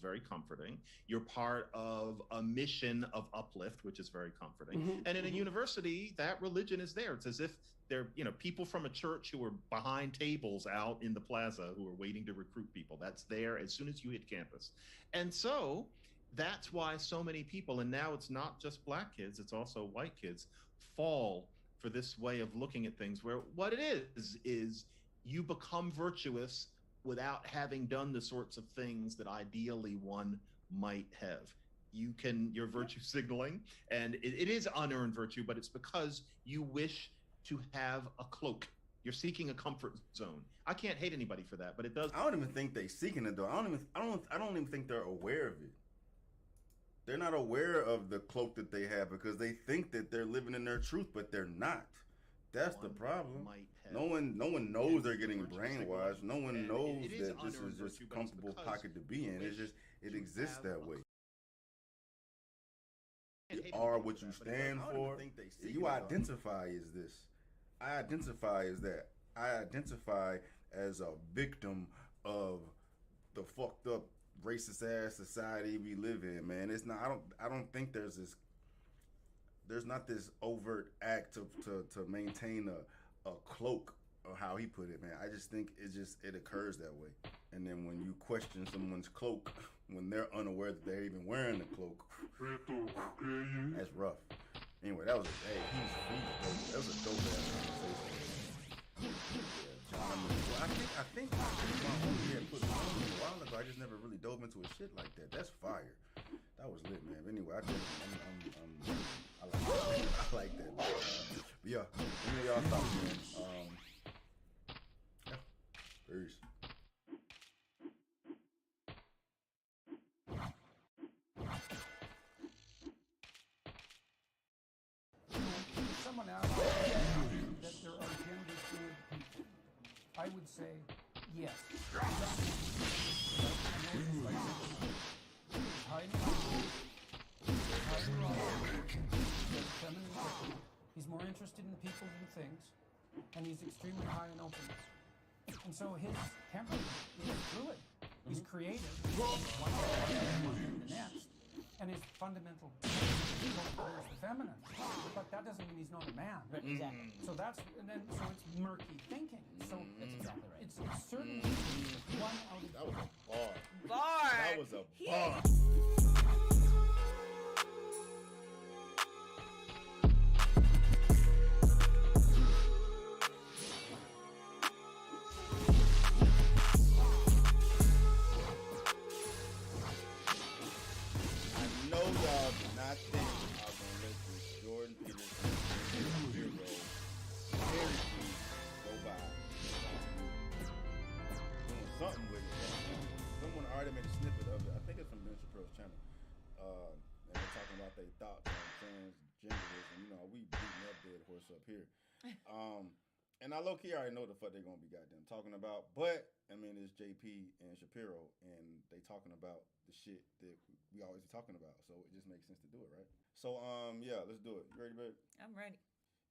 very comforting. You're part of a mission of uplift, which is very comforting. And in a university, that religion is there. It's as if they're, people from a church who are behind tables out in the plaza who are waiting to recruit people. That's there as soon as you hit campus. And so that's why so many people, and now it's not just black kids, it's also white kids, fall for this way of looking at things where what it is you become virtuous without having done the sorts of things that ideally one might have. You're virtue signaling, and it is unearned virtue, but it's because you wish to have a cloak. You're seeking a comfort zone. I can't hate anybody for that, but it does. I don't even think they seeking it though. I don't even think they're aware of it. They're not aware of the cloak that they have because they think that they're living in their truth, but they're not. That's the problem. No one knows they're getting brainwashed. No one knows that this is just a comfortable pocket to be in. It exists that way. You are what you stand for. You identify as this. I identify as that. I identify as a victim of the fucked up racist ass society we live in, man. It's not. I don't think there's not this overt act to maintain a cloak, or how he put it, man. I just think it occurs that way. And then when you question someone's cloak when they're unaware that they're even wearing the cloak, that's rough. Anyway, that was that was a dope ass conversation. I think my homie had put it on me a while ago. I just never really dove into a shit like that. That's fire. That was lit, man. But anyway, I like that. But yeah, any of y'all thoughts, man? Yeah, peace. Someone asked that there are gender fluid people. I would say yes. He's more interested in people than things, and he's extremely high in openness. And so his temperament is fluid. He's creative, one thing the next, and his fundamental is the feminine. But that doesn't mean he's not a man. Right, exactly. So it's murky thinking. So that's exactly right. It's certainly one out of. That was a bar. Bar. That was a bar. Something with it. Someone already made a snippet of it. I think it's from Ben Shapiro's channel. And they're talking about their thoughts on transgenderism. We beating that dead horse up here. And I low-key already know the fuck they're gonna be goddamn talking about. But it's JP and Shapiro, and they talking about the shit that we always be talking about. So it just makes sense to do it, right? So yeah, let's do it. You ready, babe? I'm ready.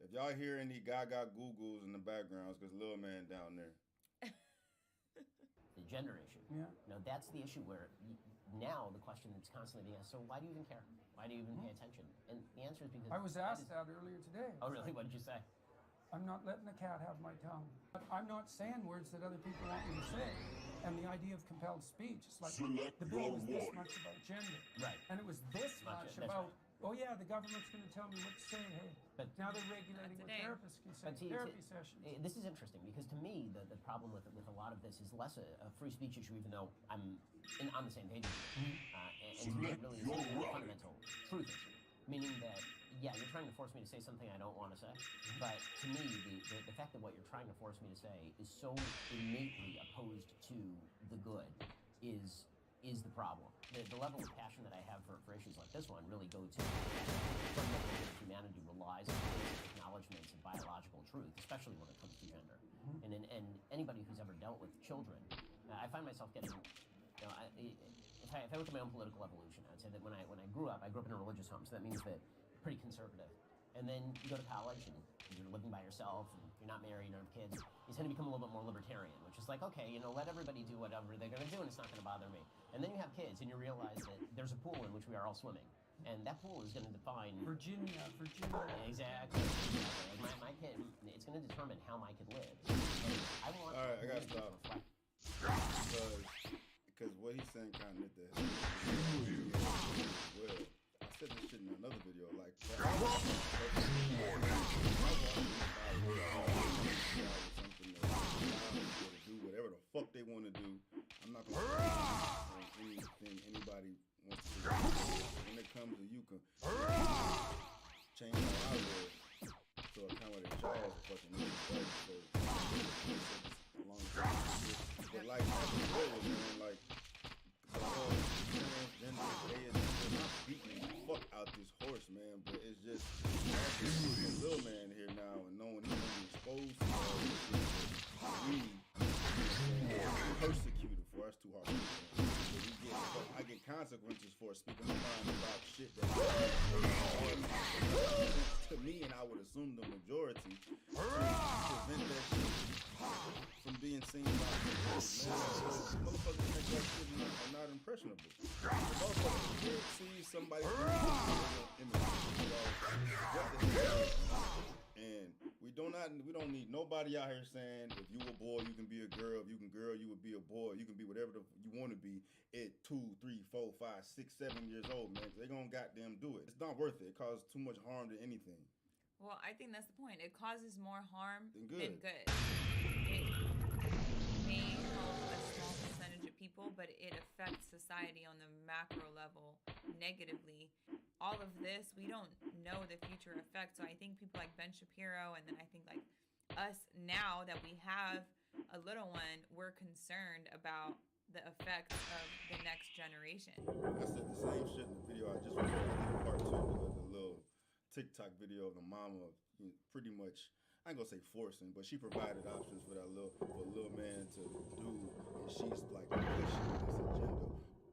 If y'all hear any gaga googles in the backgrounds, because Lil Man down there. The gender issue. Yeah. That's the issue where now the question that's constantly being asked, so why do you even care? Why do you even pay attention? And the answer is because... I was asked that earlier today. Oh, really? What did you say? I'm not letting the cat have my tongue. But I'm not saying words that other people want me to say. And the idea of compelled speech, it's like the bill was this much about gender. Right. And it was this much about, oh yeah, the government's going to tell me what to say. Hey, but now they're regulating what therapists can say. Therapy sessions. This is interesting because to me, the problem with a lot of this is less a free speech issue, even though I'm on the same page with you. And to me, it really is a fundamental truth issue. Meaning that, yeah, you're trying to force me to say something I don't want to say, but to me, the fact that what you're trying to force me to say is so innately opposed to the good is the problem. The level of passion that I have for issues like this one really go to fundamentally humanity relies on basic acknowledgments of biological truth, especially when it comes to gender. And anybody who's ever dealt with children, I find myself getting, if I look at my own political evolution, I'd say that when I grew up in a religious home, so that means that pretty conservative. And then you go to college and you're living by yourself and you're not married, you don't have kids. You tend to become a little bit more libertarian, which is like, okay, let everybody do whatever they're going to do and it's not going to bother me. And then you have kids and you realize that there's a pool in which we are all swimming. And that pool is going to define... Virginia. Exactly. Like my kid, it's going to determine how my kid lives. And I want... All right, I got to stop. Because what he's saying kind of hit the well, I said this shit in another video, like... do whatever the fuck they want to do. I'm not going to anything anybody wants to do. When it comes to you can change how I live to accommodate y'all's fucking needs, right? So, long time. But like, man, like, the whole transgender, I'm not beating the fuck out this horse, man, but it's just, a little man here now, and knowing he's going to be exposed to all this shit, we persecuted for us too hard. So I get consequences for speaking my mind about shit that to me, and I would assume the majority, to prevent that shit from being seen by people. Motherfuckers think that shit are not impressionable. The motherfuckers can't see somebody and we don't need nobody out here saying if you a boy you can be a girl, if you can girl you would be a boy, you can be whatever you want to be at 2, 3, 4, 5, 6, 7 years old, man. They gonna goddamn do it. It's not worth it. It causes too much harm to anything. Well, I think that's the point. It causes more harm than good. It may help a small percentage of people, but it affects society on the macro level negatively. All of this, we don't know the future effects. So I think people like Ben Shapiro, and then I think like us now that we have a little one, we're concerned about the effects of the next generation. I said the same shit in the video. I just watched part 2 of the little TikTok video of the mama, pretty much, I ain't gonna say forcing, but she provided options for a little man to do, and she's like pushing this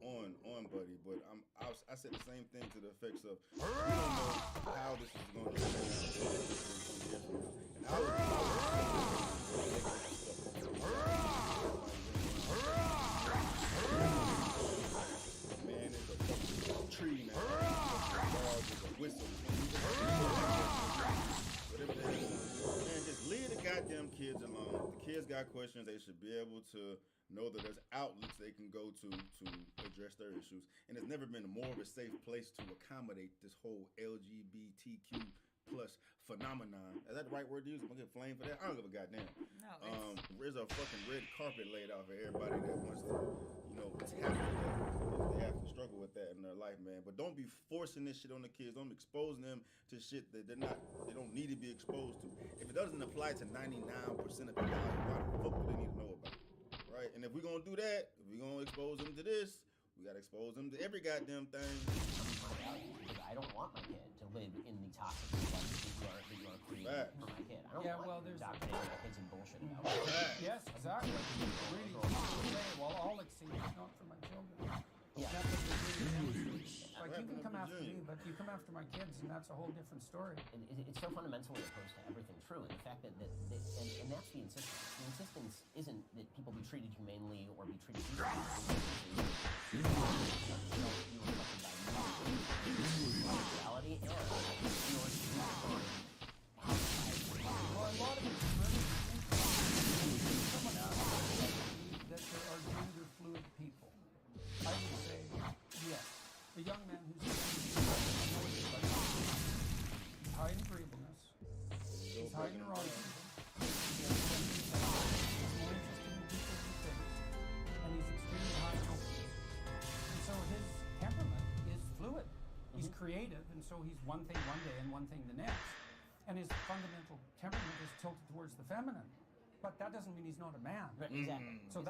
agenda on Buddy. But I said the same thing to the effects of we don't know how this is going to turn out, and I was man is a fucking tree, man. Dog is a whistle. Whatever that is. Man, just leave the goddamn kids alone. The kids got questions. They should be able to know that there's outlets they can go to address their issues. And it's never been more of a safe place to accommodate this whole LGBTQ plus phenomenon. Is that the right word to use? I'm gonna get flamed for that? I don't give a goddamn. No, there's a fucking red carpet laid out for everybody that wants to, tackle that. If they have to struggle with that in their life, man. But don't be forcing this shit on the kids. Don't be exposing them to shit that they don't need to be exposed to. If it doesn't apply to 99% of people, why the fuck do they need to know about it? Right? And if we're gonna do that, if we're gonna expose them to this, we gotta expose them to every goddamn thing. I don't want my kid to live in the toxic life that you are creating for my kid. I don't want indoctrinating my kids in bullshit about it. Yes, exactly. Really, well, all exceed is not for my children. Yeah. Like, you can come after me, but you come after my kids, and that's a whole different story. It's so fundamentally opposed to everything true, and the fact that and that's the insistence. The insistence isn't that people be treated humanely or be treated equally. Reality and well, a lot of it's someone asked that there are gender fluid people. I would say yes. A young man who's high in agreeableness, he's high in neuroticism, he's more interested in people than things, and he's extremely high in openness. And so his temperament is fluid. He's creative, and so he's one thing one day and one thing the next. And his fundamental temperament is tilted towards the feminine. But that doesn't mean he's not a man. Right, exactly. So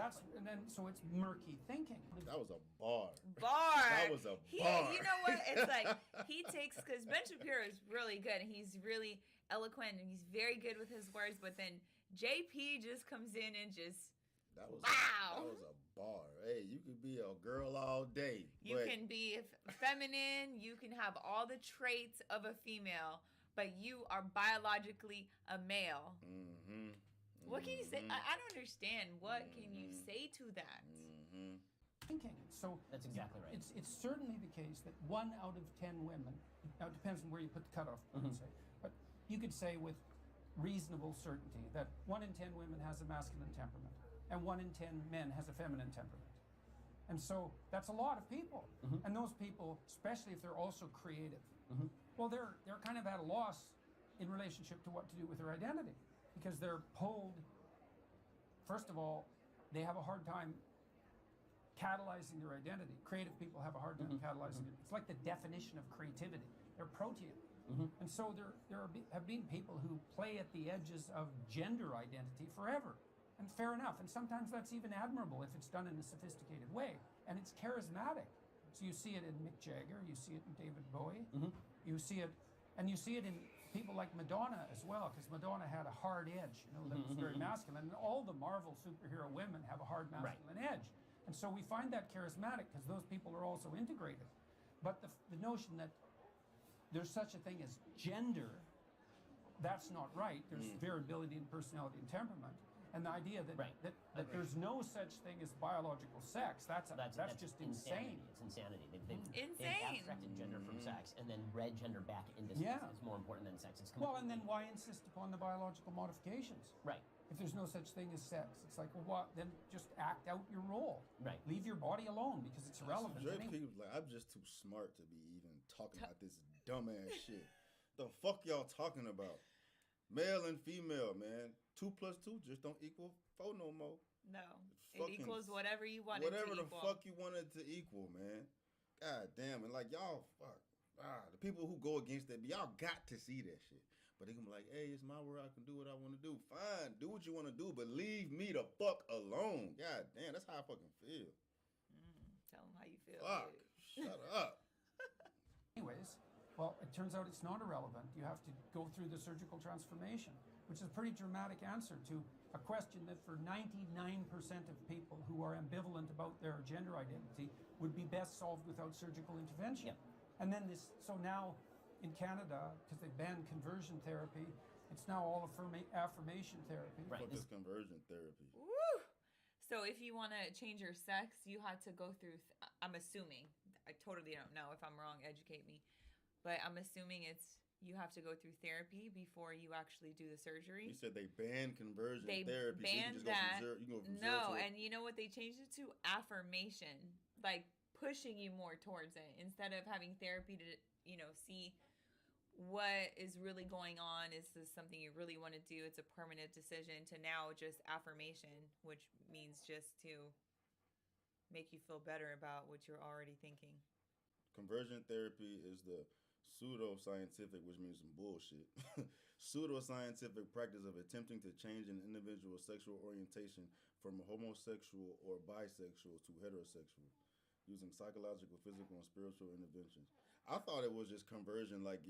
so it's murky thinking. That was a bar. That was a bar. You know what? It's like he takes, because Ben Shapiro is really good. He's really eloquent and he's very good with his words. But then JP just comes in and just That was wow. That was a bar. Hey, you could be a girl all day. You can be feminine. You can have all the traits of a female. but you are biologically a male. Mm-hmm. What can you say? I don't understand. What can you say to that? Thinking. So That's exactly right. It's certainly the case that 1 out of 10 women, now it depends on where you put the cutoff, say, but you could say with reasonable certainty that 1 in 10 women has a masculine temperament and 1 in 10 men has a feminine temperament. And so that's a lot of people. And those people, especially if they're also creative, well, they're kind of at a loss in relationship to what to do with their identity, because they're pulled. First of all, they have a hard time catalyzing their identity. Creative people have a hard time catalyzing it. It's like the definition of creativity. They're protean. And so have been people who play at the edges of gender identity forever. And fair enough. And sometimes that's even admirable if it's done in a sophisticated way. And it's charismatic. So you see it in Mick Jagger, you see it in David Bowie, you see it, and you see it in people like Madonna as well, because Madonna had a hard edge, that was very masculine. And all the Marvel superhero women have a hard masculine edge. And so we find that charismatic because those people are also integrated. But the notion that there's such a thing as gender, that's not right. There's variability in personality and temperament. And the idea that there's no such thing as biological sex, that's just insane. It's insanity. They've Insane. abstracted gender from sex and then read gender back into sex. Yeah. It's more important than sex. It's Well, and then why insist upon the biological modifications? Right. If there's no such thing as sex, it's like, well, what? Then just act out your role. Right. Leave your body alone because it's irrelevant. People like, I'm just too smart to be even talking about this dumbass shit. The fuck y'all talking about? Male and female, man. 2 plus 2 just don't equal 4 no more. No. Fucking It equals whatever you want it to Whatever the equal. fuck you want it to equal, man. God damn it. Like, y'all, fuck. The people who go against that, y'all got to see that shit. But they gonna be like, hey, it's my world. I can do what I want to do. Fine, do what you want to do, but leave me the fuck alone. God damn, that's how I fucking feel. Tell them how you feel. Fuck, dude. shut up. Anyways, well, it turns out it's not irrelevant. You have to go through the surgical transformation, which is a pretty dramatic answer to a question that for 99% of people who are ambivalent about their gender identity would be best solved without surgical intervention. Yep. And then so now in Canada, because they banned conversion therapy, it's now all affirmation therapy. Right. Fuck this conversion therapy. Woo! So if you want to change your sex, you had to go through, I'm assuming, I totally don't know. If I'm wrong, educate me. But I'm assuming you have to go through therapy before you actually do the surgery. You said they banned conversion They therapy. banned so that. You can go from No, zero to and you know what they changed it to? Affirmation. Like pushing you more towards it instead of having therapy to, see what is really going on. Is this something you really want to do? It's a permanent decision, to now just affirmation, which means just to make you feel better about what you're already thinking. Conversion therapy is the pseudo-scientific, which means some bullshit, pseudo-scientific practice of attempting to change an individual's sexual orientation from homosexual or bisexual to heterosexual, using psychological, physical, and spiritual interventions. I thought it was just conversion, like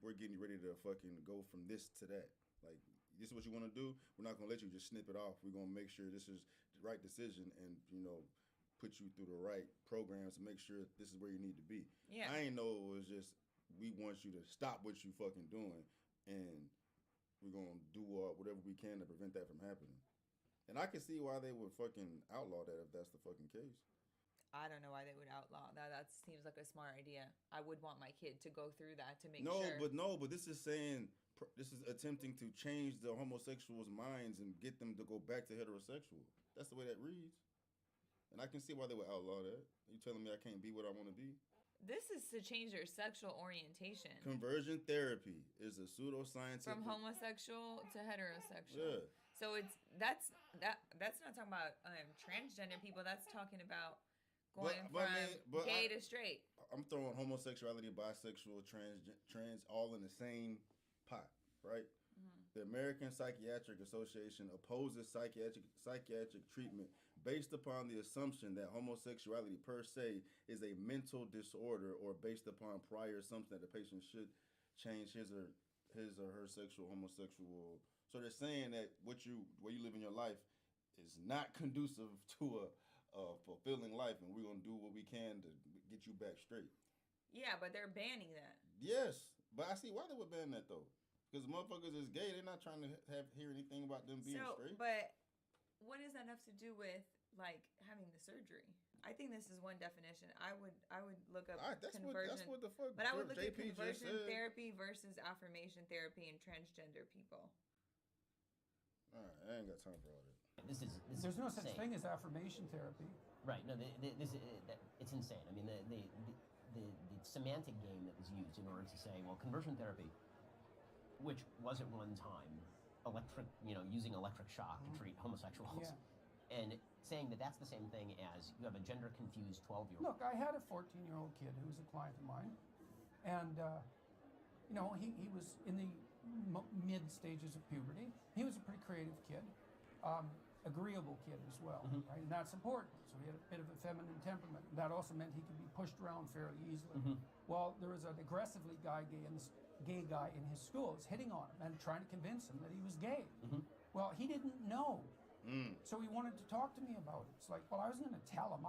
we're getting ready to fucking go from this to that. Like, this is what you want to do. We're not gonna let you just snip it off. We're gonna make sure this is the right decision, and put you through the right programs to make sure this is where you need to be. Yeah. I ain't know it was just, we want you to stop what you fucking doing, and we're gonna do whatever we can to prevent that from happening. And I can see why they would fucking outlaw that if that's the fucking case. I don't know why they would outlaw that. That seems like a smart idea. I would want my kid to go through that to make sure. But this is saying, this is attempting to change the homosexuals' minds and get them to go back to heterosexual. That's the way that reads. And I can see why they would outlaw that. You telling me I can't be what I want to be? This is to change your sexual orientation. Conversion therapy is a pseudoscientific. From homosexual to heterosexual. Yeah. So that's not talking about transgender people. That's talking about going from gay to straight. I'm throwing homosexuality, bisexual, trans all in the same pot, right? Mm-hmm. The American Psychiatric Association opposes psychiatric treatment based upon the assumption that homosexuality per se is a mental disorder, or based upon prior assumption that the patient should change his or her sexual homosexual. So they're saying that where you live in your life is not conducive to a fulfilling life, and we're gonna do what we can to get you back straight. Yeah, but they're banning that. Yes, but I see why they would ban that though. Because motherfuckers is gay, they're not trying to hear anything about them being straight. But what does that have to do with like having the surgery? I think this is one definition. I would look up conversion. That's what the fuck. But I would look at JP conversion therapy versus affirmation therapy in transgender people. All right, I ain't got time for all that. There's no such thing as affirmation therapy. Right. No, it's insane. I mean, the semantic game that was used in order to say, well, conversion therapy, which was at one time using electric shock to treat homosexuals, and saying that that's the same thing as you have a gender confused 12-year-old. Look, I had a 14-year-old kid who was a client of mine, and he was in the mid stages of puberty. He was a pretty creative kid. Agreeable kid as well, right? And that's important. So he had a bit of a feminine temperament. That also meant he could be pushed around fairly easily. Well, there was an aggressively gay guy in his school was hitting on him and trying to convince him that he was gay. Well, he didn't know. So he wanted to talk to me about it. It's like, well, I was going to tell him.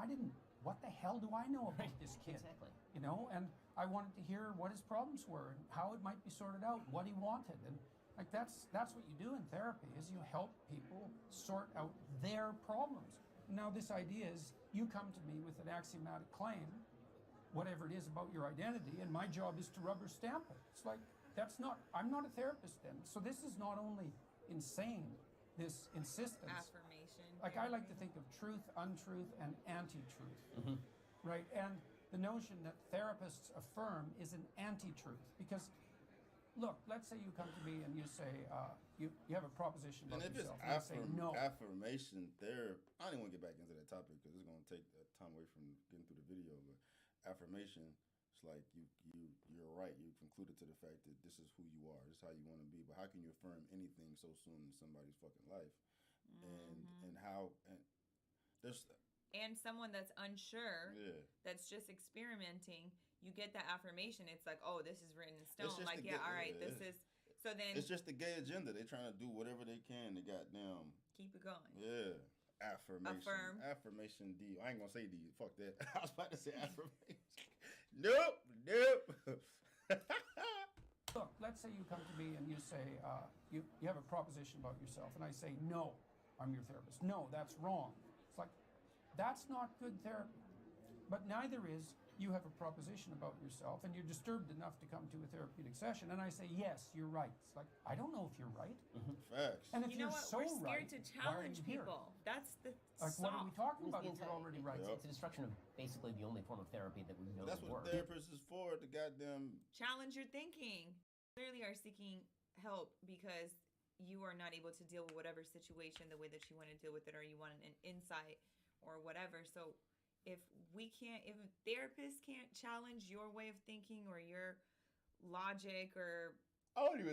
What the hell do I know about this kid? Exactly. You know, and I wanted to hear what his problems were and how it might be sorted out, what he wanted. And like that's what you do in therapy is you help people sort out their problems. Now this idea is you come to me with an axiomatic claim, whatever it is about your identity, and my job is to rubber stamp it. It's like I'm not a therapist then. So this is not only insane, this insistence. Affirmation. Like I like to think of truth, untruth, and anti-truth, right? And the notion that therapists affirm is an anti-truth because, look, let's say you come to me and you say you have a proposition about yourself, and I say no. Affirmation therapy. I don't even want to get back into that topic because it's going to take time away from getting through the video. But affirmation, it's like you're right. You concluded to the fact that this is who you are. This is how you want to be. But how can you affirm anything so soon in somebody's fucking life? And how and there's and someone that's unsure, that's just experimenting, you get that affirmation. It's like, oh, this is written in stone. Like, all right, this is. So then it's just the gay agenda. They're trying to do whatever they can to goddamn keep it going. Yeah, affirmation. Affirm. Affirmation D. I ain't gonna say D. Fuck that. I was about to say affirmation. Nope. Look, let's say you come to me and you say you have a proposition about yourself, and I say no. I'm your therapist. No, that's wrong. It's like, that's not good therapy. But neither is you have a proposition about yourself and you're disturbed enough to come to a therapeutic session. And I say, yes, you're right. It's like, I don't know if you're right. Facts. And if you know you're what? so We're scared right, to challenge why are you people. Here? That's the like, what are we talking about if you're already right? It's a destruction of basically the only form of therapy that we know That's what the therapist is for, the goddamn... Challenge your thinking. Clearly are seeking help because you are not able to deal with whatever situation the way that you want to deal with it, or you want an insight or whatever. So if therapists can't challenge your way of thinking or your logic or I don't even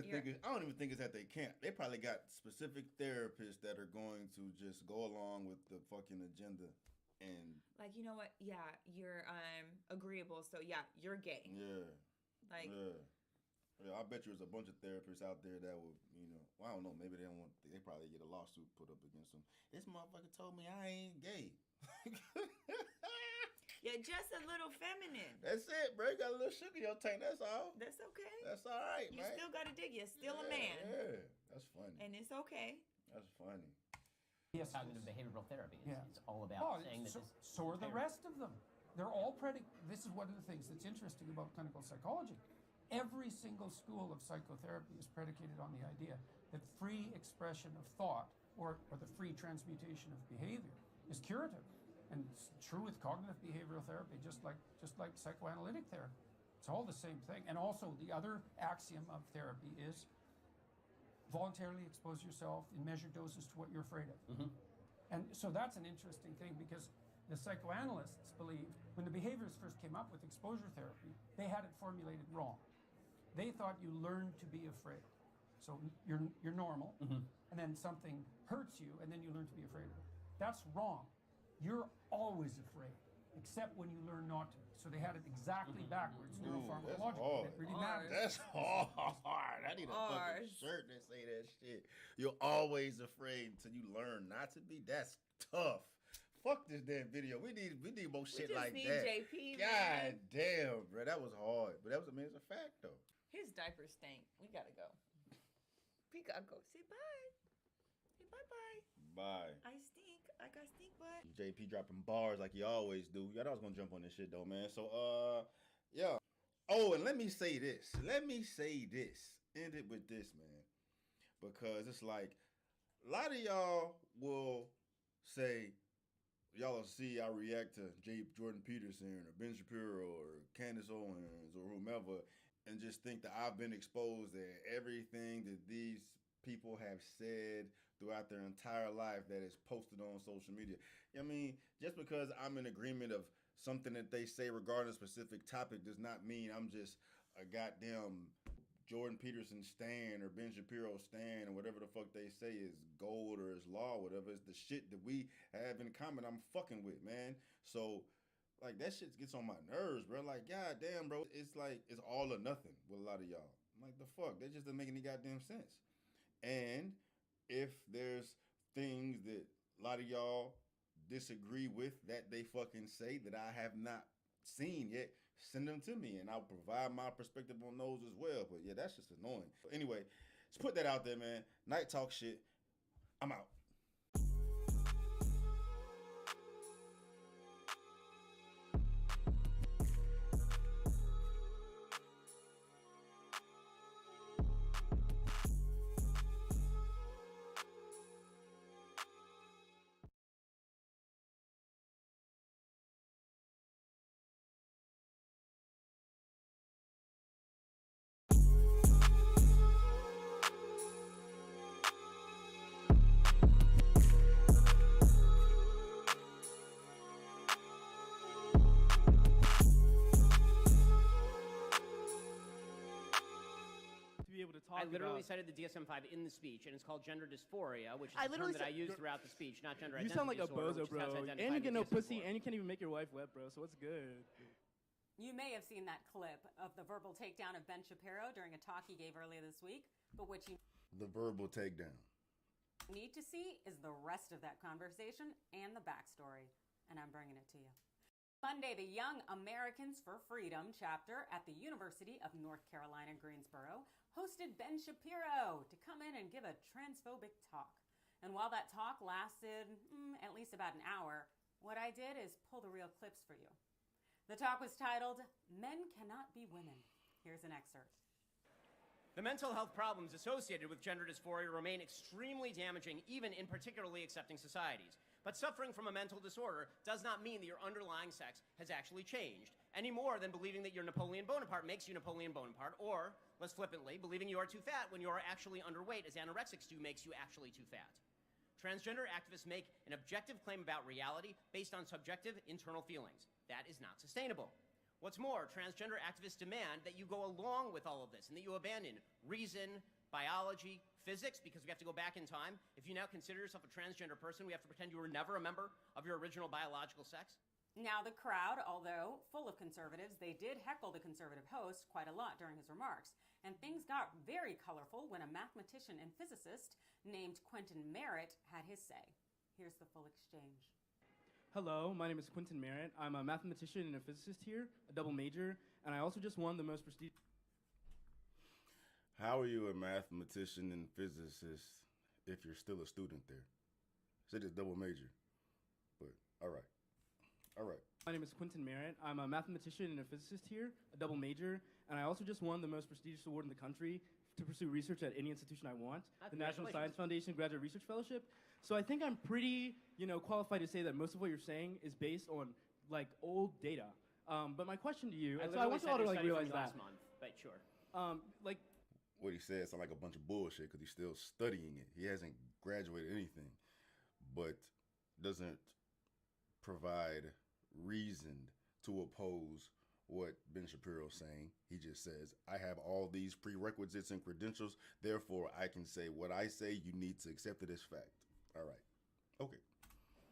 think it's that they can't. They probably got specific therapists that are going to just go along with the fucking agenda and like, you know what? Yeah, you're agreeable, so yeah, you're gay. Yeah. Like Yeah, I bet you there's a bunch of therapists out there that would, well, I don't know, maybe they probably get a lawsuit put up against them. This motherfucker told me I ain't gay. You're just a little feminine. That's it, bro. You got a little sugar in your tank, that's all. That's okay. That's all right, you man. You still got to dig. You're still a man. Yeah, that's funny. And it's okay. That's funny. Yes, cognitive behavioral therapy. It's all about saying that so are the rest of them. They're all this is one of the things that's interesting about clinical psychology. Every single school of psychotherapy is predicated on the idea that free expression of thought or the free transmutation of behavior is curative. And it's true with cognitive behavioral therapy, just like psychoanalytic therapy. It's all the same thing. And also the other axiom of therapy is voluntarily expose yourself in measured doses to what you're afraid of. And so that's an interesting thing because the psychoanalysts believed when the behaviorists first came up with exposure therapy, they had it formulated wrong. They thought you learn to be afraid. So you're normal, and then something hurts you, and then you learn to be afraid of it. That's wrong. You're always afraid, except when you learn not to. So they had it exactly backwards, neuropharmacological. It really matters. That's hard. I need a fucking shirt that say that shit. You're always afraid until you learn not to be. That's tough. Fuck this damn video. We need more shit like need that. JP, God man. damn, bro. That was hard. But that was, it's a fact, though. His diaper stank. We gotta go. We gotta go. Say bye. Say bye-bye. Bye. I stink. I got stink butt. JP dropping bars like he always do. Y'all know I was gonna jump on this shit, though, man. So, yeah. Oh, and let me say this. End it with this, man. Because it's like, a lot of y'all will say, y'all will see I react to Jordan Peterson or Ben Shapiro or Candace Owens or whomever and just think that I've been exposed to everything that these people have said throughout their entire life that is posted on social media. I mean, just because I'm in agreement of something that they say regarding a specific topic does not mean I'm just a goddamn Jordan Peterson stan or Ben Shapiro stan or whatever the fuck they say is gold or is law or whatever. It's the shit that we have in common I'm fucking with, man. So, like, that shit gets on my nerves, bro. Like, goddamn, bro. It's like, it's all or nothing with a lot of y'all. I'm like, the fuck? That just doesn't make any goddamn sense. And if there's things that a lot of y'all disagree with that they fucking say that I have not seen yet, send them to me and I'll provide my perspective on those as well. But yeah, that's just annoying. But anyway, let's put that out there, man. Night talk shit. I'm out. I literally cited the DSM-5 in the speech, and it's called gender dysphoria, which is a term that I use throughout the speech, not gender identity disorder. You sound like a bozo, bro. And you get no pussy, and you can't even make your wife wet, bro. So what's good? You may have seen that clip of the verbal takedown of Ben Shapiro during a talk he gave earlier this week, but what you The verbal takedown. need to see is the rest of that conversation and the backstory, and I'm bringing it to you. Monday, the Young Americans for Freedom chapter at the University of North Carolina, Greensboro, hosted Ben Shapiro to come in and give a transphobic talk. And while that talk lasted at least about an hour, what I did is pull the real clips for you. The talk was titled, Men Cannot Be Women. Here's an excerpt. The mental health problems associated with gender dysphoria remain extremely damaging, even in particularly accepting societies. But suffering from a mental disorder does not mean that your underlying sex has actually changed, any more than believing that you're Napoleon Bonaparte makes you Napoleon Bonaparte, or, less flippantly, believing you are too fat when you are actually underweight, as anorexics do, makes you actually too fat. Transgender activists make an objective claim about reality based on subjective internal feelings. That is not sustainable. What's more, transgender activists demand that you go along with all of this and that you abandon reason, biology, physics, because we have to go back in time. If you now consider yourself a transgender person, we have to pretend you were never a member of your original biological sex. Now, the crowd, although full of conservatives, they did heckle the conservative host quite a lot during his remarks. And things got very colorful when a mathematician and physicist named Quentin Merritt had his say. Here's the full exchange. Hello, my name is Quentin Merritt. I'm a mathematician and a physicist here, a double major, and I also just won the most prestigious... How are you a mathematician and physicist if you're still a student there? Said it's double major, but all right. All right. My name is Quentin Merritt. I'm a mathematician and a physicist here, a double major, and I also just won the most prestigious award in the country to pursue research at any institution I want, the National Science Foundation Graduate Research Fellowship. So I think I'm pretty, qualified to say that most of what you're saying is based on, old data. But my question to you, I want you all to, realize that. Last month, but sure. What he said sounds like a bunch of bullshit because he's still studying it. He hasn't graduated anything, but doesn't provide reason to oppose what Ben Shapiro's saying. He just says, I have all these prerequisites and credentials, therefore I can say what I say, you need to accept it as fact. All right. Okay.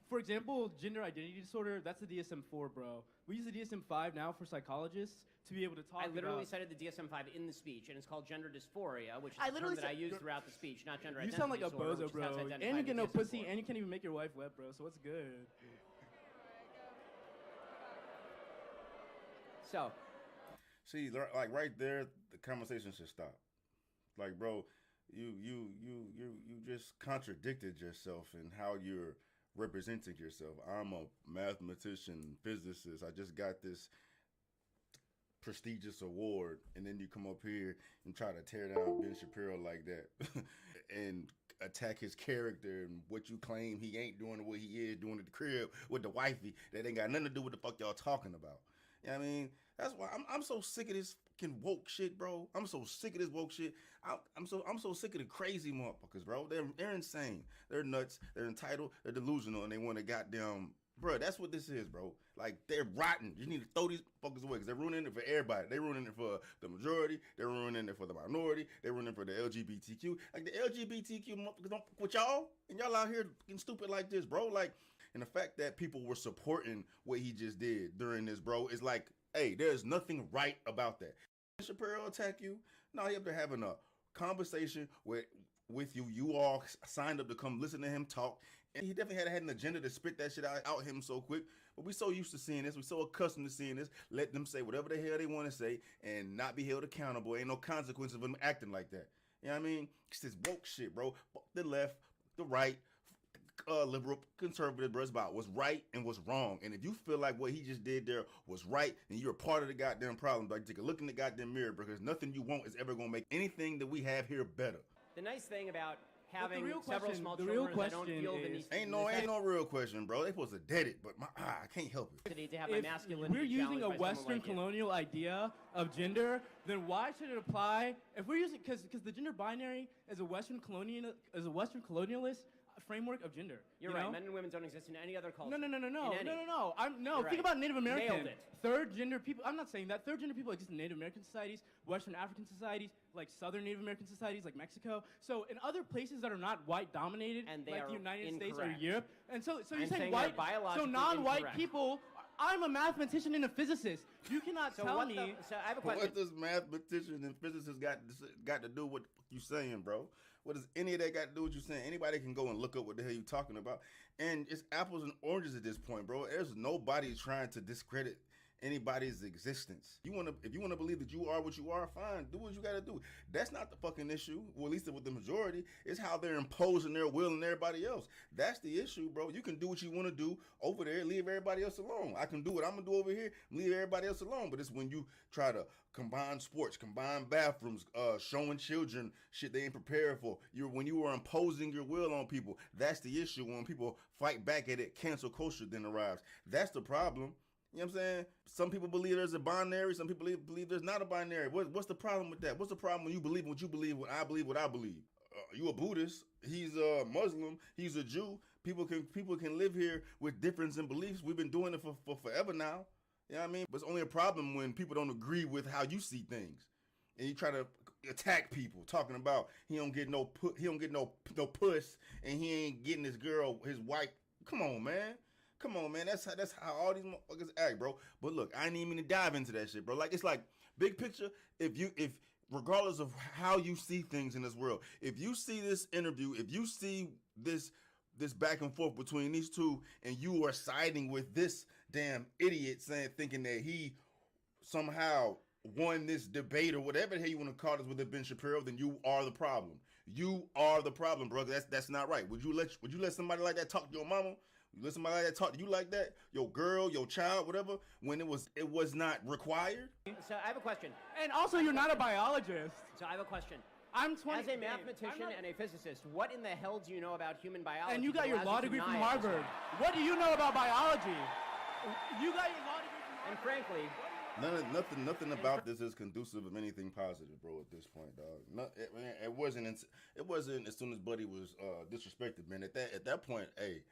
For example, gender identity disorder, that's the DSM-4, bro. We use the DSM-5 now for psychologists to be able to talk about... I literally cited the DSM-5 in the speech, and it's called gender dysphoria, which is a term that I use throughout the speech, not gender identity disorder. You sound like a bozo, bro. And you get no pussy, and you can't even make your wife wet, bro, so what's good? So, see, like right there, the conversation should stop. Like, bro, you just contradicted yourself in how you're representing yourself. I'm a mathematician, physicist. I just got this prestigious award, and then you come up here and try to tear down Ben Shapiro like that and attack his character and what you claim he ain't doing what he is doing at the crib with the wifey that ain't got nothing to do with the fuck y'all talking about. You know what I mean? That's why I'm so sick of this fucking woke shit, bro. I'm so sick of this woke shit. I'm so sick of the crazy motherfuckers, bro. They're insane. They're nuts. They're entitled. They're delusional, and they want to goddamn. Bro, that's what this is, bro. Like, they're rotten. You need to throw these fuckers away because they're ruining it for everybody. They're ruining it for the majority. They're ruining it for the minority. They're ruining it for the LGBTQ. Like, the LGBTQ motherfuckers don't fuck with y'all. And y'all out here getting stupid like this, bro. Like, and the fact that people were supporting what he just did during this, bro, is like, hey, there's nothing right about that. Shapiro attack you? No, he up there having a conversation with you. You all signed up to come listen to him talk. And he definitely had an agenda to spit that shit out him so quick. But we so used to seeing this. We so accustomed to seeing this. Let them say whatever the hell they want to say and not be held accountable. Ain't no consequence of them acting like that. You know what I mean? It's this woke shit, bro. Fuck the left, the right, liberal, conservative, bro. It's about what's right and what's wrong. And if you feel like what he just did there was right, and you're a part of the goddamn problem, like, take a look in the goddamn mirror, because nothing you want is ever going to make anything that we have here better. the nice thing about having real several question- small the children real that don't question feel the is- need Ain't no real question, bro. They supposed to dead it, but I can't help it. to have my If masculinity we're using challenged a by someone Western like you. colonial idea of gender, then why should it apply? If we're using, because the gender binary is a Western colonialist framework of gender. You're you right. know? Men and women don't exist in any other culture. No. In any. No. You're Think right. about Native American. Nailed it. Third gender people. I'm not saying that. Third gender people exist in Native American societies, Western African societies, like Southern Native American societies, like Mexico. So in other places that are not white dominated, And they like are the United States or incorrect. Europe, and so you're I'm saying saying white, they're biologically so non-white incorrect. people. I'm a mathematician and a physicist. You cannot So tell what me. so I have a question. What does mathematician and physicist got to do with what you saying, bro? What does any of that got to do with you saying? Anybody can go and look up what the hell you talking about. And it's apples and oranges at this point, bro. There's nobody trying to discredit anybody's existence. If you wanna believe that you are what you are, fine. Do what you gotta do. That's not the fucking issue. Well, at least with the majority, it's how they're imposing their will on everybody else. That's the issue, bro. You can do what you want to do over there, leave everybody else alone. I can do what I'm gonna do over here, leave everybody else alone. But it's when you try to combine sports, combine bathrooms, showing children shit they ain't prepared for. When you are imposing your will on people, that's the issue. When people fight back at it, cancel culture then arrives. That's the problem. You know what I'm saying? Some people believe there's a binary. Some people believe there's not a binary. What's the problem with that? What's the problem when you believe what you believe, when I believe what I believe? You a Buddhist. He's a Muslim. He's a Jew. People can live here with difference in beliefs. We've been doing it for forever now. You know what I mean? But it's only a problem when people don't agree with how you see things. And you try to attack people, talking about he don't get no puss, and he ain't getting his girl, his wife. Come on, man. That's how all these motherfuckers act, bro. But look, I ain't even mean to dive into that shit, bro. Like, it's like big picture. If regardless of how you see things in this world, if you see this interview, if you see this back and forth between these two, and you are siding with this damn idiot thinking that he somehow won this debate or whatever the hell you want to call this with Ben Shapiro, then you are the problem. You are the problem, brother. That's not right. Would you let somebody like that talk to your mama? You let somebody like that talk to you like that? Your girl, your child, whatever, when it was not required? So I have a question. And also, you're not a biologist. So I have a question. I'm 20. As a mathematician and a physicist, what in the hell do you know about human biology? And you got that your allows law you to degree from deny it? Harvard. What do you know about biology? You got your law degree from Harvard. And frankly, Nothing about this is conducive of anything positive, bro. At this point, dog. It wasn't as soon as Buddy was disrespected, man. At that point, hey,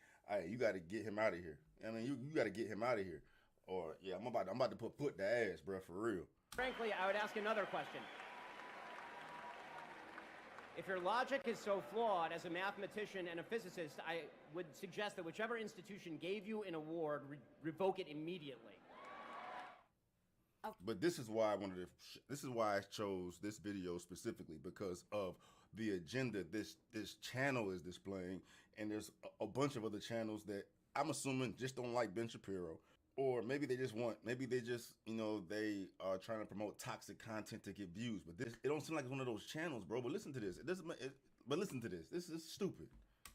you got to get him out of here. I mean, you got to get him out of here, or yeah, I'm about to put foot to ass, bro, for real. frankly, I would ask another question. If your logic is so flawed as a mathematician and a physicist, I would suggest that whichever institution gave you an award, revoke it immediately. But this is why this is why I chose this video specifically, because of the agenda this channel is displaying, and there's a bunch of other channels that I'm assuming just don't like Ben Shapiro, Or maybe they just, they are trying to promote toxic content to get views. But it don't seem like it's one of those channels, bro. But listen to this. This is stupid.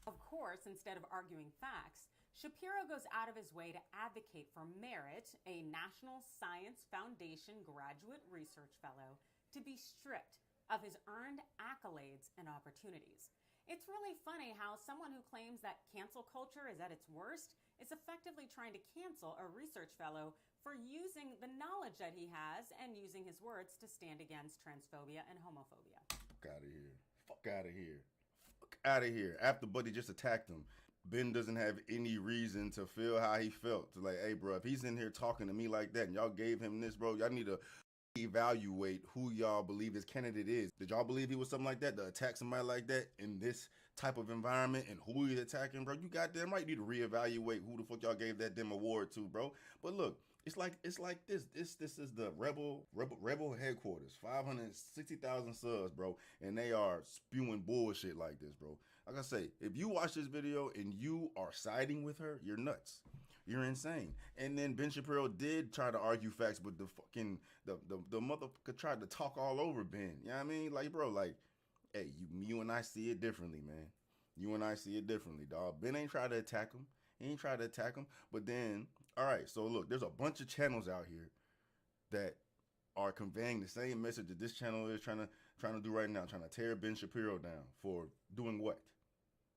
Of course, instead of arguing facts, Shapiro goes out of his way to advocate for Merit, a National Science Foundation graduate research fellow, to be stripped of his earned accolades and opportunities. It's really funny how someone who claims that cancel culture is at its worst is effectively trying to cancel a research fellow for using the knowledge that he has and using his words to stand against transphobia and homophobia. Fuck out of here. Fuck out of here. Fuck out of here. After Buddy just attacked him, Ben doesn't have any reason to feel how he felt. To like, hey, bro, if he's in here talking to me like that and y'all gave him this, bro, y'all need to evaluate who y'all believe this candidate is. Did y'all believe he was something like that, to attack somebody like that in this type of environment, and who he's attacking, bro? You goddamn right, you need to reevaluate who the fuck y'all gave that damn award to, bro. But look, it's like this. This is the rebel headquarters, 560,000 subs, bro, and they are spewing bullshit like this, bro. Like I say, if you watch this video and you are siding with her, you're nuts. You're insane. And then Ben Shapiro did try to argue facts, but the motherfucker tried to talk all over Ben. You know what I mean? Like, bro, like, hey, you and I see it differently, man. You and I see it differently, dog. Ben ain't tried to attack him. He ain't tried to attack him. But then, all right, so look, there's a bunch of channels out here that are conveying the same message that this channel is trying to do right now, trying to tear Ben Shapiro down for doing what?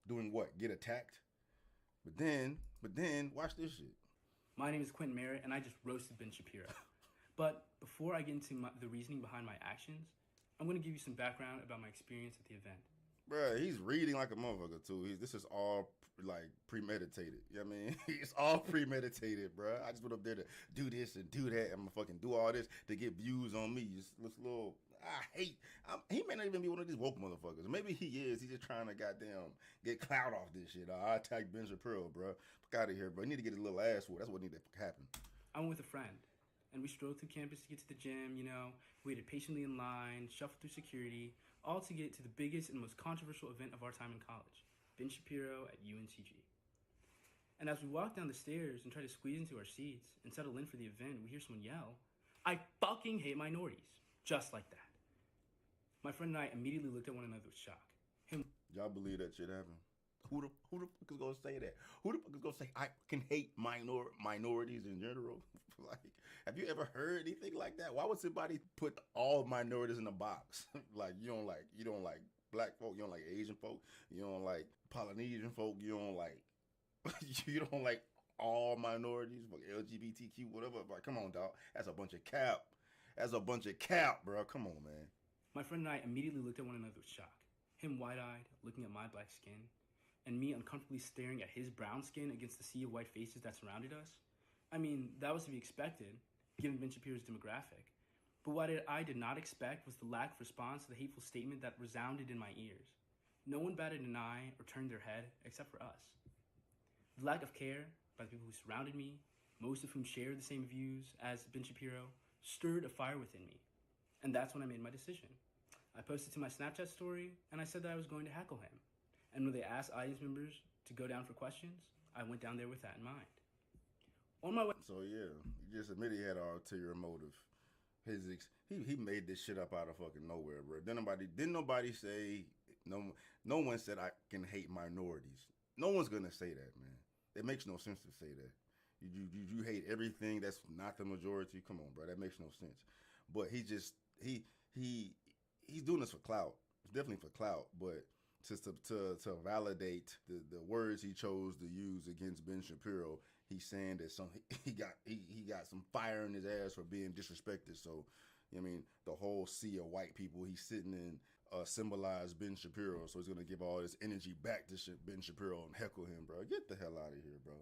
Doing what? Get attacked? But then, watch this shit. My name is Quentin Merritt, and I just roasted Ben Shapiro. But before I get into the reasoning behind my actions, I'm going to give you some background about my experience at the event. Bruh, he's reading like a motherfucker, too. This is all, like, premeditated. You know what I mean? It's all premeditated, bruh. I just went up there to do this and do that. I'm going to fucking do all this to get views on me. Just this little... he may not even be one of these woke motherfuckers. Maybe he is. He's just trying to goddamn get clout off this shit. I attacked Ben Shapiro, bro. Fuck out of here, bro. He need to get his little ass whooped. That's what needs to happen. I went with a friend, and we strolled through campus to get to the gym, waited patiently in line, shuffled through security, all to get to the biggest and most controversial event of our time in college, Ben Shapiro at UNCG. And as we walked down the stairs and tried to squeeze into our seats and settle in for the event, we hear someone yell, "I fucking hate minorities." Just like that. My friend and I immediately looked at one another with shock. Y'all believe that shit happened? Who the fuck is gonna say that? Who the fuck is gonna say I can hate minorities in general? Like, have you ever heard anything like that? Why would somebody put all minorities in a box? Like, you don't like black folk, you don't like Asian folk, you don't like Polynesian folk, you don't like all minorities, like LGBTQ, whatever. Like, come on, dog. That's a bunch of cap. That's a bunch of cap, bro. Come on, man. My friend and I immediately looked at one another with shock. Him wide-eyed, looking at my black skin, and me uncomfortably staring at his brown skin against the sea of white faces that surrounded us. I mean, that was to be expected, given Ben Shapiro's demographic. But what I did not expect was the lack of response to the hateful statement that resounded in my ears. No one batted an eye or turned their head except for us. The lack of care by the people who surrounded me, most of whom shared the same views as Ben Shapiro, stirred a fire within me. And that's when I made my decision. I posted to my Snapchat story, and I said that I was going to heckle him. And when they asked audience members to go down for questions, I went down there with that in mind. On my way... So yeah, he just admitted he had an ulterior motive. He made this shit up out of fucking nowhere, bro. Didn't nobody say, no one said I can hate minorities. No one's gonna say that, man. It makes no sense to say that. You hate everything that's not the majority. Come on, bro. That makes no sense. But he's doing this for clout. It's definitely for clout, but just to validate the words he chose to use against Ben Shapiro, he's saying that he got some fire in his ass for being disrespected. So, I mean, the whole sea of white people he's sitting in symbolize Ben Shapiro. So he's gonna give all this energy back to Ben Shapiro and heckle him, bro. Get the hell out of here, bro.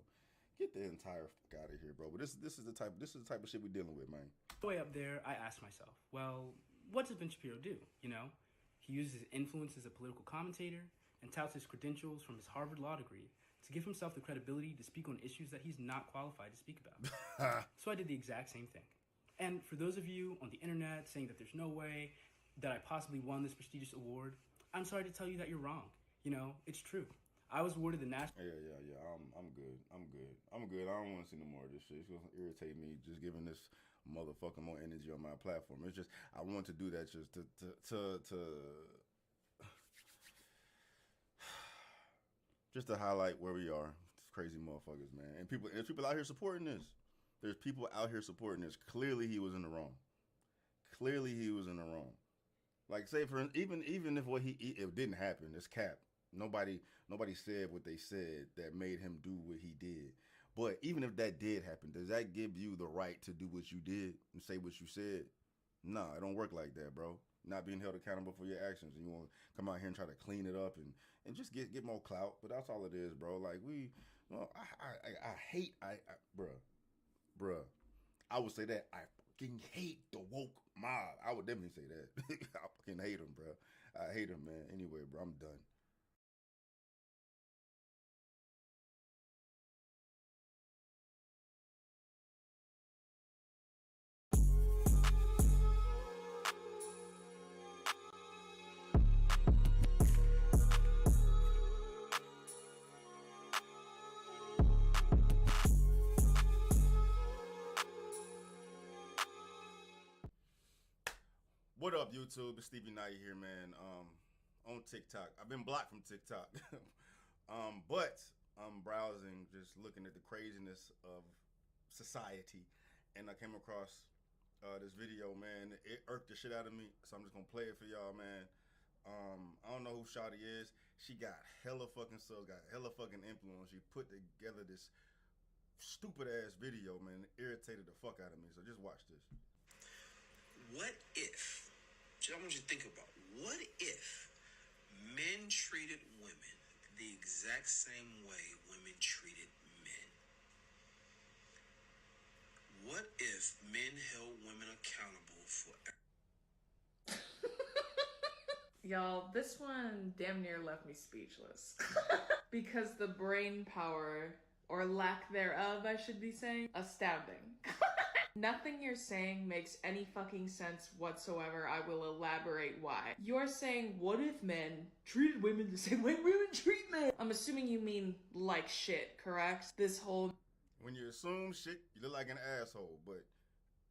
Get the entire fuck out of here, bro. But this is the type of shit we're dealing with, man. Way up there, I asked myself, well, what does Ben Shapiro do? He uses his influence as a political commentator and touts his credentials from his Harvard law degree to give himself the credibility to speak on issues that he's not qualified to speak about. So I did the exact same thing. And for those of you on the internet saying that there's no way that I possibly won this prestigious award, I'm sorry to tell you that you're wrong. It's true. I was awarded the national. Yeah. I'm good. I don't want to see no more of this shit. It's gonna irritate me just giving this motherfucker more energy on my platform. It's just I want to do that just to highlight where we are. Crazy motherfuckers, man. And there's people out here supporting this. There's people out here supporting this. Clearly he was in the wrong. Like, say for even if it didn't happen, it's cap. Nobody said what they said that made him do what he did. But even if that did happen, does that give you the right to do what you did and say what you said? Nah, it don't work like that, bro. Not being held accountable for your actions, and you want to come out here and try to clean it up and just get more clout. But that's all it is, bro. Like bruh. I would say that I fucking hate the woke mob. I would definitely say that. I fucking hate them, bro. I hate them, man. Anyway, bro, I'm done. What up, YouTube? It's Stevie Knight here, man. On TikTok. I've been blocked from TikTok. But I'm browsing, just looking at the craziness of society. And I came across this video, man. It irked the shit out of me. So I'm just going to play it for y'all, man. I don't know who Shawty is. She got hella fucking subs, got hella fucking influence. She put together this stupid ass video, man. It irritated the fuck out of me. So just watch this. What if, I want you to think about, what if men treated women the exact same way women treated men? What if men held women accountable for... Y'all, this one damn near left me speechless. Because the brain power, or lack thereof, I should be saying, astounding. Nothing you're saying makes any fucking sense whatsoever. I will elaborate why. You're saying, what if men treated women the same way women treat men? I'm assuming you mean like shit, correct? This whole... When you assume shit, you look like an asshole, but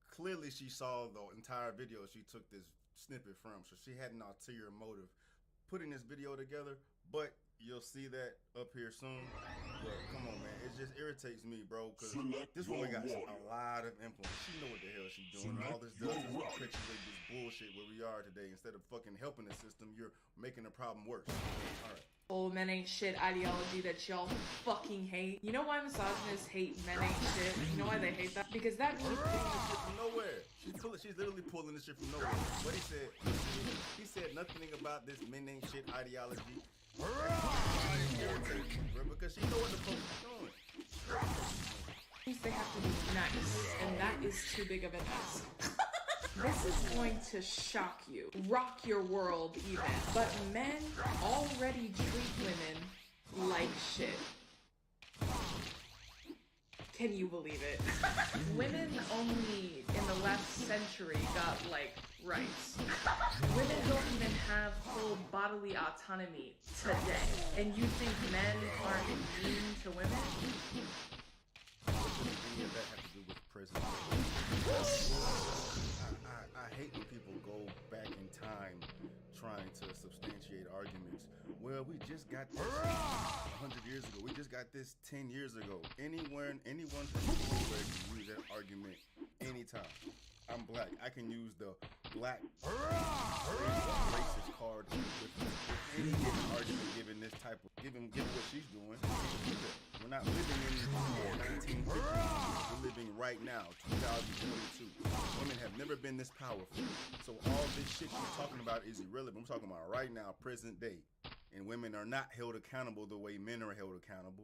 clearly she saw the entire video she took this snippet from, so she had an ulterior motive putting this video together, but you'll see that up here soon. But come on, man, it just irritates me, bro, because this woman got a lot of influence. She know what the hell she's doing. All this does is perpetuate this bullshit where we are today. Instead of fucking helping the system, you're making the problem worse. All right. Whole men ain't shit ideology that y'all fucking hate. You know why misogynists hate men ain't shit? You know why they hate that? Because that She's pulling this shit from nowhere. She's literally pulling this shit from nowhere. What he said nothing about this men ain't shit ideology. Because she know what the fuck she's doing. They have to be nice, and that is too big of an ask. This is going to shock you, rock your world even. But men already treat women like shit. Can you believe it? Women only in the last century got, like, rights. Women don't even have full bodily autonomy today. And you think men aren't immune to women? Any of that have to do with prison? I hate when people go back in time trying to substantiate arguments. Well, we just got this 100 years ago. We just got this 10 years ago. Anyone from anywhere can use that argument anytime. I'm black. I can use the black racist card with any given argument, given this type of, given what she's doing. We're not living in the 1950s. We're living right now, 2022. Women have never been this powerful. So all this shit she's talking about is irrelevant. I'm talking about right now, present day. And women are not held accountable the way men are held accountable.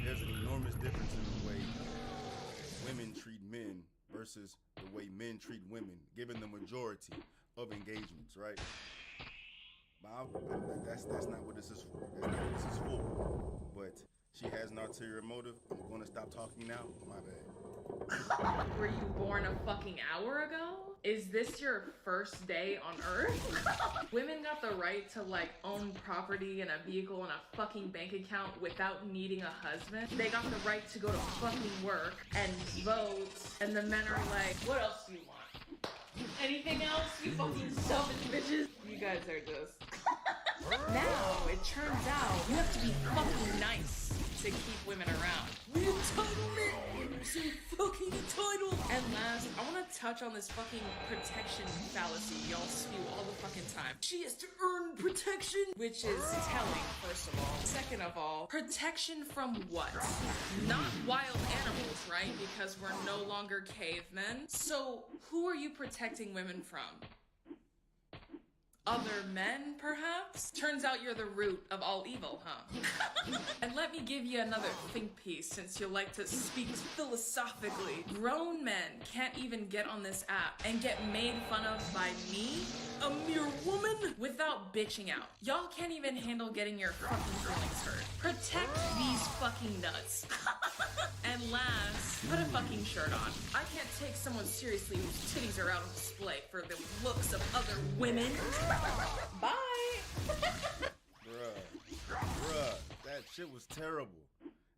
There's an enormous difference in the way women treat men versus the way men treat women, given the majority of engagements, right? That's not what this is for. That's not what this is for. But she has an ulterior motive. I'm going to stop talking now. My bad. Were you born a fucking hour ago? Is this your first day on Earth? Women got the right to like own property and a vehicle and a fucking bank account without needing a husband. They got the right to go to fucking work and vote. And the men are like, what else do you want? Anything else, you fucking selfish bitches? You guys are just... Now, it turns out, you have to be fucking nice to keep women around. The entitlement! You're so fucking entitled! And last, I want to touch on this fucking protection fallacy y'all spew all the fucking time. She has to earn protection! Which is telling, first of all. Second of all, protection from what? Not wild animals, right? Because we're no longer cavemen. So, who are you protecting women from? Other men, perhaps? Turns out you're the root of all evil, huh? And let me give you another think piece, since you like to speak philosophically. Grown men can't even get on this app and get made fun of by me, a mere woman, without bitching out. Y'all can't even handle getting your fucking feelings hurt. Protect these fucking nuts. And last, put a fucking shirt on. I can't take someone seriously whose titties are out on display for the looks of other women. Bye. Bruh, that shit was terrible.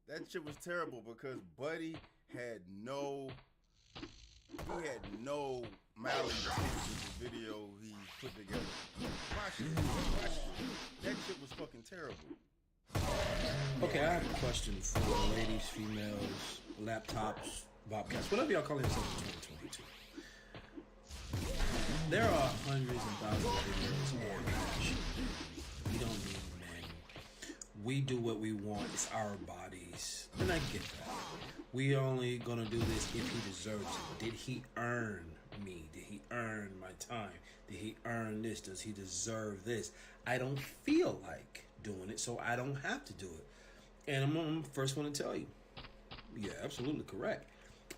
That shit was terrible because Buddy had no malice with the video he put together. Watch it. That shit was fucking terrible. Okay, I have a question for ladies, females, laptops, bobcats, whatever y'all call yourselves in 2022. There are hundreds and thousands of videos on action. We don't need men. We do what we want. It's our bodies. And I get that. We only gonna do this if he deserves it. Did he earn me? Did he earn my time? Did he earn this? Does he deserve this? I don't feel like doing it, so I don't have to do it. And I'm the first one to tell you, you're absolutely correct.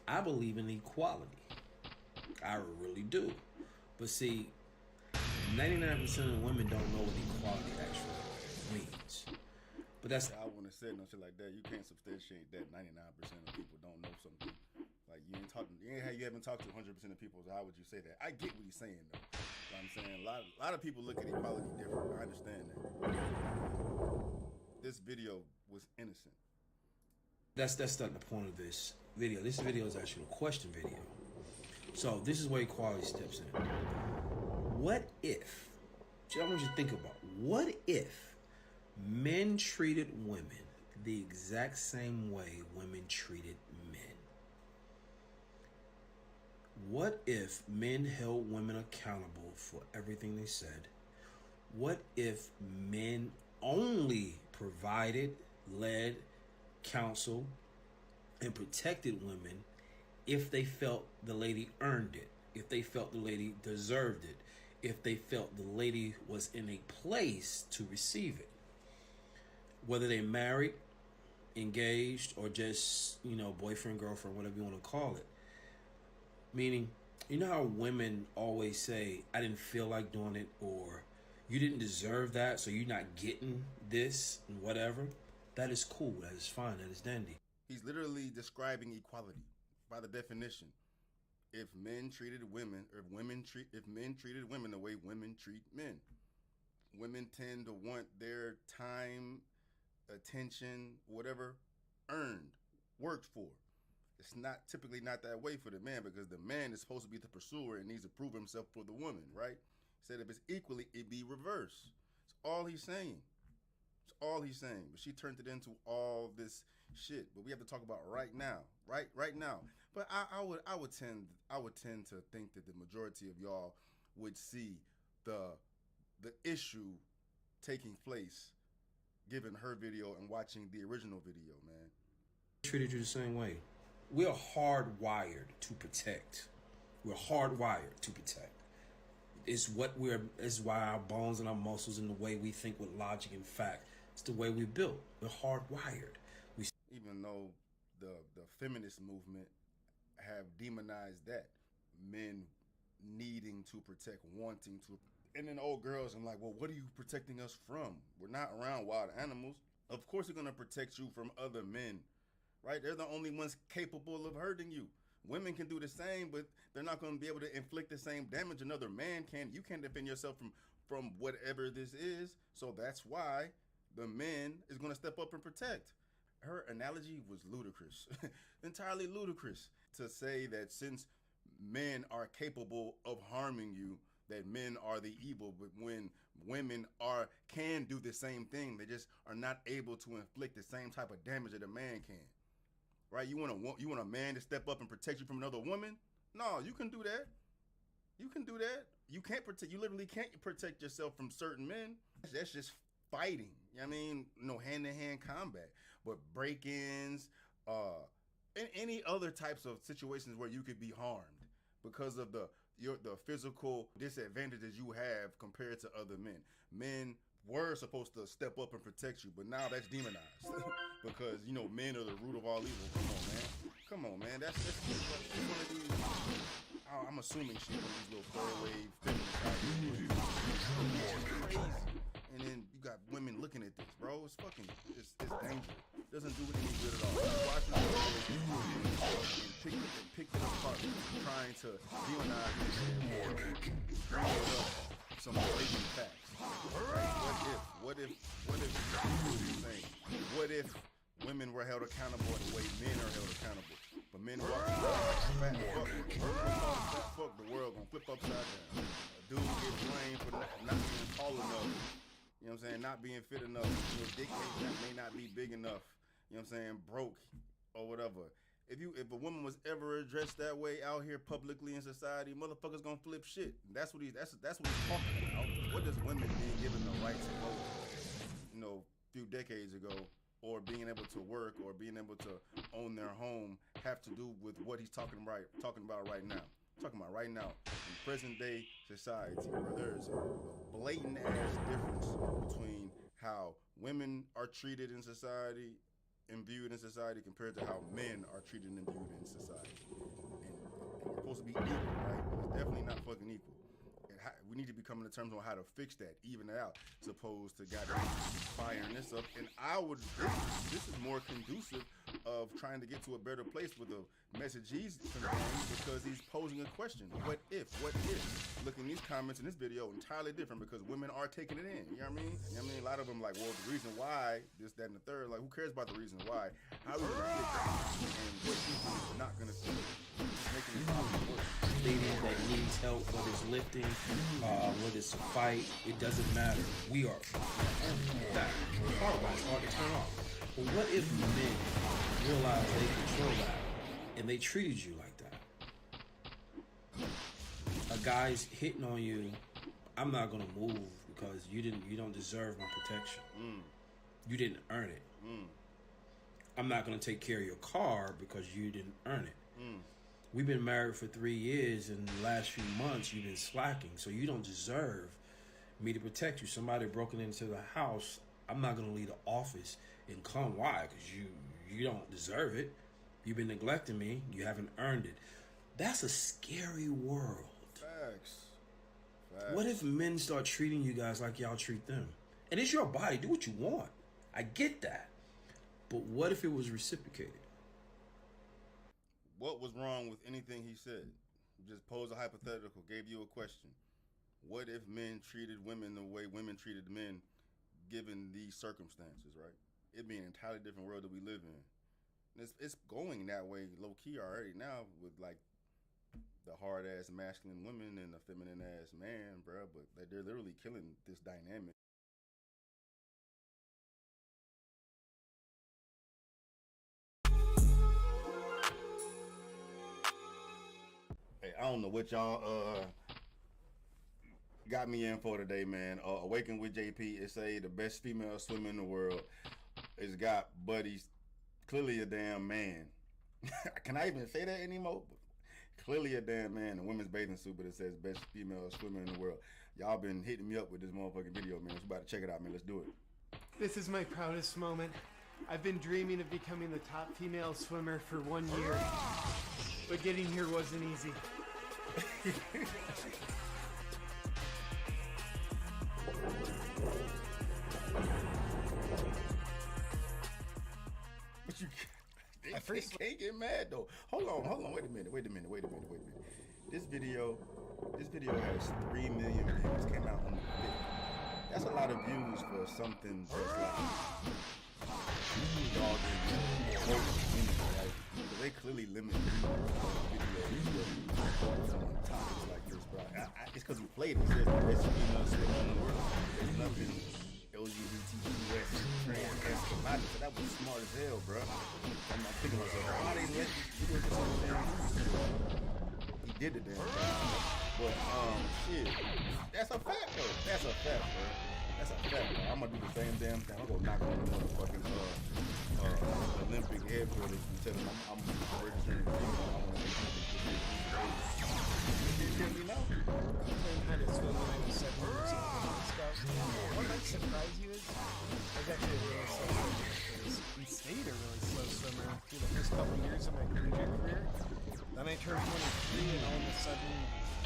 I believe in equality. I really do. But see, 99% of women don't know what equality actually means. But that's... I wouldn't have said no shit like that. You can't substantiate that 99% of people don't know something. Like, you haven't talked to 100% of people, so how would you say that? I get what he's saying, though. You know what I'm saying? A lot of people look at equality different. I understand that. This video was innocent. That's not the point of this video. This video is actually a question video. So this is where equality steps in. What if, I want you to think about, what if men treated women the exact same way women treated men? What if men held women accountable for everything they said? What if men only provided, led, counseled, and protected women if they felt the lady earned it, if they felt the lady deserved it, if they felt the lady was in a place to receive it? Whether they married, engaged, or just, boyfriend, girlfriend, whatever you want to call it. Meaning, you know how women always say, I didn't feel like doing it, or you didn't deserve that, so you're not getting this, and whatever? That is cool, that is fine, that is dandy. He's literally describing equality by the definition. If men treated women, or if men treated women the way women treat men, women tend to want their time, attention, whatever, earned, worked for. It's typically not that way for the man, because the man is supposed to be the pursuer and needs to prove himself for the woman, right? He said if it's equally, it'd be reverse. It's all he's saying. It's all he's saying. But she turned it into all this shit. But we have to talk about right now. Right now. But I would tend to think that the majority of y'all would see the issue taking place given her video and watching the original video, man. Treated you the same way. We're hardwired to protect. We're hardwired to protect. It's why our bones and our muscles and the way we think with logic and fact. It's the way we're built. We're hardwired. Even though the feminist movement have demonized that, men needing to protect, wanting to, and then old girls, I'm like, well, what are you protecting us from? We're not around wild animals. Of course they're gonna protect you from other men, right? They're the only ones capable of hurting you. Women can do the same, but they're not going to be able to inflict the same damage another man can. You can't defend yourself from whatever this is. So that's why the man is going to step up and protect. Her analogy was ludicrous, entirely ludicrous, to say that since men are capable of harming you, that men are the evil, but when women can do the same thing, they just are not able to inflict the same type of damage that a man can. Right? You want a man to step up and protect you from another woman? No, you can do that. You can do that. You can't protect. You literally can't protect yourself from certain men. That's just fighting. You know what I mean? No hand-to-hand combat, but break-ins, and any other types of situations where you could be harmed because of the physical disadvantages you have compared to other men. Men were supposed to step up and protect you, but now that's demonized because men are the root of all evil. Come on, man. That's one of these. I'm assuming she's one of these little third wave feminists. Crazy. And then you got women looking at this, bro. It's dangerous. It doesn't do any good at all. Watch this and pick it apart, trying to demonize this and bring it up some blatant facts. What if women were held accountable the way men are held accountable? But men walk around fat fuck, the world gonna flip upside down. A dude gets blamed for not being tall enough. You know what I'm saying? Not being fit enough. Your dick may not be big enough. You know what I'm saying? Broke or whatever. If a woman was ever addressed that way out here publicly in society, motherfuckers gonna flip shit. That's what he's talking about. What does women being given the right to vote, a few decades ago, or being able to work or being able to own their home have to do with what he's talking about right now? I'm talking about right now in present day society, where there's a blatant ass difference between how women are treated in society and viewed in society compared to how men are treated and viewed in society. And we're supposed to be equal, right? It's definitely not fucking equal. And we need to be coming to terms on how to fix that, even it out, as opposed to goddamn firing this up. And this is more conducive of trying to get to a better place with the message he's conveying, because he's posing a question. What if? Look in these comments in this video, entirely different, because women are taking it in. You know what I mean? A lot of them like, well, the reason why, this, that, and the third. Like, who cares about the reason why? How are we going to fix that? And what people are not going to fix it. Making this problem worse. Stating that needs help, whether it's lifting, whether it's a fight, it doesn't matter. We are that. It's hard to turn off. But what if men realize they control that and they treated you like that? A guy's hitting on you, I'm not gonna move because you don't deserve my protection. You didn't earn it. I'm not gonna take care of your car because you didn't earn it. We've been married for 3 years, and the last few months you've been slacking, so you don't deserve me to protect you. Somebody broken into the house, I'm not gonna leave the office and come. Why? Because you don't deserve it. You've been neglecting me. You haven't earned it. That's a scary world. Facts. What if men start treating you guys like y'all treat them? And it's your body. Do what you want. I get that. But what if it was reciprocated? What was wrong with anything he said? Just posed a hypothetical, gave you a question. What if men treated women the way women treated men given these circumstances, right? It'd be an entirely different world that we live in. And it's going that way low-key already now with, like, the hard-ass masculine women and the feminine-ass man, bro. But they're literally killing this dynamic. Hey, I don't know what y'all got me in for today, man. Awaken with JP is the best female swimmer in the world. It's got buddies, clearly a damn man. Can I even say that anymore? Clearly a damn man. A women's bathing suit, but it says best female swimmer in the world. Y'all been hitting me up with this motherfucking video, man. So we about to check it out, man. Let's do it. This is my proudest moment. I've been dreaming of becoming the top female swimmer for 1 year, but getting here wasn't easy. But can't get mad though. Hold on. Wait a minute. This video has 3 million views. Came out on the 5th. That's a lot of views for something that's like dogging right? So they clearly limit videos on topics like this, bro. It's because we played it. There's in the world. There's nothing LGBTQS trans about it. So that was smart as hell, bro. I'm not thinking myself, why they let you do this whole damn? He did the damn thing. But shit, that's a fact though. That's a fact, bro. That's a fact, bro. I'm gonna do the same damn thing. I'm gonna knock on the motherfucking Olympic headquarters and tell them I'm registering the team. I want to make you know. I learned how to swim when I was 7 years old. What might surprise you is I was actually a really slow swimmer. We stayed a really slow swimmer through the first couple years of my collegiate career. Then I turned 23 and all of a sudden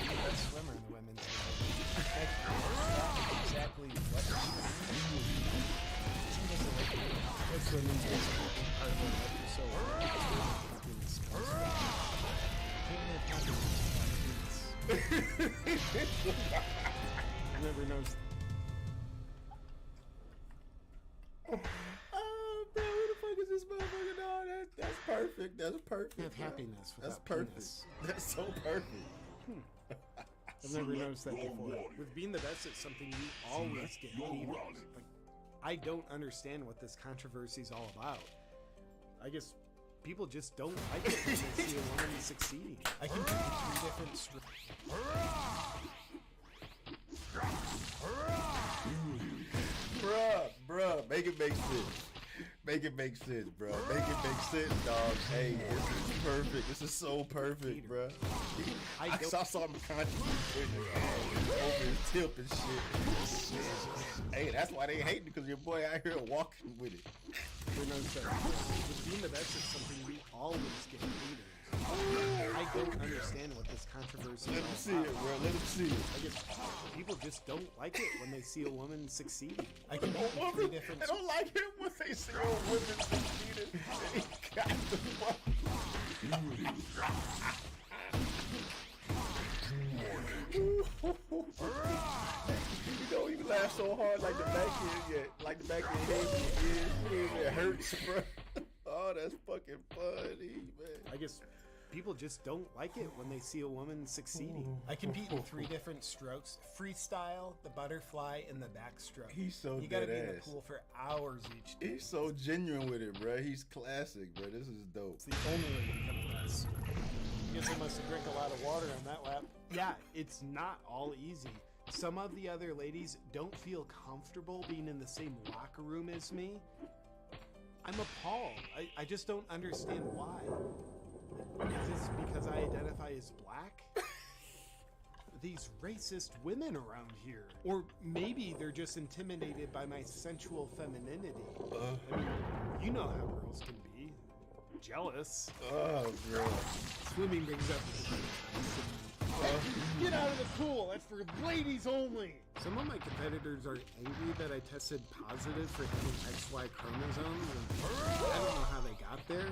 I'm the best swimmer in the women's division. That's exactly what she doesn't like me. That's swimming basically part of my life for so long. Never knows. Oh, bro, who the fuck is this motherfucker, dog? That's perfect. That's perfect. Have happiness without That's perfect. penis. That's so perfect. I've never noticed that before. With being the best at something, you always get hated. Like, I don't understand what this controversy is all about. I guess people just don't like it when they see a woman succeeding. I can pick 3 different Bruh, make it make sense. Make it make sense, bro. Make it make sense, dog. Hey, this is perfect. This is so perfect, bro. I saw something conscious over his tip and shit. Hey, that's why they hate me, because your boy out here walking with it. With being the best at something, we always get haters. I don't understand what this controversy is all about. Let him see it, bro. Let him see it. I guess people just don't like it when they see a woman succeeding. I can make 3 different. They don't like him when they see a woman succeeding. And he got the fuck. You know, you laugh so hard like the back of your head, it hurts, bro. Oh, that's fucking funny, man. I guess people just don't like it when they see a woman succeeding. I compete in 3 different strokes: freestyle, the butterfly, and the backstroke. He's so You gotta be in the deadass. pool for hours each day. He's so genuine with it, bro. He's classic, bro. This is dope. It's the only way to become the best. Guess I must have drank a lot of water on that lap. Yeah, it's not all easy. Some of the other ladies don't feel comfortable being in the same locker room as me. I'm appalled. I just don't understand why. Is this because I identify as black? These racist women around here. Or maybe they're just intimidated by my sensual femininity. I mean, you know how girls can be. Jealous. Oh, bro. Swimming brings up get out of the pool. That's for ladies only. Some of my competitors are angry that I tested positive for having XY chromosomes. And I don't know how they got there.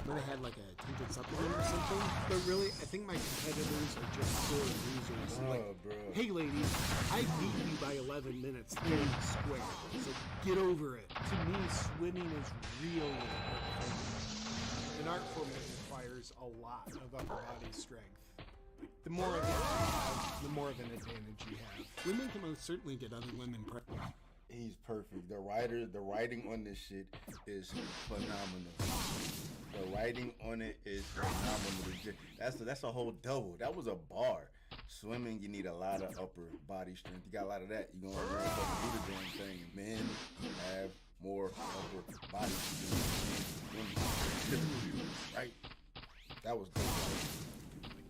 Might have had like a tinted supplement or something. But really, I think my competitors are just sore losers. Bro. Hey ladies, I beat you by 11 minutes 30 square. So get over it. To me, swimming is real art form. An art form that requires a lot of upper body strength. The more of it you have, the more of an advantage you have. Women can most certainly get other women pregnant. He's perfect. The writing on this shit is phenomenal. The writing on it is phenomenal. That's a whole double. That was a bar. Swimming, you need a lot of upper body strength. You got a lot of that. You're gonna learn how to do the damn thing. Men have more upper body strength than women. Right? That was dope.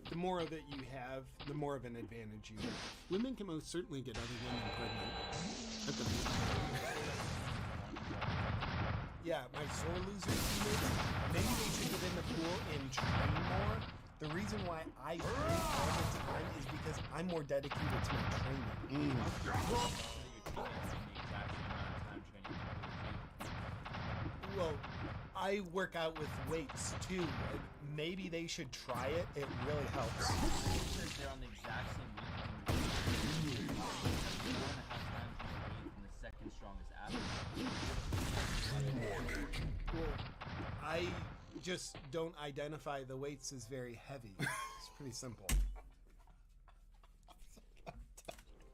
The more of it you have, the more of an advantage you have. Women can most certainly get other women pregnant. Yeah, my sore loser teammates, maybe they should get in the pool and train more. The reason why I win all the time is because I'm more dedicated to my training. Well, I work out with weights too. Maybe they should try it. It really helps. They're on the exact same weight. The second strongest athlete. Well, I just don't identify the weights as very heavy. It's pretty simple.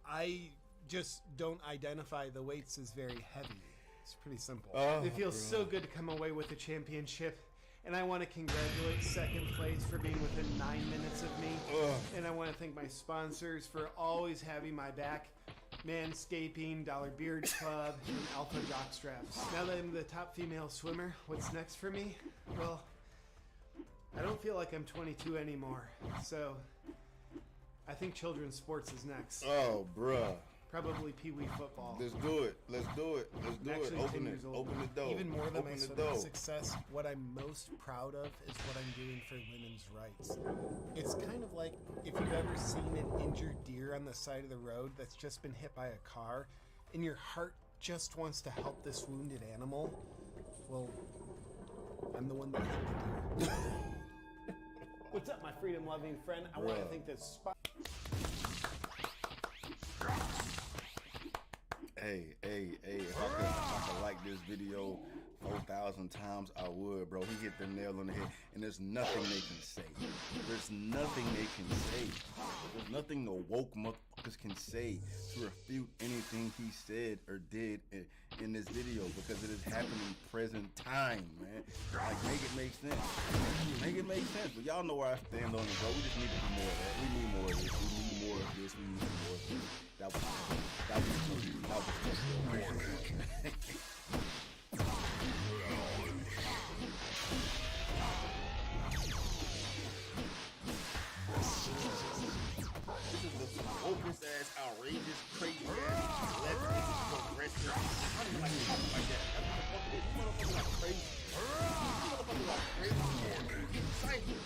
I just don't identify the weights as very heavy. It's pretty simple. It feels so good to come away with a championship. And I want to congratulate second place for being within 9 minutes of me. And I want to thank my sponsors for always having my back. Manscaping, Dollar Beard Club, and Alpha Jockstraps. Now that I'm the top female swimmer, what's next for me? Well, I don't feel like I'm 22 anymore. So, I think children's sports is next. Oh, bruh. Probably Pee Wee football. Let's do it. Let's do it. Let's do it. Open it. Open the door. Even more than Open my the swimming door. success, what I'm most proud of is what I'm doing for women's rights. It's kind of like if you've ever seen an injured deer on the side of the road that's just been hit by a car, and your heart just wants to help this wounded animal. Well, I'm the one that hit the deer. What's up, my freedom-loving friend? I want to thank this spot. Hey, if I could like this video 4,000 times, I would, bro. He hit the nail on the head, and there's nothing they can say. There's nothing they can say. There's nothing the woke motherfuckers can say to refute anything he said or did in this video, because it is happening present time, man. Like, make it make sense. Make it make sense. But y'all know where I stand on it, bro. We just need to do more of that. We need more of this. We need more of this. We need more of this. That was Opus ass, outrageous, crazy ass, left niggas, progressive. I don't even like talking like that. That's what the fuck it is. You motherfuckers like crazy. You motherfuckers like crazy. Psycho.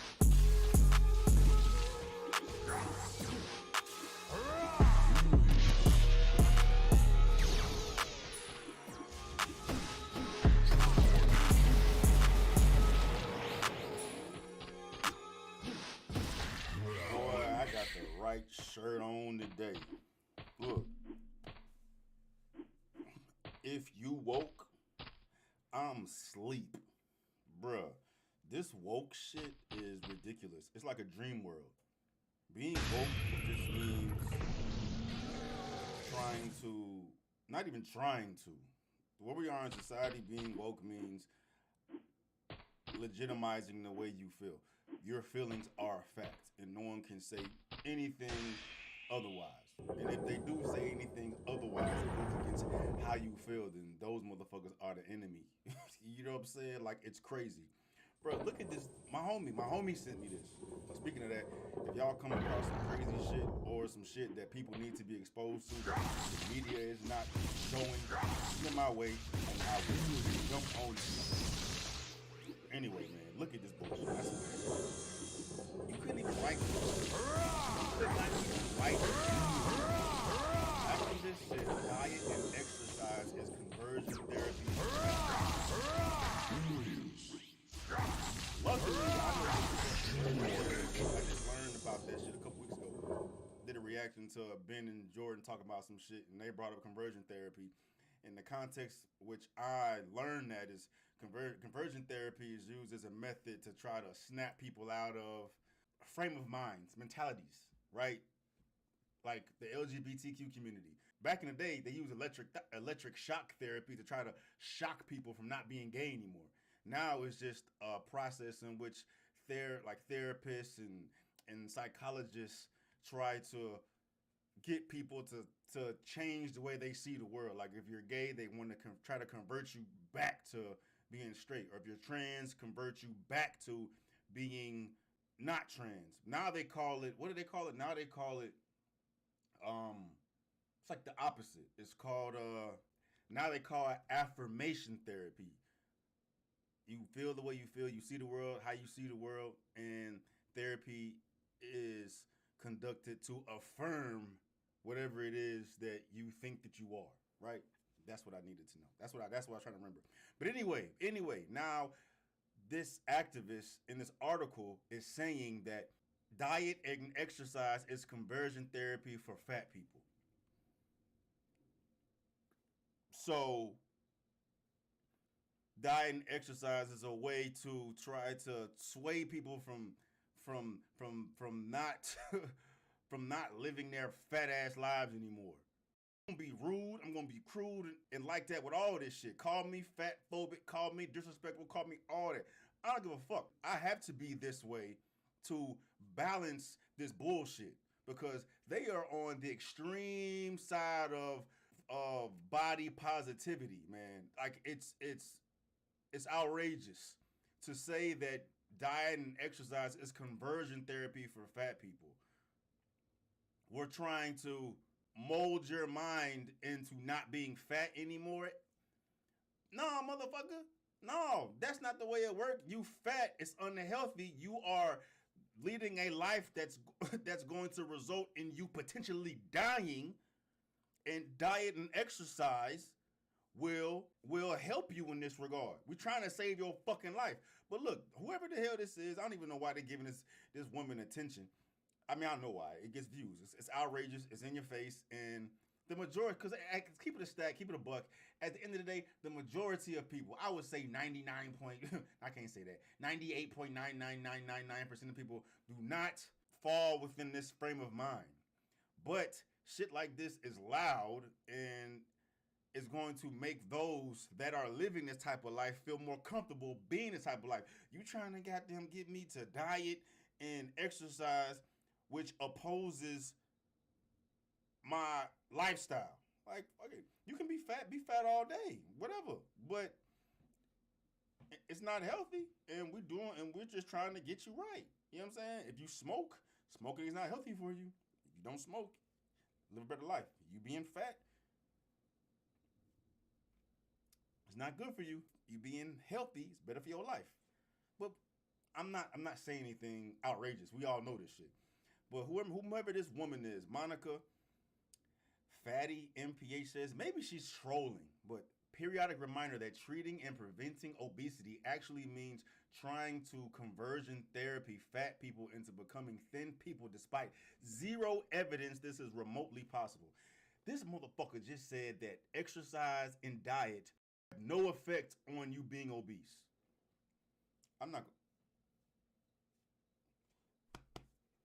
Right shirt on today. Look, if you woke, I'm sleep. Bruh, this woke shit is ridiculous. It's like a dream world. Being woke just means not even trying to. Where we are in society, being woke means legitimizing the way you feel. Your feelings are a fact, and no one can say anything otherwise. And if they do say anything otherwise, it goes against how you feel, then those motherfuckers are the enemy. You know what I'm saying? Like, it's crazy. Bro, look at this. My homie sent me this. So speaking of that, if y'all come across some crazy shit or some shit that people need to be exposed to that the media is not showing, send my way and I will jump on it. Anyway, man, look at this bullshit. I swear. You couldn't even write this. You could not even write this. After this shit, diet and exercise is conversion therapy. Luckily, I just learned about that shit a couple weeks ago. Did a reaction to Ben and Jordan talking about some shit, and they brought up conversion therapy. In the context which I learned that is conversion therapy is used as a method to try to snap people out of frame of minds, mentalities, right? Like the LGBTQ community. Back in the day, they used electric shock therapy to try to shock people from not being gay anymore. Now it's just a process in which therapists and psychologists try to get people to change the way they see the world. Like if you're gay, they want to try to convert you back to being straight, or if you're trans, convert you back to being not trans. Now they call it, what do they call it? Now they call it, it's like the opposite. It's called, now they call it affirmation therapy. You feel the way you feel, you see the world, how you see the world, and therapy is conducted to affirm whatever it is that you think that you are, right? That's what I needed to know. That's what I was trying to remember. But anyway, now this activist in this article is saying that diet and exercise is conversion therapy for fat people. So diet and exercise is a way to try to sway people from not from not living their fat ass lives anymore. I'm gonna be rude, I'm gonna be crude and like that with all this shit. Call me fat phobic, call me disrespectful, call me all that. I don't give a fuck. I have to be this way to balance this bullshit because they are on the extreme side of body positivity, man. Like it's outrageous to say that diet and exercise is conversion therapy for fat people. We're trying to mold your mind into not being fat anymore. No, motherfucker. No, that's not the way it works. You fat, it's unhealthy. You are leading a life that's going to result in you potentially dying, and diet and exercise will help you in this regard. We're trying to save your fucking life. But look, whoever the hell this is, I don't even know why they're giving this woman attention. I mean, I don't know why. It gets views. It's outrageous. It's in your face. And the majority, because keep it a stack, keep it a buck. At the end of the day, the majority of people, I would say 98.999999% of people do not fall within this frame of mind. But shit like this is loud and is going to make those that are living this type of life feel more comfortable being this type of life. You trying to goddamn get me to diet and exercise, which opposes my lifestyle. Like, okay, you can be fat all day, whatever. But it's not healthy, and we're just trying to get you right. You know what I'm saying? If you smoke, smoking is not healthy for you. If you don't smoke, live a better life. You being fat, it's not good for you. You being healthy is better for your life. But I'm not saying anything outrageous. We all know this shit. But whomever this woman is, Monica Fatty MPH says, maybe she's trolling, but periodic reminder that treating and preventing obesity actually means trying to conversion therapy fat people into becoming thin people despite zero evidence this is remotely possible. This motherfucker just said that exercise and diet have no effect on you being obese. I'm not.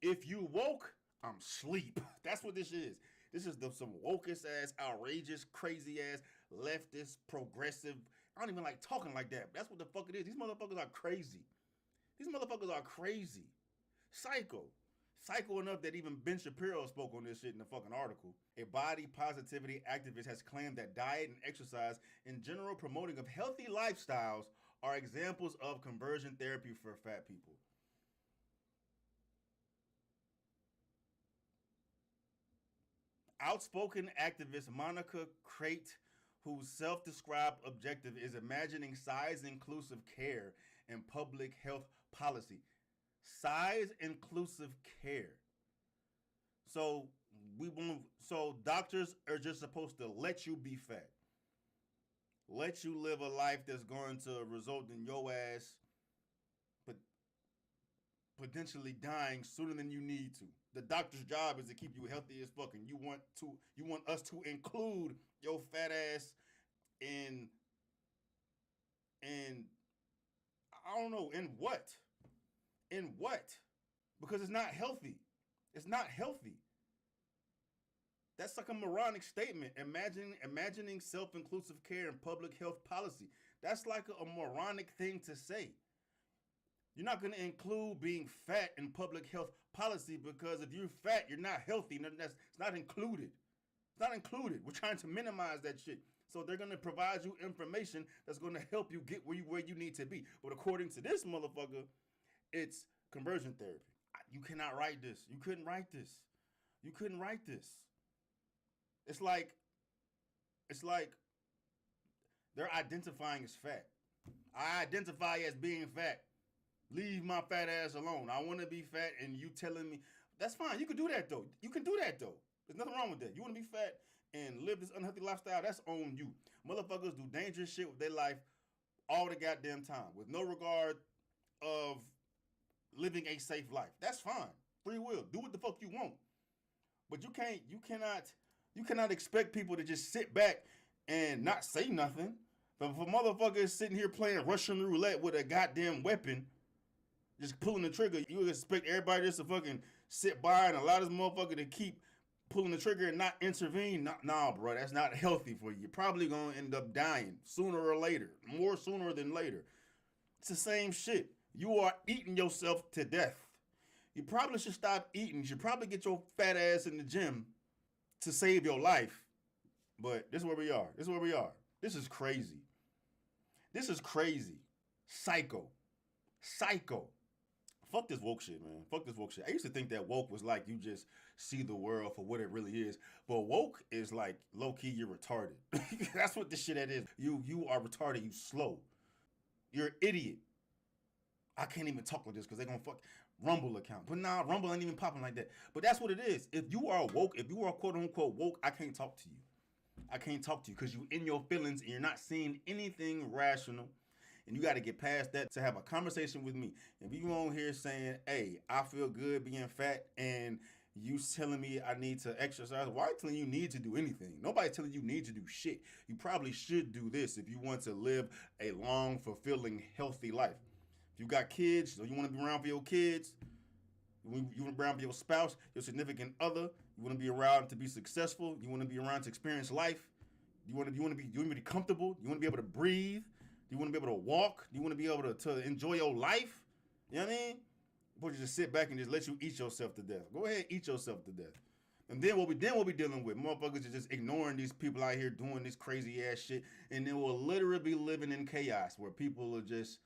If you woke, I'm sleep. That's what this is. This is some wokest ass, outrageous, crazy ass, leftist, progressive. I don't even like talking like that. That's what the fuck it is. These motherfuckers are crazy. These motherfuckers are crazy. Psycho. Psycho enough that even Ben Shapiro spoke on this shit in the fucking article. A body positivity activist has claimed that diet and exercise in general promoting of healthy lifestyles are examples of conversion therapy for fat people. Outspoken activist Monica Crate, whose self-described objective is imagining size-inclusive care and public health policy. Size-inclusive care. So doctors are just supposed to let you be fat. Let you live a life that's going to result in your ass potentially dying sooner than you need to. The doctor's job is to keep you healthy as fuck, and you want us to include your fat ass in I don't know, in what? In what? Because it's not healthy. It's not healthy. That's like a moronic statement. Imagining self-inclusive care and public health policy. That's like a moronic thing to say. You're not going to include being fat in public health policy because if you're fat, you're not healthy. It's not included. It's not included. We're trying to minimize that shit. So they're going to provide you information that's going to help you get where you need to be. But according to this motherfucker, it's conversion therapy. You cannot write this. You couldn't write this. You couldn't write this. It's like they're identifying as fat. I identify as being fat. Leave my fat ass alone. I want to be fat, and you telling me that's fine. You can do that though. You can do that though. There's nothing wrong with that. You want to be fat and live this unhealthy lifestyle? That's on you. Motherfuckers do dangerous shit with their life all the goddamn time with no regard of living a safe life. That's fine. Free will. Do what the fuck you want. But you cannot expect people to just sit back and not say nothing. But for motherfuckers sitting here playing Russian roulette with a goddamn weapon, just pulling the trigger, you expect everybody just to fucking sit by and allow this motherfucker to keep pulling the trigger and not intervene? Nah, bro, that's not healthy for you. You're probably gonna end up dying sooner or later, more sooner than later. It's the same shit. You are eating yourself to death. You probably should stop eating. You should probably get your fat ass in the gym to save your life. But this is where we are. This is where we are. This is crazy. This is crazy. Psycho. Fuck this woke shit, man. Fuck this woke shit. I used to think that woke was like you just see the world for what it really is. But woke is like low-key you're retarded. That's what this shit that is. You are retarded. You slow. You're an idiot. I can't even talk like this because they're going to fuck Rumble account. But nah, Rumble ain't even popping like that. But that's what it is. If you are woke, if you are quote-unquote woke, I can't talk to you. I can't talk to you because you in your feelings and you're not seeing anything rational. And you got to get past that to have a conversation with me. If you on here saying, hey, I feel good being fat and you telling me I need to exercise, why are you telling you need to do anything? Nobody's telling you need to do shit. You probably should do this if you want to live a long, fulfilling, healthy life. If you got kids, or you want to be around for your kids, you want to be around for your spouse, your significant other, you want to be around to be successful, you want to be around to experience life, you want to be comfortable, you want to be able to breathe, you want to be able to walk, you want to be able to enjoy your life, you know what I mean? Before you just sit back and just let you eat yourself to death. Go ahead, eat yourself to death. And then we'll be dealing with motherfuckers are just ignoring these people out here doing this crazy ass shit, and then we'll literally be living in chaos where people just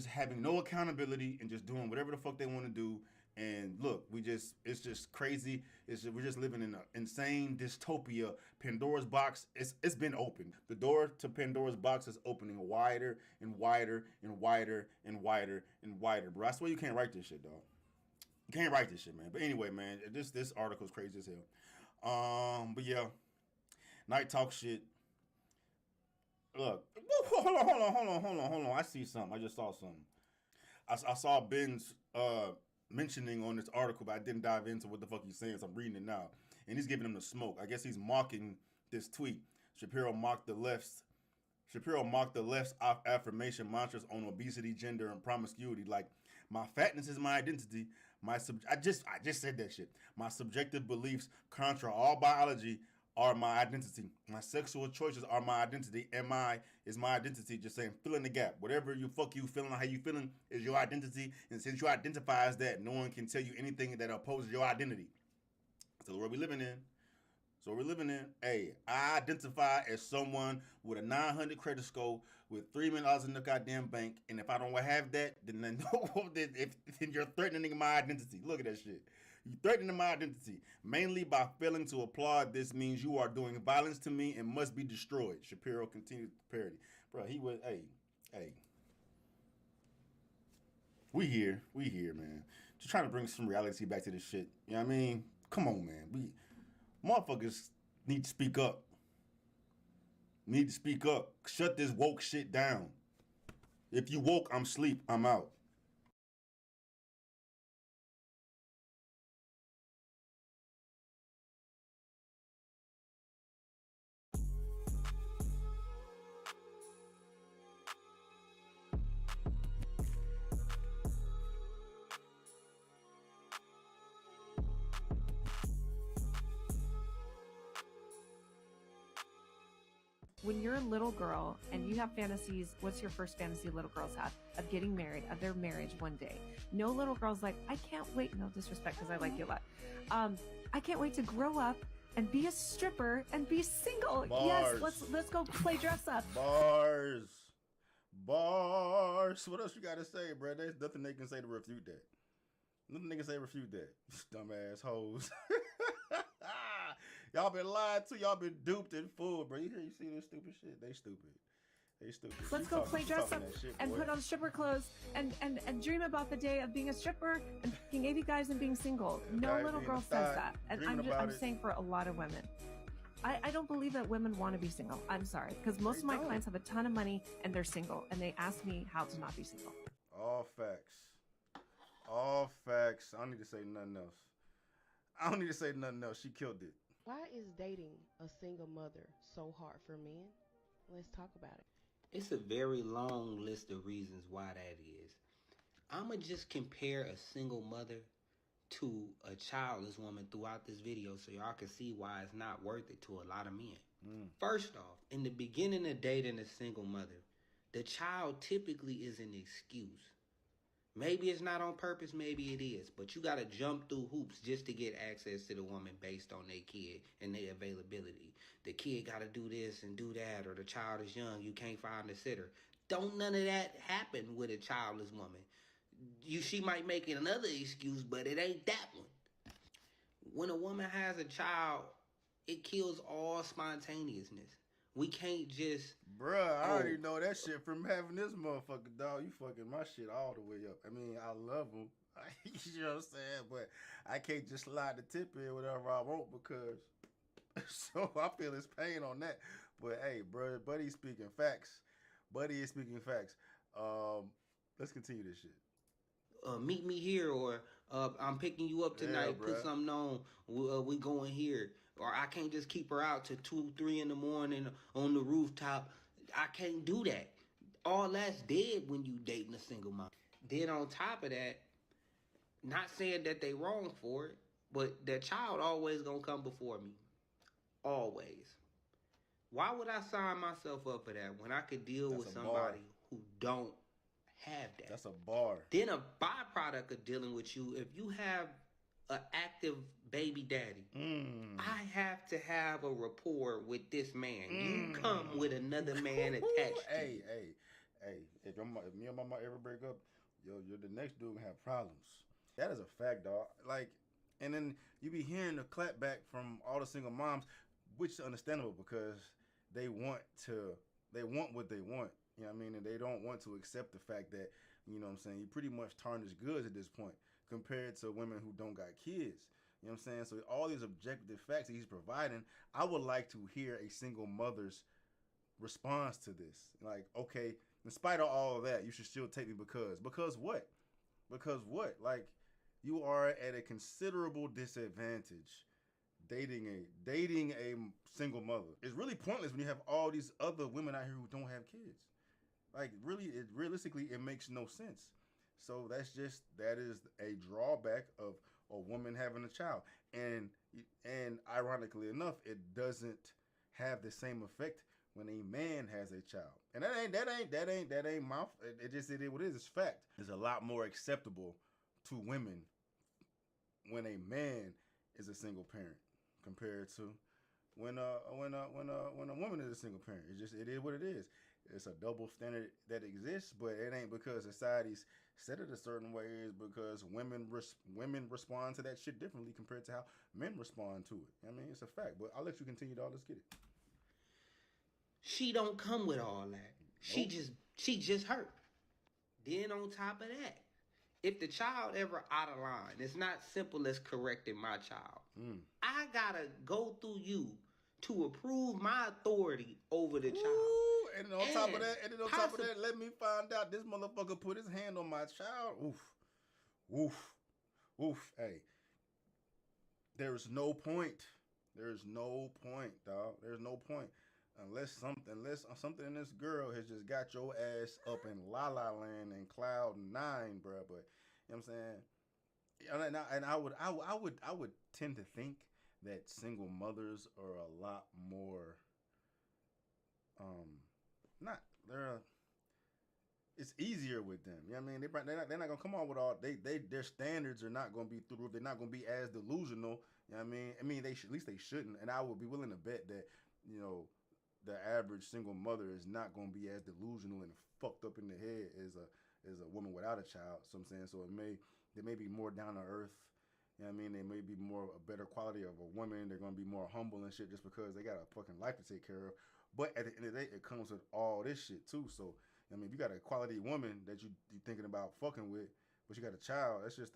having no accountability and just doing whatever the fuck they want to do. And look, it's just crazy. We're just living in an insane dystopia. Pandora's box, it's been opened. The door to Pandora's box is opening wider and wider and wider and wider and wider. Bro, I swear you can't write this shit, dog. You can't write this shit, man. But anyway, man, this article is crazy as hell. But yeah, Night Talk shit. Look, hold on. I see something. I just saw something. I saw Ben's mentioning on this article, but I didn't dive into what the fuck he's saying, so I'm reading it now. And he's giving him the smoke. I guess he's mocking this tweet. Shapiro mocked the left's affirmation mantras on obesity, gender, and promiscuity. Like, my fatness is my identity. I just said that shit. My subjective beliefs contra all biology are my identity. My sexual choices are my identity. MI is my identity. Just saying, fill in the gap. Whatever you feeling, how you feeling is your identity. And since you identify as that, no one can tell you anything that opposes your identity. That's the world we're living in. Hey, I identify as someone with a 900 credit score with $3 million in the goddamn bank. And if I don't have that, then you're threatening my identity. Look at that shit. You threatening my identity. Mainly by failing to applaud this means you are doing violence to me and must be destroyed. Shapiro continued the parody. Bro, he was, hey. We here, man. Just trying to bring some reality back to this shit. You know what I mean? Come on, man. Motherfuckers need to speak up. Shut this woke shit down. If you woke, I'm sleep. I'm out. When you're a little girl and you have fantasies, what's your first fantasy little girls have? Of getting married, of their marriage one day. No little girl's like, I can't wait, no disrespect because I like you a lot. I can't wait to grow up and be a stripper and be single. Bars. Yes, let's go play dress up. Bars. What else you gotta say, bro? There's nothing they can say to refute that. Dumbass hoes. Y'all been lied to. Y'all been duped and fooled, bro. You see this stupid shit? They stupid. Let's go play dress up and put on stripper clothes and dream about the day of being a stripper and fucking 80 guys and being single. No little girl says that. And I'm saying for a lot of women. I don't believe that women want to be single. I'm sorry. Because most of my clients have a ton of money and they're single. And they ask me how to not be single. All facts. All facts. I don't need to say nothing else. I don't need to say nothing else. She killed it. Why is dating a single mother so hard for men? Let's talk about it. It's a very long list of reasons why that is. I'ma just compare a single mother to a childless woman throughout this video so y'all can see why it's not worth it to a lot of men. First off, in the beginning of dating a single mother, the child typically is an excuse. Maybe it's not on purpose, maybe it is, but you gotta jump through hoops just to get access to the woman based on their kid and their availability. The kid gotta do this and do that, or the child is young, you can't find a sitter. Don't none of that happen with a childless woman. She might make another excuse, but it ain't that one. When a woman has a child, it kills all spontaneousness. We can't just... Bruh, I already know that shit from having this motherfucker, dog. You fucking my shit all the way up. I mean, I love him. You know what I'm saying? But I can't just slide the tip in whatever I want because... So I feel his pain on that. But hey, bro, Buddy speaking facts. Buddy is speaking facts. Let's continue this shit. Meet me here, or I'm picking you up tonight, Yeah, put bruh. something on, we going here. Or I can't just keep her out till 2, 3 in the morning on the rooftop. I can't do that. All that's dead when you dating a single mom. Then on top of that, not saying that they wrong for it, but their child always gonna come before me. Always. Why would I sign myself up for that when I could deal That's with a bar. somebody who don't have that? That's a bar. Then a byproduct of dealing with you, if you have an active baby daddy, I have to have a rapport with this man. You come with another man attached to Hey, you. hey, if me and my mama ever break up, you're the next dude gonna have problems. That is a fact, dog. Like, and then you be hearing the clapback from all the single moms, which is understandable because they want what they want. You know what I mean? And they don't want to accept the fact that, you know what I'm saying, you pretty much tarnish goods at this point compared to women who don't got kids. You know what I'm saying? So all these objective facts that he's providing, I would like to hear a single mother's response to this. Like, okay, in spite of all of that, you should still take me because what? Because what? Like, you are at a considerable disadvantage dating a single mother. It's really pointless when you have all these other women out here who don't have kids. Like, really, realistically, it makes no sense. So that is a drawback of a woman having a child. And ironically enough, it doesn't have the same effect when a man has a child. And that ain't my, it is what it is. It's fact. It's a lot more acceptable to women when a man is a single parent compared to when a woman is a single parent. It is what it is. It's a double standard that exists, but it ain't because society's set it a certain way. It's because women respond to that shit differently compared to how men respond to it. I mean, it's a fact. But I'll let you continue, dog. Let's get it. She don't come with all that. She just hurt. Then on top of that, if the child ever out of line, it's not simple as correcting my child. I gotta go through you to approve my authority over the child. And on top of that, let me find out this motherfucker put his hand on my child. Oof. Hey, there's no point. There's no point, dog. There's no point. Unless something in this girl has just got your ass up in La La Land and Cloud 9, bro. But you know what I'm saying? And I would tend to think that single mothers are a lot more it's easier with them. You know what I mean? They're not gonna come on with all their standards are not gonna be through the roof. They're not gonna be as delusional. You know what I mean? They should, at least they shouldn't. And I would be willing to bet that, you know, the average single mother is not gonna be as delusional and fucked up in the head as a woman without a child. So I'm saying, so they may be more down to earth. You know what I mean? They may be more a better quality of a woman. They're gonna be more humble and shit just because they got a fucking life to take care of. But at the end of the day, it comes with all this shit too. So I mean, if you got a quality woman that you thinking about fucking with, but you got a child, that's just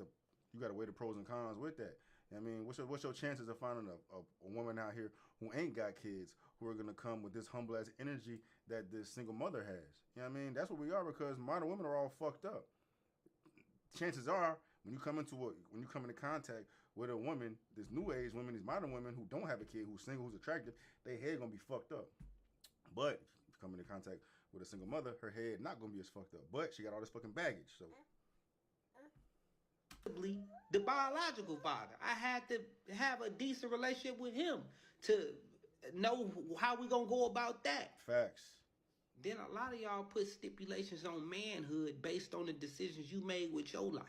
you got to weigh the pros and cons with that. I mean, what's your chances of finding a woman out here who ain't got kids, who are gonna come with this humble ass energy that this single mother has? You know what I mean? That's what we are, because modern women are all fucked up. chances are when you come into contact with a woman, this new age woman, these modern women who don't have a kid, who's single, who's attractive, their head gonna be fucked up. But if you come into contact with a single mother, her head not gonna be as fucked up. But she got all this fucking baggage. So the biological father, I had to have a decent relationship with him to know how we gonna go about that. Facts. Then a lot of y'all put stipulations on manhood based on the decisions you made with your life.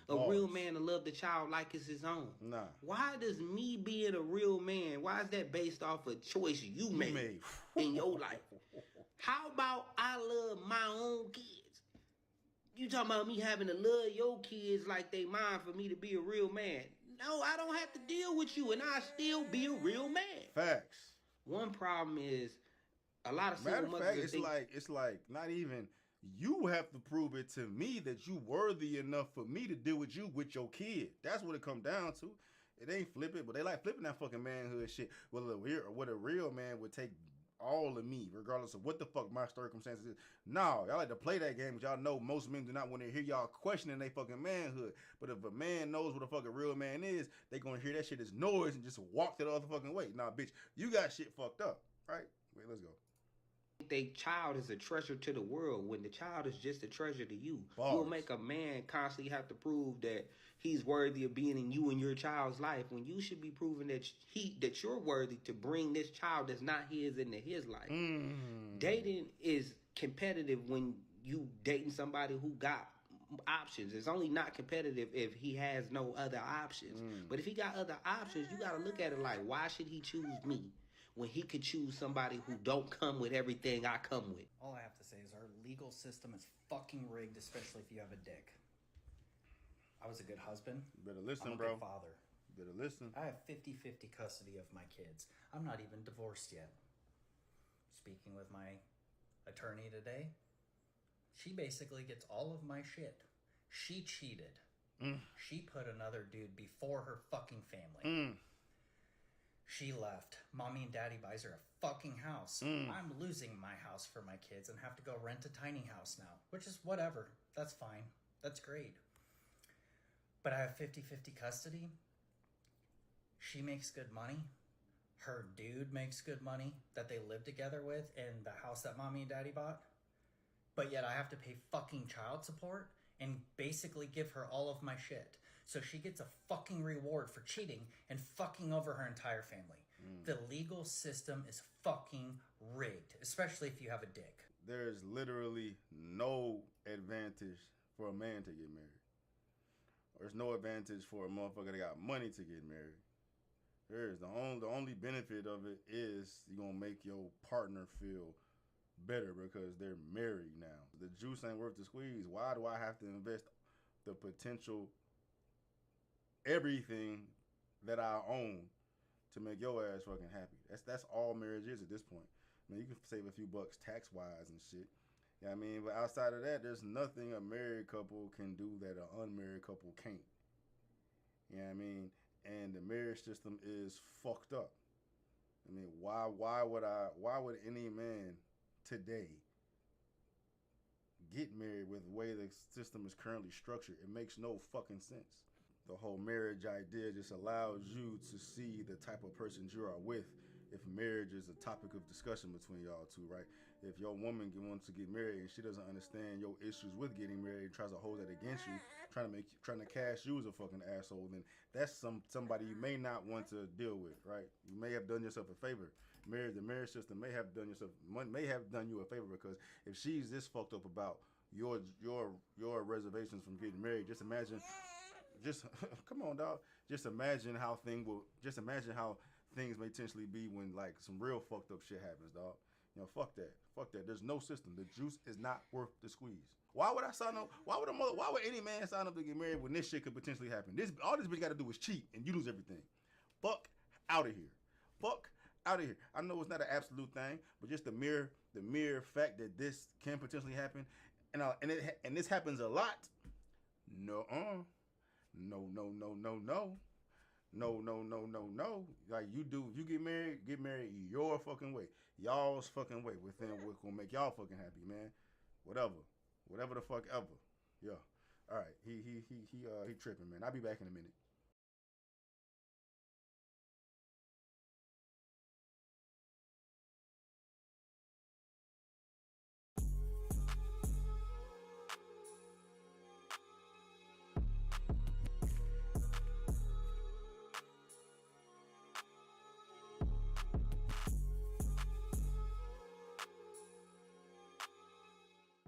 A real man to love the child like it's his own. Nah. Why does me being a real man, why is that based off a choice you made in your life? How about I love my own kids? You talking about me having to love your kids like they mine for me to be a real man? No, I don't have to deal with you, and I still be a real man. Facts. One problem is a lot of single matter of fact, it's like not even you have to prove it to me that you worthy enough for me to deal with you with your kid. That's what it come down to. It ain't flip it, but they like flipping that fucking manhood shit. What a real man would take all of me, regardless of what the fuck my circumstances is. No, y'all like to play that game, but y'all know most men do not want to hear y'all questioning their fucking manhood. But if a man knows what a fucking real man is, they gonna hear that shit as noise and just walk the other fucking way. Nah, bitch, you got shit fucked up, right? Wait, let's go. They child is a treasure to the world when the child is just a treasure to you. Bars. You'll make a man constantly have to prove that he's worthy of being in you and your child's life when you should be proving that you're worthy to bring this child that's not his into his life. Dating is competitive when you dating somebody who got options. It's only not competitive if he has no other options. But if he got other options, you got to look at it like, why should he choose me when he could choose somebody who don't come with everything I come with? All I have to say is our legal system is fucking rigged, especially if you have a dick. I was a good husband. You better listen, I'm a bro. good father. You better listen. I have 50-50 custody of my kids. I'm not even divorced yet. Speaking with my attorney today, she basically gets all of my shit. She cheated. She put another dude before her fucking family. She left. Mommy and daddy buys her a fucking house. I'm losing my house for my kids and have to go rent a tiny house now, which is whatever. That's fine. That's great. But I have 50-50 custody. She makes good money. Her dude makes good money that they live together with in the house that mommy and daddy bought. But yet I have to pay fucking child support and basically give her all of my shit. So she gets a fucking reward for cheating and fucking over her entire family. The legal system is fucking rigged, especially if you have a dick. There's literally no advantage for a man to get married. There's no advantage for a motherfucker that got money to get married. There's the only benefit of it is you're gonna make your partner feel better because they're married now. The juice ain't worth the squeeze. Why do I have to invest the potential everything that I own to make your ass fucking happy? That's all marriage is at this point. I mean, you can save a few bucks tax wise and shit. You know what I mean? But outside of that, there's nothing a married couple can do that an unmarried couple can't. You know what I mean? And the marriage system is fucked up. I mean, why would any man today get married with the way the system is currently structured? It makes no fucking sense. The whole marriage idea just allows you to see the type of person you are with if marriage is a topic of discussion between y'all two, right? If your woman wants to get married and she doesn't understand your issues with getting married and tries to hold that against you, trying to cast you as a fucking asshole, then that's somebody you may not want to deal with, right? You may have done yourself a favor. The marriage system may have done you a favor, because if she's this fucked up about your reservations from getting married, just imagine. Come on, dog. Just imagine how things may potentially be when like some real fucked up shit happens, dog. You know, fuck that. There's no system. The juice is not worth the squeeze. Why would I sign up? Why would any man sign up to get married when this shit could potentially happen? All this bitch got to do is cheat and you lose everything. Fuck out of here. Fuck out of here. I know it's not an absolute thing, but just the mere fact that this can potentially happen, and this happens a lot. No. Like you do, if you get married your fucking way. Y'all's fucking way. Within what's gonna make y'all fucking happy, man. Whatever the fuck ever. Yeah. All right, he tripping, man. I'll be back in a minute.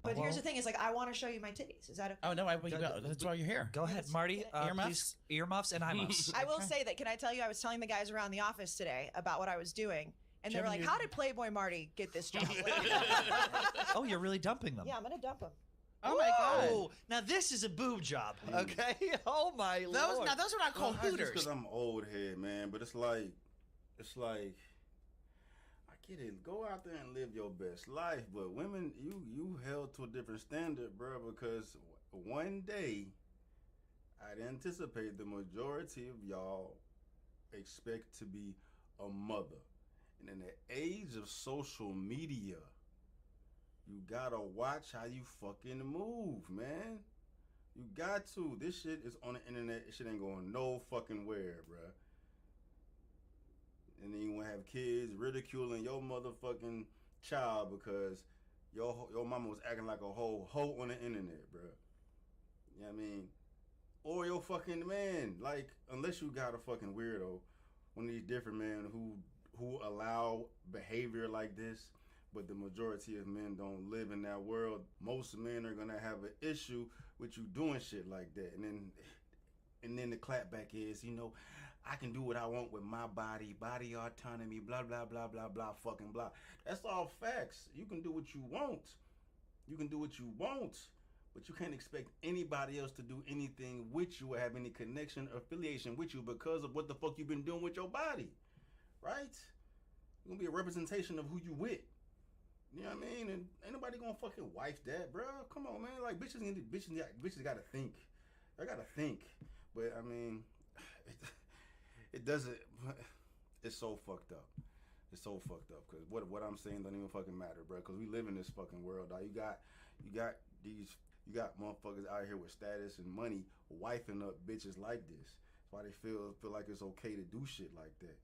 But here's the thing: is like I want to show you my titties. Is that okay? Oh no, that's why you're here. Go ahead, Marty. Earmuffs, earmuffs, and eye muffs. I will say that. Can I tell you? I was telling the guys around the office today about what I was doing, and they were like, "How did Playboy Marty get this job?" Oh, you're really dumping them. Yeah, I'm gonna dump them. Oh my God! Now this is a boob job, okay? Oh my Lord! Those are not called hooters. Because I'm old head, man. But it's like, I get it. Go out there and live your best life. But women, you held to a different standard, bro. Because one day, I'd anticipate the majority of y'all expect to be a mother, and in the age of social media, you gotta watch how you fucking move, man. You got to. This shit is on the internet. This shit ain't going no fucking where, bruh. And then you wanna have kids ridiculing your motherfucking child because your mama was acting like a whole hoe on the internet, bruh. You know what I mean? Or your fucking man. Like, unless you got a fucking weirdo, one of these different men who allow behavior like this, but the majority of men don't live in that world. Most men are gonna have an issue with you doing shit like that. And then the clapback is, I can do what I want with my body autonomy, blah, blah, blah, blah, blah, fucking blah. That's all facts. You can do what you want. But you can't expect anybody else to do anything with you or have any connection or affiliation with you because of what the fuck you've been doing with your body. Right? You're gonna be a representation of who you with. You know what I mean? And ain't nobody gonna fucking wife that, bro. Come on, man. Like, bitches gotta think. They gotta think. But, I mean, it doesn't... It's so fucked up. It's so fucked up. Because what I'm saying don't even fucking matter, bro. Because we live in this fucking world, dog. You got motherfuckers out here with status and money wifing up bitches like this. That's why they feel like it's okay to do shit like that.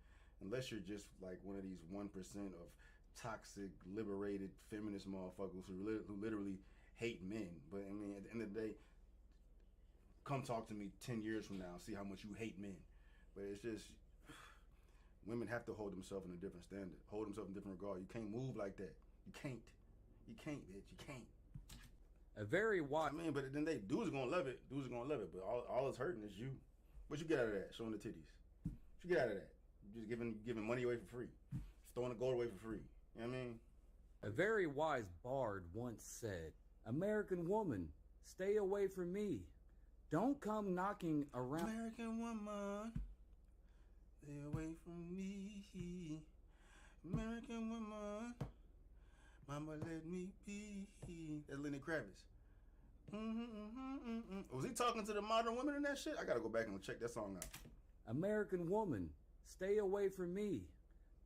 Unless you're just like one of these 1% of toxic, liberated, feminist motherfuckers who literally hate men. But I mean, at the end of the day, come talk to me 10 years from now, see how much you hate men. But it's just, women have to hold themselves in a different standard, hold themselves in a different regard. You can't move like that. You can't, bitch. You can't. A very wide. I mean, but then dudes are gonna love it. But all it's hurting is you. What you get out of that? Showing the titties. What you get out of that? Just giving money away for free. Just throwing the gold away for free. You know what I mean? A very wise bard once said, "American woman, stay away from me. Don't come knocking around." American woman, stay away from me. American woman, mama let me be. That's Lenny Kravitz. Was he talking to the modern women in that shit? I gotta go back and check that song out. American woman, stay away from me.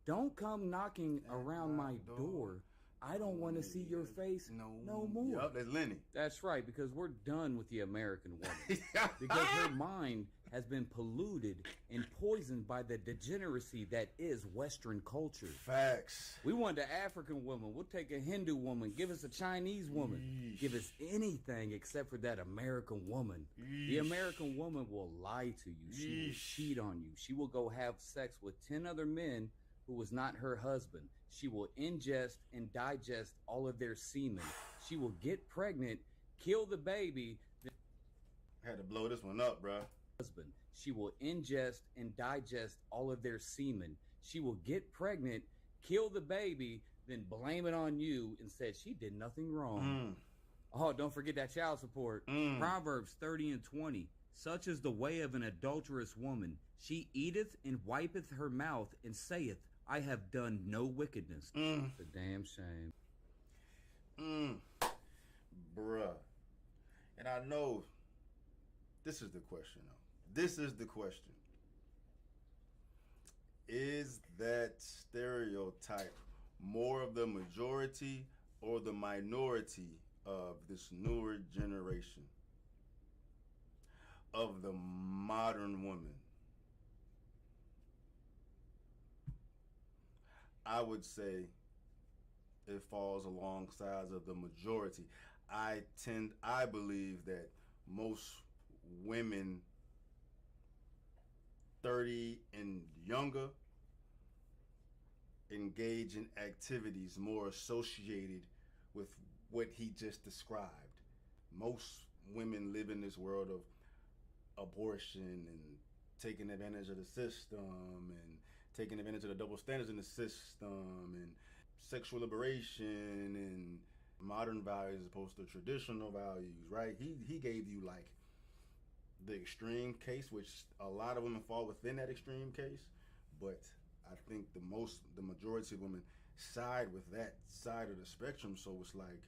Don't come knocking around my door. I don't want to see your face no more. Yup, that's Lenny. That's right, because we're done with the American woman. Because her mind has been polluted and poisoned by the degeneracy that is Western culture. Facts. We want the African woman. We'll take a Hindu woman. Give us a Chinese woman. Yeesh. Give us anything except for that American woman. Yeesh. The American woman will lie to you. She will cheat on you. She will go have sex with 10 other men who was not her husband. She will ingest and digest all of their semen. She will get pregnant, kill the baby. I had to blow this one up, bro. Husband. She will ingest and digest all of their semen. She will get pregnant, kill the baby, then blame it on you and said she did nothing wrong. Oh, don't forget that child support. Proverbs 30:20. Such is the way of an adulterous woman. She eateth and wipeth her mouth and saith, I have done no wickedness. It's a damn shame. Bruh. And I know this is the question, though. This is the question. Is that stereotype more of the majority or the minority of this newer generation? of the modern woman, I would say it falls alongside of the majority. I believe that most women 30 and younger engage in activities more associated with what he just described. Most women live in this world of abortion and taking advantage of the system and taking advantage of the double standards in the system and sexual liberation and modern values as opposed to traditional values, right? He gave you like the extreme case, which a lot of women fall within that extreme case, but I think the majority of women side with that side of the spectrum. So it's like,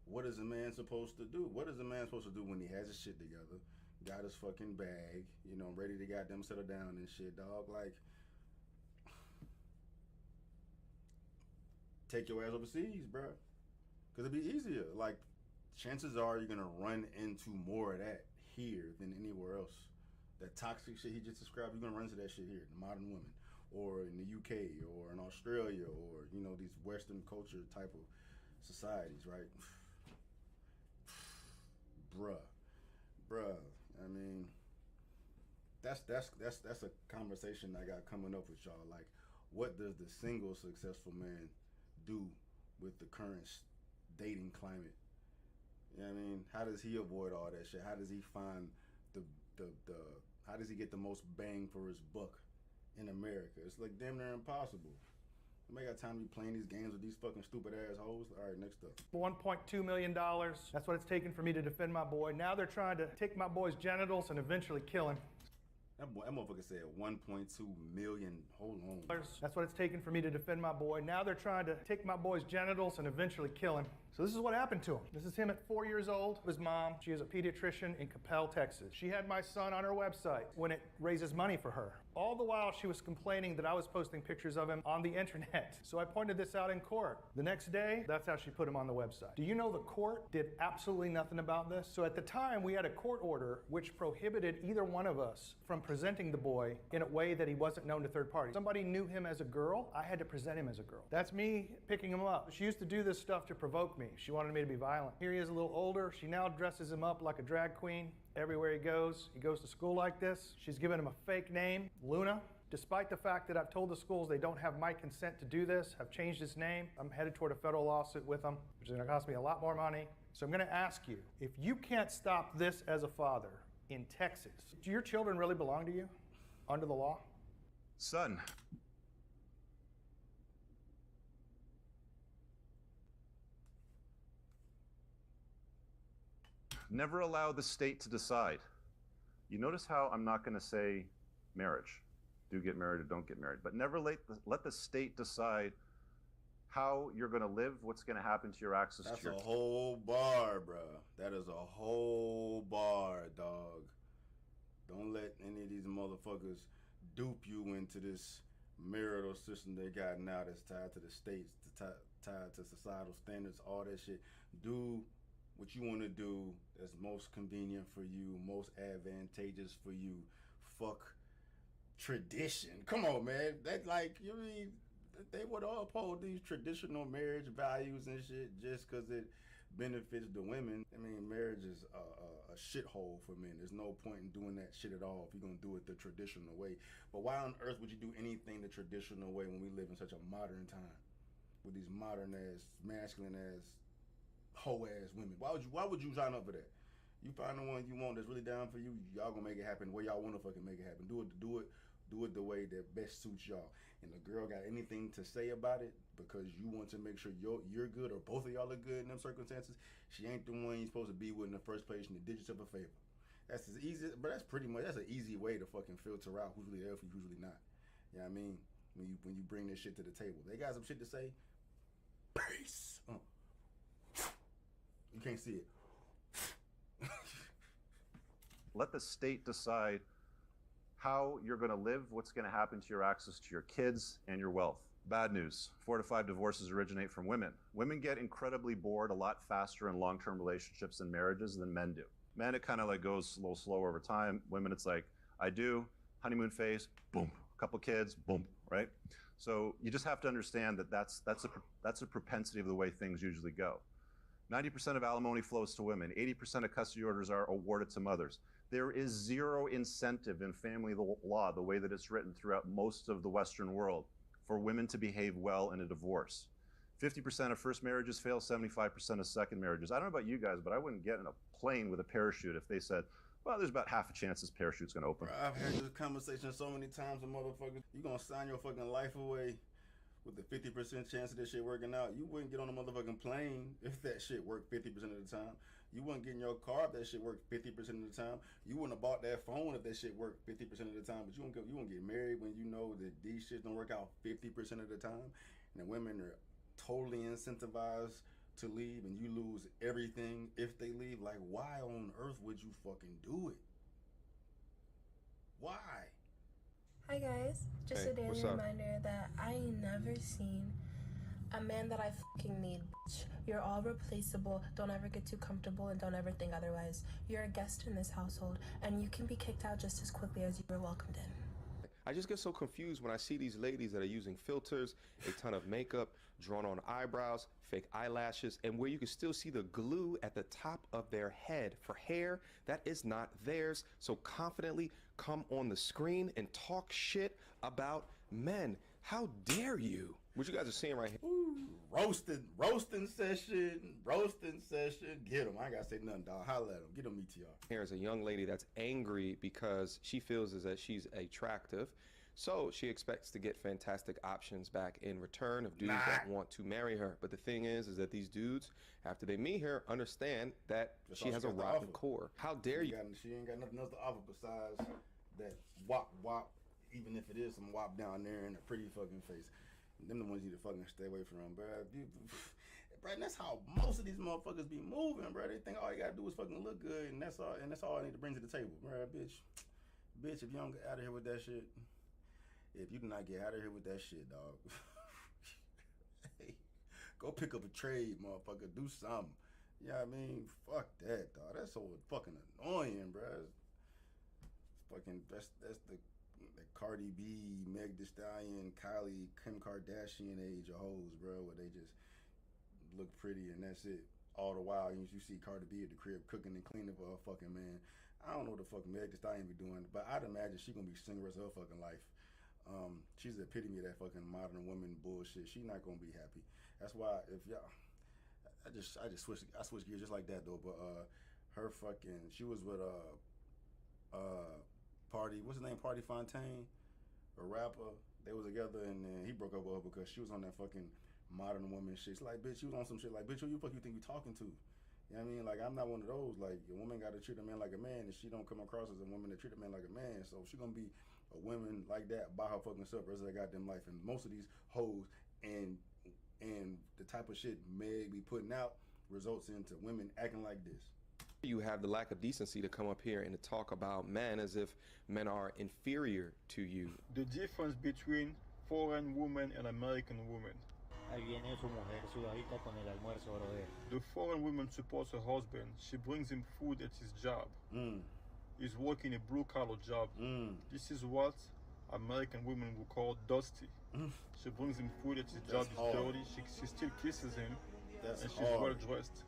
what is a man supposed to do? What is a man supposed to do when he has his shit together, got his fucking bag, you know, ready to goddamn settle down and shit, dog? Like, take your ass overseas, bro. Because it'd be easier. Like, chances are you're going to run into more of that here than anywhere else. That toxic shit he just described, you're going to run into that shit here, the modern women, or in the UK, or in Australia, or, you know, these Western culture type of societies, right? Bruh. I mean, that's a conversation I got coming up with y'all. Like, what does the single successful man do with the current dating climate? You know what I mean? How does he avoid all that shit? How does he find how does he get the most bang for his buck in America? It's like damn near impossible. Nobody got time to be playing these games with these fucking stupid ass hoes. All right, next up. $1.2 million. That's what it's taken for me to defend my boy. Now they're trying to take my boy's genitals and eventually kill him. That motherfucker said 1.2 million. Hold on. That's what it's taken for me to defend my boy. Now they're trying to take my boy's genitals and eventually kill him. So this is what happened to him. This is him at 4 years old. His mom, she is a pediatrician in Coppell, Texas. She had my son on her website when it raises money for her. All the while she was complaining that I was posting pictures of him on the internet. So I pointed this out in court. The next day, that's how she put him on the website. Do you know the court did absolutely nothing about this? So at the time, we had a court order which prohibited either one of us from presenting the boy in a way that he wasn't known to third parties. Somebody knew him as a girl, I had to present him as a girl. That's me picking him up. She used to do this stuff to provoke me. She wanted me to be violent. Here he is a little older. She now dresses him up like a drag queen. Everywhere he goes to school like this. She's given him a fake name, Luna. Despite the fact that I've told the schools they don't have my consent to do this, I've changed his name. I'm headed toward a federal lawsuit with them, which is gonna cost me a lot more money. So I'm gonna ask you, if you can't stop this as a father in Texas, do your children really belong to you under the law? Son. Never allow the state to decide. You notice how I'm not going to say marriage. Do get married or don't get married. But never let the state decide how you're going to live, what's going to happen to your access That's to your... That's a whole bar, bro. That is a whole bar, dog. Don't let any of these motherfuckers dupe you into this marital system they got now that's tied to the states, tied to societal standards, all that shit. Do what you want to do that's most convenient for you, most advantageous for you. Fuck tradition. Come on, man. That like, you mean, they would all uphold these traditional marriage values and shit just because it benefits the women. I mean, marriage is a shithole for men. There's no point in doing that shit at all if you're going to do it the traditional way. But why on earth would you do anything the traditional way when we live in such a modern time with these modern ass, masculine ass, hoe ass women? Why would you sign up for that? You find the one you want that's really down for you, y'all gonna make it happen the way y'all want to fucking make it happen. Do it the way that best suits y'all. And the girl got anything to say about it because you want to make sure you're good or both of y'all are good in them circumstances, she ain't the one you're supposed to be with in the first place, and it did yourself a favor. That's as easy, but that's an easy way to fucking filter out who's really there for you, who's really not. You know what I mean? When you bring this shit to the table, they got some shit to say. Peace. You can't see it. Let the state decide how you're going to live, what's going to happen to your access to your kids and your wealth. Bad news. 4 to 5 divorces originate from women. Women get incredibly bored a lot faster in long-term relationships and marriages than men do. Men, it kind of like goes a little slower over time. Women, it's like, I do, honeymoon phase, boom, couple kids, boom, right? So you just have to understand that that's a propensity of the way things usually go. 90% of alimony flows to women. 80% of custody orders are awarded to mothers. There is zero incentive in family law, the way that it's written throughout most of the Western world, for women to behave well in a divorce. 50% of first marriages fail, 75% of second marriages. I don't know about you guys, but I wouldn't get in a plane with a parachute if they said, well, there's about half a chance this parachute's gonna open. Bro, I've had this conversation so many times with motherfuckers. You gonna sign your fucking life away with the 50% chance of this shit working out. You wouldn't get on a motherfucking plane if that shit worked 50% of the time. You wouldn't get in your car if that shit worked 50% of the time. You wouldn't have bought that phone if that shit worked 50% of the time. But you won't get married when you know that these shits don't work out 50% of the time. And the women are totally incentivized to leave, and you lose everything if they leave. Like, why on earth would you fucking do it? Why? Hi guys, just Hey, a daily what's up? reminder that I ain't never seen a man that I fucking need, bitch. You're all replaceable. Don't ever get too comfortable and don't ever think otherwise. You're a guest in this household and you can be kicked out just as quickly as you were welcomed in. I just get so confused when I see these ladies that are using filters, a ton of makeup, drawn on eyebrows, fake eyelashes, and where you can still see the glue at the top of their head for hair that is not theirs. So confidently come on the screen and talk shit about men. How dare you? What you guys are seeing right here. Ooh, roasting session. Get him. I ain't gotta say nothing, dog. Holla at him. Get him ETR. Here is a young lady that's angry because she feels as that she's attractive. So she expects to get fantastic options back in return of dudes that want to marry her. But the thing is that these dudes, after they meet her, understand that That's she all has she a got to rotten offer. core. How dare you? She ain't got nothing else to offer besides that wop, even if it is some wop down there in a pretty fucking face. Them the ones you need to fucking stay away from, bro. Bro, that's how most of these motherfuckers be moving, bro. They think all you gotta do is fucking look good, and that's all I need to bring to the table, bro. Bitch, if you don't get out of here with that shit, if you do not get out of here with that shit, dog, hey, go pick up a trade, motherfucker. Do something. You know what I mean? Fuck that, dog. That's so fucking annoying, bro. That's the Cardi B, Meg Thee Stallion, Kylie, Kim Kardashian age of hoes, bro, where they just look pretty and that's it. All the while, you see Cardi B at the crib cooking and cleaning for her fucking man. I don't know what the fuck Meg Thee Stallion be doing, but I'd imagine she gonna be single the rest of her fucking life. She's the epitome of that fucking modern woman bullshit. She not gonna be happy. That's why if y'all, I switched gears just like that though. But her fucking, she was with Party, what's his name? Party Fontaine, a rapper. They was together and then he broke up with her because she was on that fucking modern woman shit. It's like, bitch, she was on some shit like, bitch, who you fuck you think you talking to? You know what I mean? Like, I'm not one of those. Like, a woman got to treat a man like a man, and she don't come across as a woman that treat a man like a man. So she gonna be a woman like that by her fucking self the rest of her goddamn life. And most of these hoes and the type of shit Meg be putting out results into women acting like this. You have the lack of decency to come up here and to talk about men as if men are inferior to you. The difference between foreign women and American women. Ahí viene su mujer sudadita con el almuerzo, brother. The foreign woman supports her husband. She brings him food at his job. He's working a blue-collar job. This is what American women would call dusty. She brings him food at his job. He's dirty. She still kisses him. And she's well-dressed.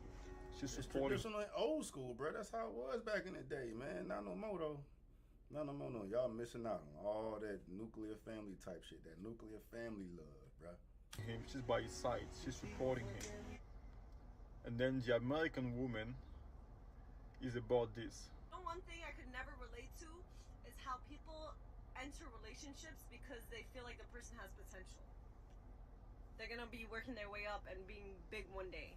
She's supportive. Traditional and old school, bro. That's how it was back in the day, man. Not no more, though. Not no more, no. Y'all missing out on all that nuclear family type shit. That nuclear family love, bro. She's by his side. She's supporting him. And then the American woman is about this. One thing I could never relate to is how people enter relationships because they feel like the person has potential. They're gonna be working their way up and being big one day.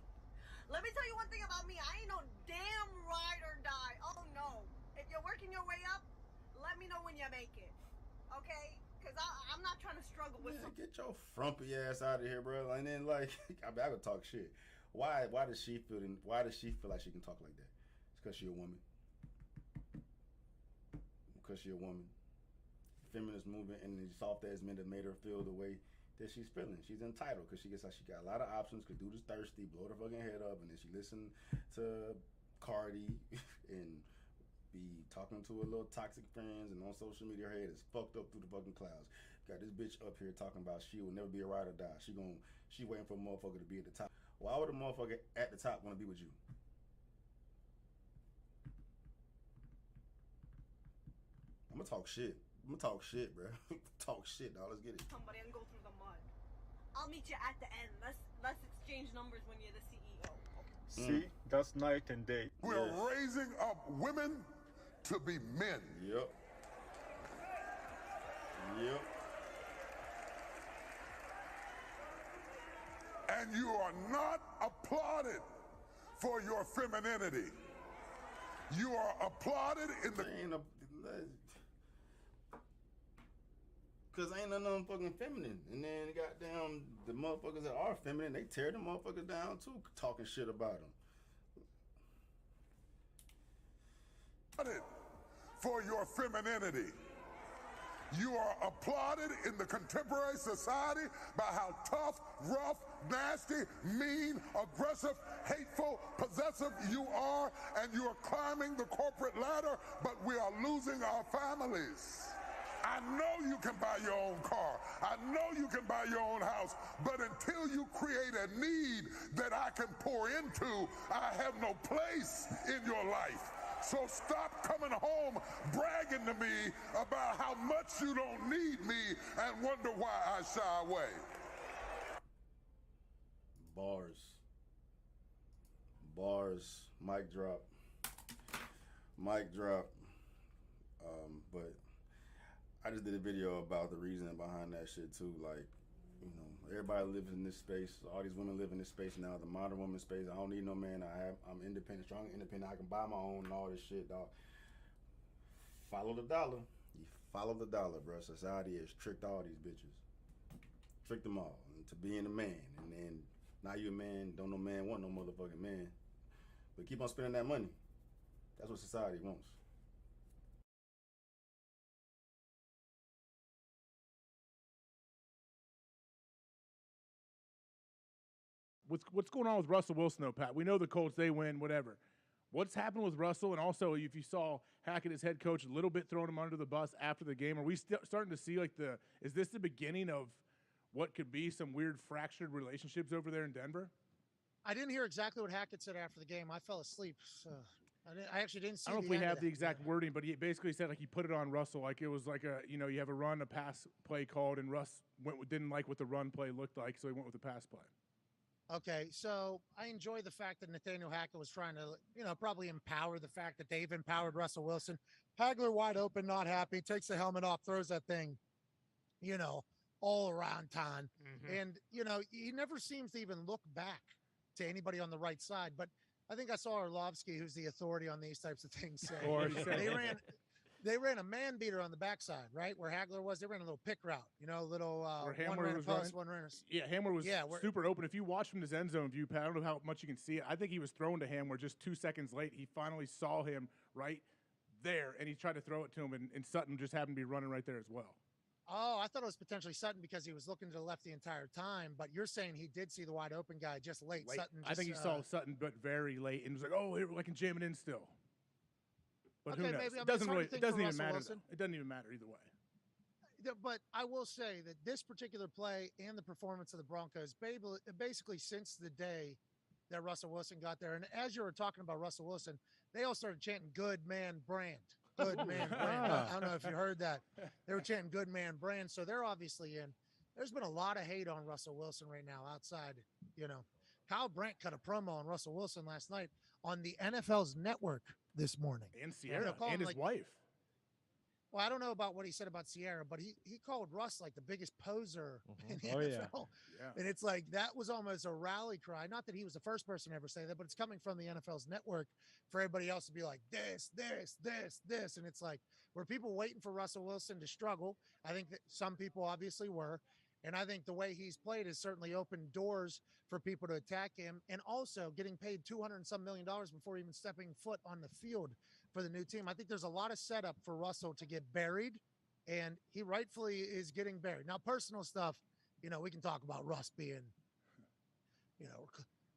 Let me tell you one thing about me. I ain't no damn ride or die. Oh no. If you're working your way up, let me know when you make it. Okay? Because I'm not trying to struggle with Man, get your frumpy ass out of here, bro. And then, like, I could talk shit. Why does she feel like she can talk like that? It's because she's a woman. Because she's a woman. Feminist movement and the soft ass men that made her feel the way that she's feeling. She's entitled because she got a lot of options. Could do this thirsty, blow her fucking head up, and then she listen to Cardi and be talking to her little toxic friends and on social media. Her head is fucked up through the fucking clouds. Got this bitch up here talking about she will never be a ride or die. She waiting for a motherfucker to be at the top. Why would a motherfucker at the top want to be with you? I'm gonna talk shit. bro. Talk shit, dog. Let's get it. Somebody and go through the mud. I'll meet you at the end. Let's exchange numbers when you're the CEO. See, that's night and day. We're raising up women to be men. Yep. And you are not applauded for your femininity. You are applauded in the... Because ain't none of them fucking feminine. And then goddamn, the motherfuckers that are feminine, they tear them motherfuckers down too, talking shit about them. For your femininity. You are applauded in the contemporary society by how tough, rough, nasty, mean, aggressive, hateful, possessive you are, and you are climbing the corporate ladder, but we are losing our families. I know you can buy your own car. I know you can buy your own house. But until you create a need that I can pour into, I have no place in your life. So stop coming home bragging to me about how much you don't need me and wonder why I shy away. Bars. Mic drop. But I just did a video about the reasoning behind that shit too. Like, you know, everybody lives in this space. All these women live in this space now, the modern woman space. I don't need no man. I'm independent, strong, independent. I can buy my own and all this shit, dog. Follow the dollar. You follow the dollar, bro. Society has tricked all these bitches. Tricked them all into being a man. And then now you a man, don't no man want no motherfucking man. But keep on spending that money. That's what society wants. What's going on with Russell Wilson, though, Pat? We know the Colts, they win, whatever. What's happened with Russell? And also, if you saw Hackett, his head coach, a little bit throwing him under the bus after the game, are we starting to see, like, is this the beginning of what could be some weird fractured relationships over there in Denver? I didn't hear exactly what Hackett said after the game. I fell asleep, so I actually didn't see I don't know if we have the exact wording, but he basically said, like, he put it on Russell. Like, it was like you have a run, a pass play called, and Russ didn't like what the run play looked like, so he went with the pass play. Okay, so I enjoy the fact that Nathaniel Hackett was trying to, probably empower the fact that they've empowered Russell Wilson. Hagler wide open, not happy, takes the helmet off, throws that thing, all around town. Mm-hmm. And, he never seems to even look back to anybody on the right side. But I think I saw Orlovsky, who's the authority on these types of things, say they ran a man beater on the backside, right? Where Hagler was, they ran a little pick route, little where one Hamler ran was a post, running. one ran a... Yeah, Hamler was super open. If you watch from his end zone view, Pat, I don't know how much you can see it. I think he was thrown to Hamler just 2 seconds late. He finally saw him right there, and he tried to throw it to him, and Sutton just happened to be running right there as well. Oh, I thought it was potentially Sutton because he was looking to the left the entire time, but you're saying he did see the wide open guy just late. Sutton I think he saw Sutton, but very late, and was like, oh, here, I can jam it in still. But okay, who knows? maybe, It doesn't even Russell matter. Wilson. It doesn't even matter either way. But I will say that this particular play and the performance of the Broncos, basically since the day that Russell Wilson got there, and as you were talking about Russell Wilson, they all started chanting "Good Man Brand." Good man brand. I don't know if you heard that. They were chanting "Good Man Brand," so they're obviously in. There's been a lot of hate on Russell Wilson right now outside. Kyle Brandt cut a promo on Russell Wilson last night on the NFL's network this morning. And Sierra and his wife. Well, I don't know about what he said about Sierra, but he called Russ like the biggest poser in the NFL. Yeah. And it's like that was almost a rally cry. Not that he was the first person to ever say that, but it's coming from the NFL's network for everybody else to be like this. And it's like, were people waiting for Russell Wilson to struggle? I think that some people obviously were. And I think the way he's played has certainly opened doors for people to attack him, and also getting paid $200 and some million before even stepping foot on the field for the new team. I think there's a lot of setup for Russell to get buried, and he rightfully is getting buried. Now, personal stuff, we can talk about Russ being,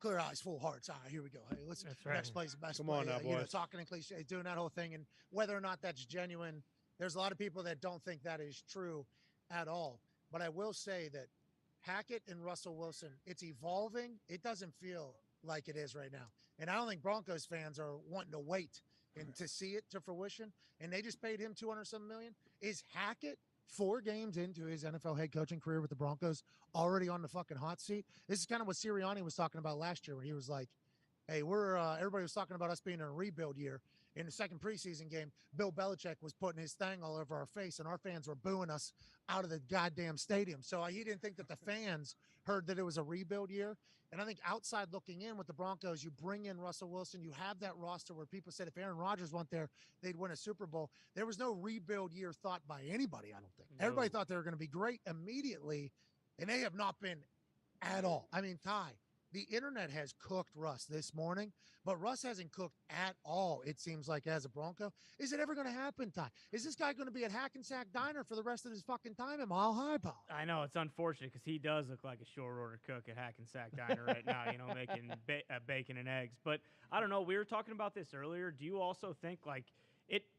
clear eyes, full hearts. Here we go. Hey, listen, right. next play's the best Come play. on now, You know, boys. talking in cliches, doing that whole thing, and whether or not that's genuine, there's a lot of people that don't think that is true at all. But I will say that Hackett and Russell Wilson, it's evolving. It doesn't feel like it is right now. And I don't think Broncos fans are wanting to wait and to see it to fruition. And they just paid him $200-some million. Is Hackett 4 games into his NFL head coaching career with the Broncos already on the fucking hot seat? This is kind of what Sirianni was talking about last year when he was like, hey, everybody was talking about us being in a rebuild year. In the second preseason game, Bill Belichick was putting his thing all over our face, and our fans were booing us out of the goddamn stadium. So he didn't think that the fans heard that it was a rebuild year. And I think outside looking in with the Broncos, you bring in Russell Wilson, you have that roster where people said if Aaron Rodgers went there, they'd win a Super Bowl. There was no rebuild year thought by anybody, I don't think. No. Everybody thought they were going to be great immediately, and they have not been at all. I mean, Ty, the internet has cooked Russ this morning, but Russ hasn't cooked at all, it seems like, as a Bronco. Is it ever going to happen, Ty? Is this guy going to be at Hackensack Diner for the rest of his fucking time at Mile High, pal? I know it's unfortunate because he does look like a short order cook at Hackensack Diner right now, you know, making bacon and eggs. But I don't know. We were talking about this earlier. Do you also think like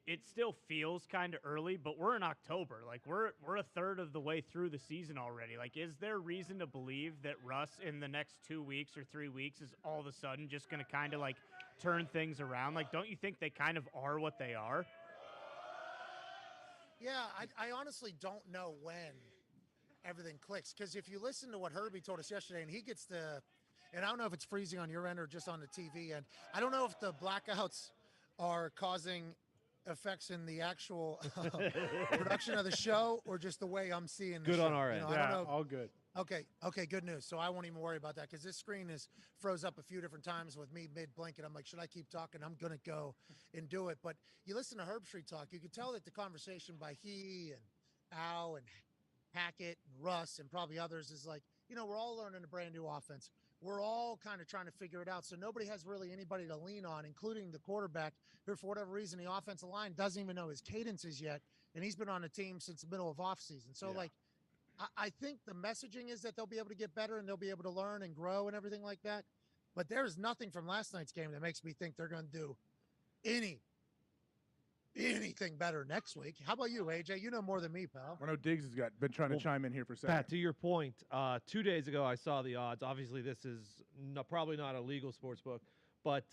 it still feels kind of early, but we're in October. Like we're a third of the way through the season already. Like, is there reason to believe that Russ in the next 2 weeks or 3 weeks is all of a sudden just going to kind of like turn things around? Like, don't you think they kind of are what they are? Yeah, I honestly don't know when everything clicks. Because if you listen to what Herbie told us yesterday, and he gets and I don't know if it's freezing on your end or just on the TV end. I don't know if the blackouts are causing effects in the actual production of the show or just the way I'm seeing the Good show. on our You end. know, I don't know. all good. Okay, good news. So I won't even worry about that because this screen is froze up a few different times with me mid-blink, and I'm like, should I keep talking? I'm going to go and do it. But you listen to Herb Street talk, you could tell that the conversation by he and Al and Hackett and Russ and probably others is like, you know, we're all learning a brand new offense. We're all kind of trying to figure it out. So nobody has really anybody to lean on, including the quarterback, who for whatever reason, the offensive line doesn't even know his cadences yet. And he's been on the team since the middle of offseason. So I think the messaging is that they'll be able to get better and they'll be able to learn and grow and everything like that. But there's nothing from last night's game that makes me think they're going to do anything better next week. How about you, AJ? You know more than me, pal. I know Diggs has been trying to chime in here for a second. Pat, to your point, 2 days ago I saw the odds. Obviously, this is probably not a legal sports book, but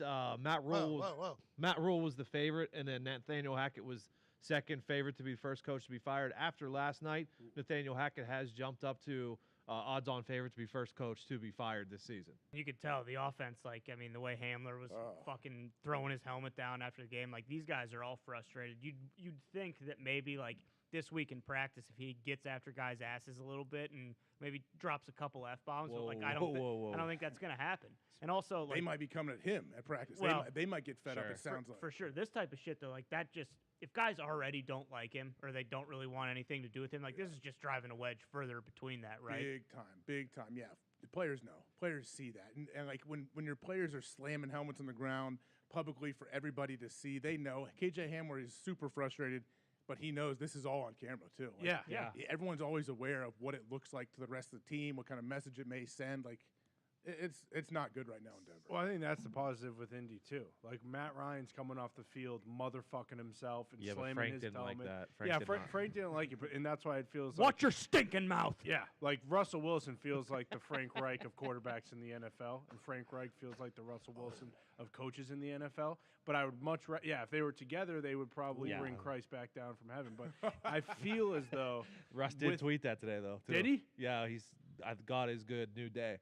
Matt Rule. Matt Rule was the favorite, and then Nathaniel Hackett was second favorite to be the first coach to be fired. After last night, Nathaniel Hackett has jumped up to odds-on favorite to be first coach to be fired this season. You could tell the offense, like, I mean, the way Hamler was fucking throwing his helmet down after the game, like, these guys are all frustrated. You'd think that maybe, like, this week in practice, if he gets after guys' asses a little bit and maybe drops a couple F-bombs, but, like, I don't think that's going to happen. And also, like, they might be coming at him at practice. Well, they might get fed up, it sounds like. For sure. This type of shit, though, like, that just, if guys already don't like him or they don't really want anything to do with him, like, this is just driving a wedge further between that, right? Big time. Yeah, the players know. Players see that. And like, when your players are slamming helmets on the ground publicly for everybody to see, they know. KJ Hamler is super frustrated, but he knows this is all on camera, too. Like, yeah. Everyone's always aware of what it looks like to the rest of the team, what kind of message it may send. Like, it's not good right now in Denver. Well, I think that's the positive with Indy too. Like Matt Ryan's coming off the field, motherfucking himself and slamming Frank his didn't helmet. like that. Frank didn't like it, and that's why it feels. Watch like, your stinking mouth. Yeah, like Russell Wilson feels like the Frank Reich of quarterbacks in the NFL, and Frank Reich feels like the Russell Wilson of coaches in the NFL. But I would much if they were together, they would probably bring Christ back down from heaven. But I feel as though Russ did tweet that today, though. Too. Did he? Yeah, God is good. New day.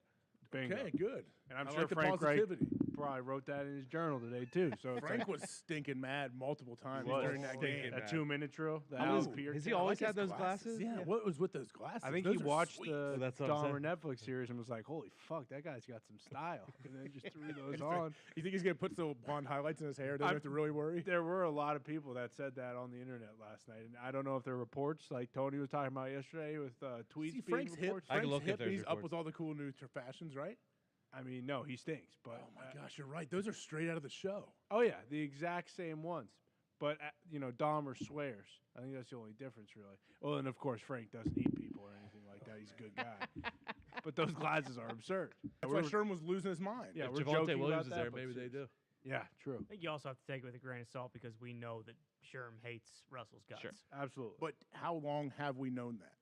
Bingo. Okay, good. And I'm I sure like the Frank Reich positivity. probably wrote that in his journal today too. So it's Frank like, was stinking mad multiple times was during that game. a 2-minute drill. Has he always had those glasses? Yeah. What was with those glasses? I think Those he are watched sweet. the Dahmer Netflix series and was like, "Holy fuck, that guy's got some style," and then just threw those on. You think he's gonna put some blonde highlights in his hair? Doesn't have to really worry. There were a lot of people that said that on the internet last night, and I don't know if they're reports like Tony was talking about yesterday with tweets. See, being Frank's hip. reports. Frank's hip. He's up with all the cool new fashions, right? I mean, no, he stinks. But oh my gosh, you're right. Those are straight out of the show. Oh yeah, the exact same ones. But Dahmer swears. I think that's the only difference, really. Well, and of course Frank doesn't eat people or anything like that. He's a good guy. but those glasses are absurd. That's why Sherm was losing his mind. Yeah, if we're Javonte joking Williams about is there, that, but maybe they do. Yeah, true. I think you also have to take it with a grain of salt because we know that Sherm hates Russell's guts. Sure. Absolutely. But how long have we known that?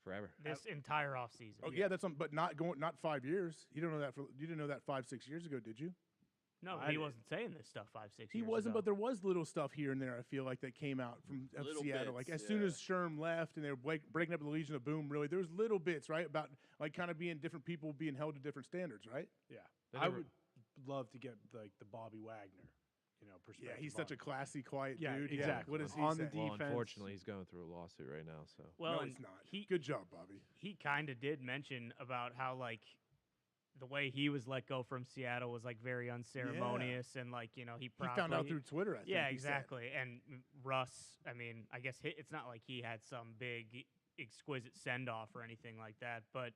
Forever. This entire offseason. Oh yeah, that's but not 5 years. You didn't know that 5-6 years ago, did you? No, he wasn't saying this stuff 5-6 years He wasn't, ago. but there was little stuff here and there. I feel like that came out from Little Seattle. bits, Like as soon as Sherm left and they were breaking up the Legion of Boom, really, there was little bits, right, about like kind of being different people being held to different standards, right? Yeah, I would love to get like the Bobby Wagner, perspective. Yeah, he's such a classy, quiet dude. Exactly. Yeah. What does he on say? the defense? Well, unfortunately, he's going through a lawsuit right now. So Well, no, and he's not. Good job, Bobby. He kind of did mention about how like the way he was let go from Seattle was like very unceremonious and like he probably found out through Twitter. I think Yeah, he said. exactly. And Russ, I mean, I guess it's not like he had some big exquisite send off or anything like that, but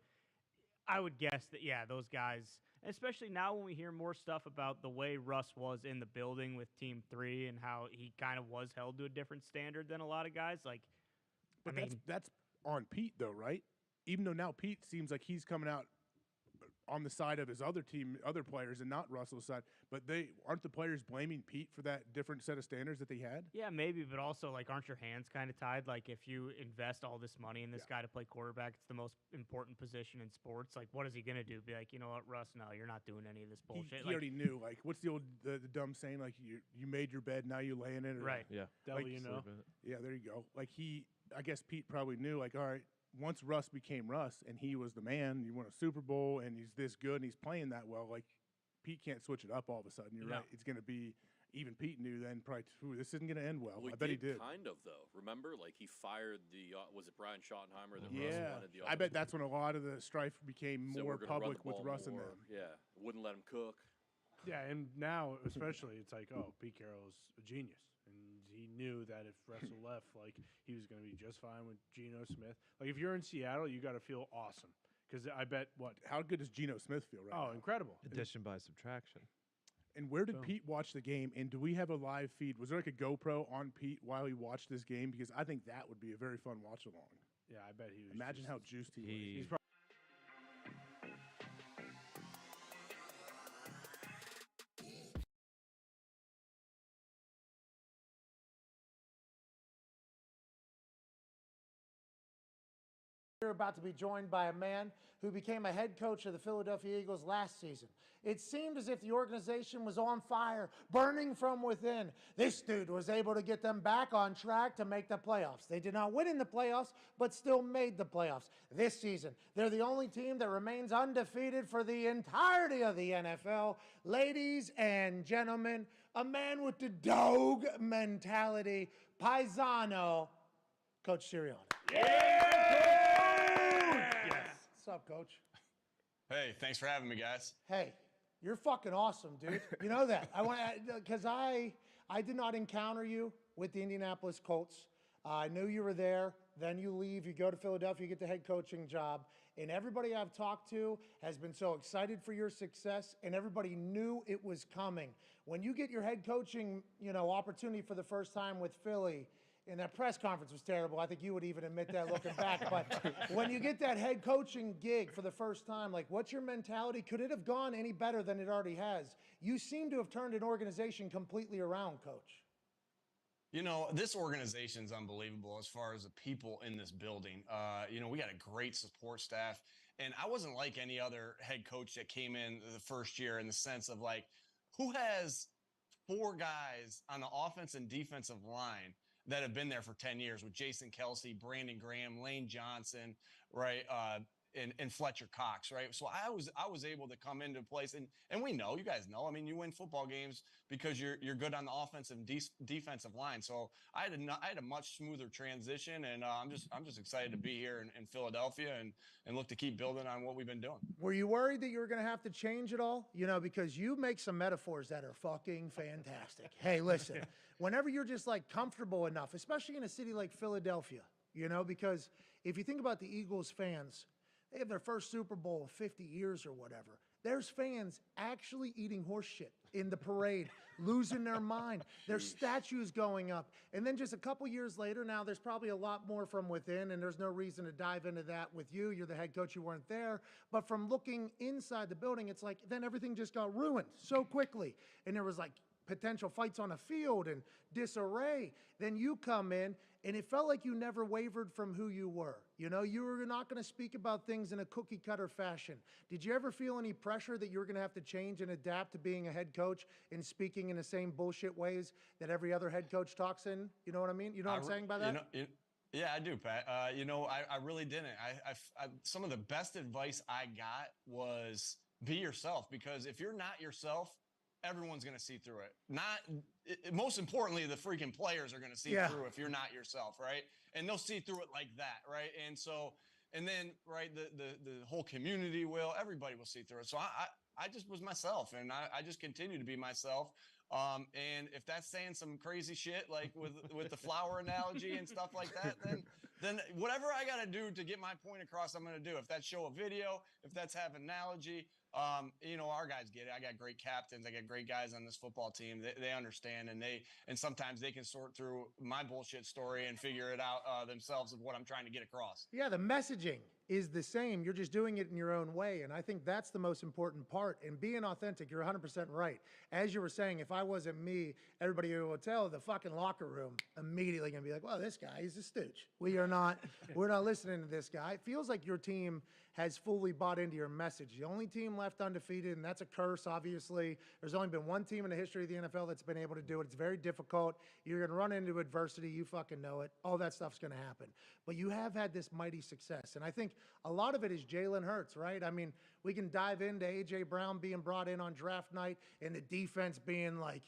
I would guess that those guys, especially now when we hear more stuff about the way Russ was in the building with Team 3 and how he kind of was held to a different standard than a lot of guys. Like, But that's on Pete though, right? Even though now Pete seems like he's coming out on the side of his other players, and not Russell's side. But aren't the players blaming Pete for that different set of standards that they had? Yeah, maybe, but also like, aren't your hands kind of tied? Like, if you invest all this money in this guy to play quarterback, it's the most important position in sports. Like, what is he gonna do? Be like, you know what, Russ? No, you're not doing any of this bullshit. He already knew. Like, what's the old the dumb saying? Like, you made your bed, now you lay in it. Or, Right. Yeah. Devil, like, you know. Yeah, there you go. Like I guess Pete probably knew. Like, all right, once Russ became Russ and he was the man, you won a Super Bowl and he's this good and he's playing that well. Like, Pete can't switch it up all of a sudden. You're No. right. It's going to be. Even Pete knew then. Probably, this isn't going to end well. We I bet he did. Kind of though. Remember, like he fired was it Brian Schottenheimer that Russ Yeah, wanted the I bet that's when a lot of the strife became So more we're gonna run public the with ball Russ and more. them. Yeah, wouldn't let him cook. Yeah, and now especially it's like, oh, Pete Carroll's a genius, and he knew that if Russell left, like he was going to be just fine with Geno Smith. Like if you're in Seattle, you got to feel awesome because I bet How good does Geno Smith feel right now? Oh, incredible! Addition by subtraction. And where did Pete watch the game? And do we have a live feed? Was there like a GoPro on Pete while he watched this game? Because I think that would be a very fun watch along. Yeah, I bet he was. Imagine how juiced he was. He's We're about to be joined by a man who became a head coach of the Philadelphia Eagles last season. It seemed as if the organization was on fire, burning from within. This dude was able to get them back on track to make the playoffs. They did not win in the playoffs, but still made the playoffs. This season, they're the only team that remains undefeated for the entirety of the NFL. Ladies and gentlemen, a man with the dog mentality, Paisano, Coach Sirianni. What's up, Coach? Hey, thanks for having me, guys. Hey, you're fucking awesome, dude. You know that. I want because I did not encounter you with the Indianapolis Colts. I knew you were there. Then you leave. You go to Philadelphia. You get the head coaching job. And everybody I've talked to has been so excited for your success, and everybody knew it was coming. When you get your head coaching, opportunity for the first time with Philly. And that press conference was terrible. I think you would even admit that looking back. But when you get that head coaching gig for the first time, like, what's your mentality? Could it have gone any better than it already has? You seem to have turned an organization completely around, Coach. This organization's unbelievable as far as the people in this building. We got a great support staff. And I wasn't like any other head coach that came in the first year in the sense of, like, who has 4 guys on the offense and defensive line that have been there for 10 years with Jason Kelsey, Brandon Graham, Lane Johnson, right, and Fletcher Cox, right? So I was able to come into place, and we know, you guys know, I mean, you win football games because you're good on the offensive and defensive line. So I had a much smoother transition, and I'm just excited to be here in Philadelphia and look to keep building on what we've been doing. Were you worried that you were going to have to change it all? Because you make some metaphors that are fucking fantastic. Hey, listen, whenever you're just like comfortable enough, especially in a city like Philadelphia, because if you think about the Eagles fans, they have their first Super Bowl in 50 years or whatever. There's fans actually eating horse shit in the parade, losing their mind. There's statues going up. And then just a couple years later, now there's probably a lot more from within, and there's no reason to dive into that with you. You're the head coach, you weren't there. But from looking inside the building, it's like then everything just got ruined so quickly. And there was like potential fights on the field and disarray. Then you come in, and it felt like you never wavered from who you were. You know, you were not going to speak about things in a cookie cutter fashion. Did you ever feel any pressure that you were going to have to change and adapt to being a head coach and speaking in the same bullshit ways that every other head coach talks in? You know what I mean? You know what I'm saying by that? Yeah, I do, Pat. I really didn't. Some of the best advice I got was be yourself, because if you're not yourself, everyone's going to see through it. Most importantly, the freaking players are going to see through if you're not yourself, right? And they'll see through it like that, right? And then, right, the whole community will, everybody will see through it. So I just was myself, and I just continue to be myself. And if that's saying some crazy shit, like with the flower analogy and stuff like that, then whatever I got to do to get my point across, I'm going to do. If that's show a video, if that's have an analogy, our guys get it. I got great captains. I got great guys on this football team. They understand, and sometimes they can sort through my bullshit story and figure it out themselves of what I'm trying to get across. Yeah, the messaging is the same. You're just doing it in your own way. And I think that's the most important part. And being authentic, you're 100% right. As you were saying, if I wasn't me, everybody would tell the fucking locker room immediately going to be like, well, this guy, he's a stooge. We're not listening to this guy. It feels like your team has fully bought into your message. The only team left undefeated, and that's a curse, obviously. There's only been one team in the history of the NFL that's been able to do it. It's very difficult. You're going to run into adversity. You fucking know it. All that stuff's going to happen. But you have had this mighty success. And I think a lot of it is Jalen Hurts, right? I mean, we can dive into A.J. Brown being brought in on draft night and the defense being like,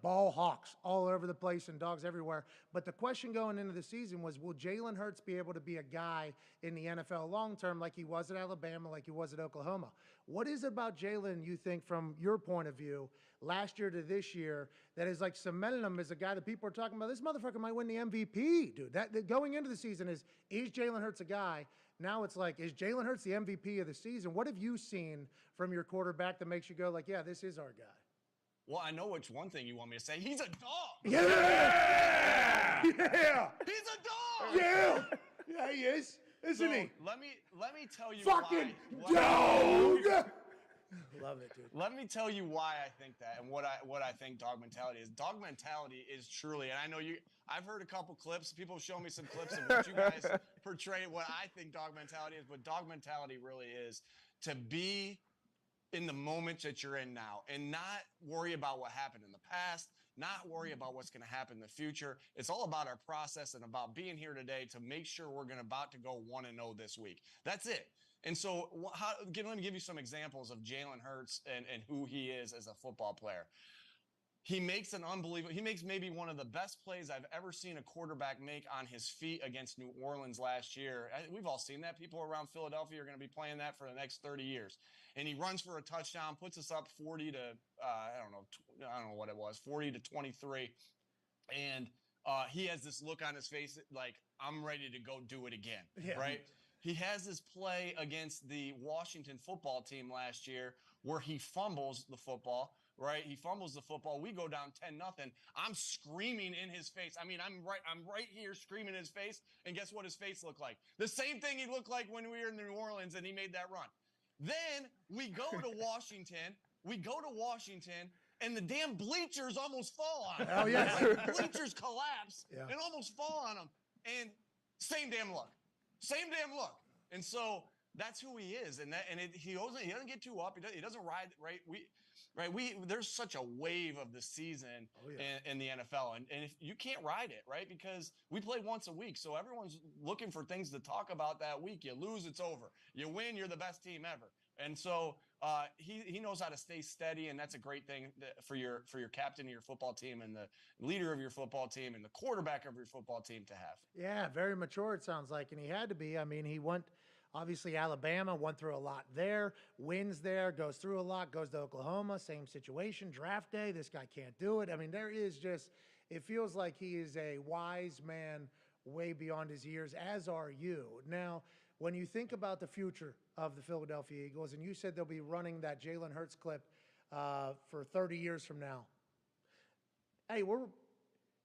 ball hawks all over the place and dogs everywhere. But the question going into the season was, will Jalen Hurts be able to be a guy in the NFL long-term like he was at Alabama, like he was at Oklahoma? What is it about Jalen, you think, from your point of view, last year to this year, that is like cementing him as a guy that people are talking about? This motherfucker might win the MVP, dude. That going into the season is Jalen Hurts a guy? Now it's like, is Jalen Hurts the MVP of the season? What have you seen from your quarterback that makes you go like, yeah, this is our guy? Well, I know which one thing you want me to say. He's a dog. Yeah! Yeah! He's a dog. Yeah! Yeah, he is, isn't he? Let me tell you fucking why. dog! Love it, dude. Let me tell you why I think that and what I think dog mentality is. Dog mentality is truly, and I know I've heard a couple clips. People show me some clips of what you guys portray, what I think dog mentality is. But dog mentality really is to be in the moment that you're in now and not worry about what happened in the past, not worry about what's going to happen in the future. It's all about our process and about being here today to make sure we're about to go 1-0 this week. That's it. And so let me give you some examples of Jalen Hurts and who he is as a football player. He makes maybe one of the best plays I've ever seen a quarterback make on his feet against New Orleans last year. We've all seen that. People around Philadelphia are going to be playing that for the next 30 years. And he runs for a touchdown, puts us up 40 to, I don't know what it was, 40 to 23. And he has this look on his face like, I'm ready to go do it again, right? He has this play against the Washington football team last year where he fumbles the football, right? He fumbles the football. We go down 10-0. I'm screaming in his face. I mean, I'm right here screaming in his face. And guess what his face looked like? The same thing he looked like when we were in New Orleans and he made that run. Then we go to Washington. And the damn bleachers almost fall on him. Oh, yes. Bleachers collapse and almost fall on him. And same damn look. And so that's who he is. He doesn't get too up. He doesn't ride, right? There's such a wave of the season in the NFL. And if you can't ride it, right? Because we play once a week. So everyone's looking for things to talk about that week. You lose, it's over. You win, you're the best team ever. And so he knows how to stay steady, and that's a great thing for your captain of your football team and the leader of your football team and the quarterback of your football team to have. Yeah, very mature, it sounds like, and he had to be. I mean, he went, obviously, Alabama, went through a lot there, wins there, goes through a lot, goes to Oklahoma, same situation, draft day, this guy can't do it. I mean, there is just, it feels like he is a wise man way beyond his years, as are you. Now, when you think about the future of the Philadelphia Eagles, and you said they'll be running that Jalen Hurts clip for 30 years from now. Hey,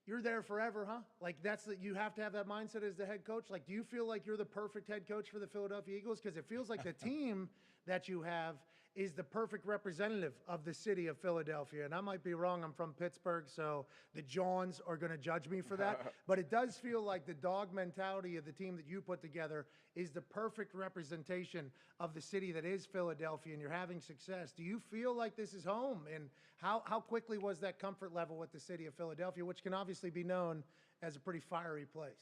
you're there forever, huh? Like you have to have that mindset as the head coach. Like, do you feel like you're the perfect head coach for the Philadelphia Eagles? Because it feels like the team that you have is the perfect representative of the city of Philadelphia. And I might be wrong. I'm from Pittsburgh, so the Johns are going to judge me for that. But it does feel like the dog mentality of the team that you put together is the perfect representation of the city that is Philadelphia, and you're having success. Do you feel like this is home? And how quickly was that comfort level with the city of Philadelphia, which can obviously be known as a pretty fiery place?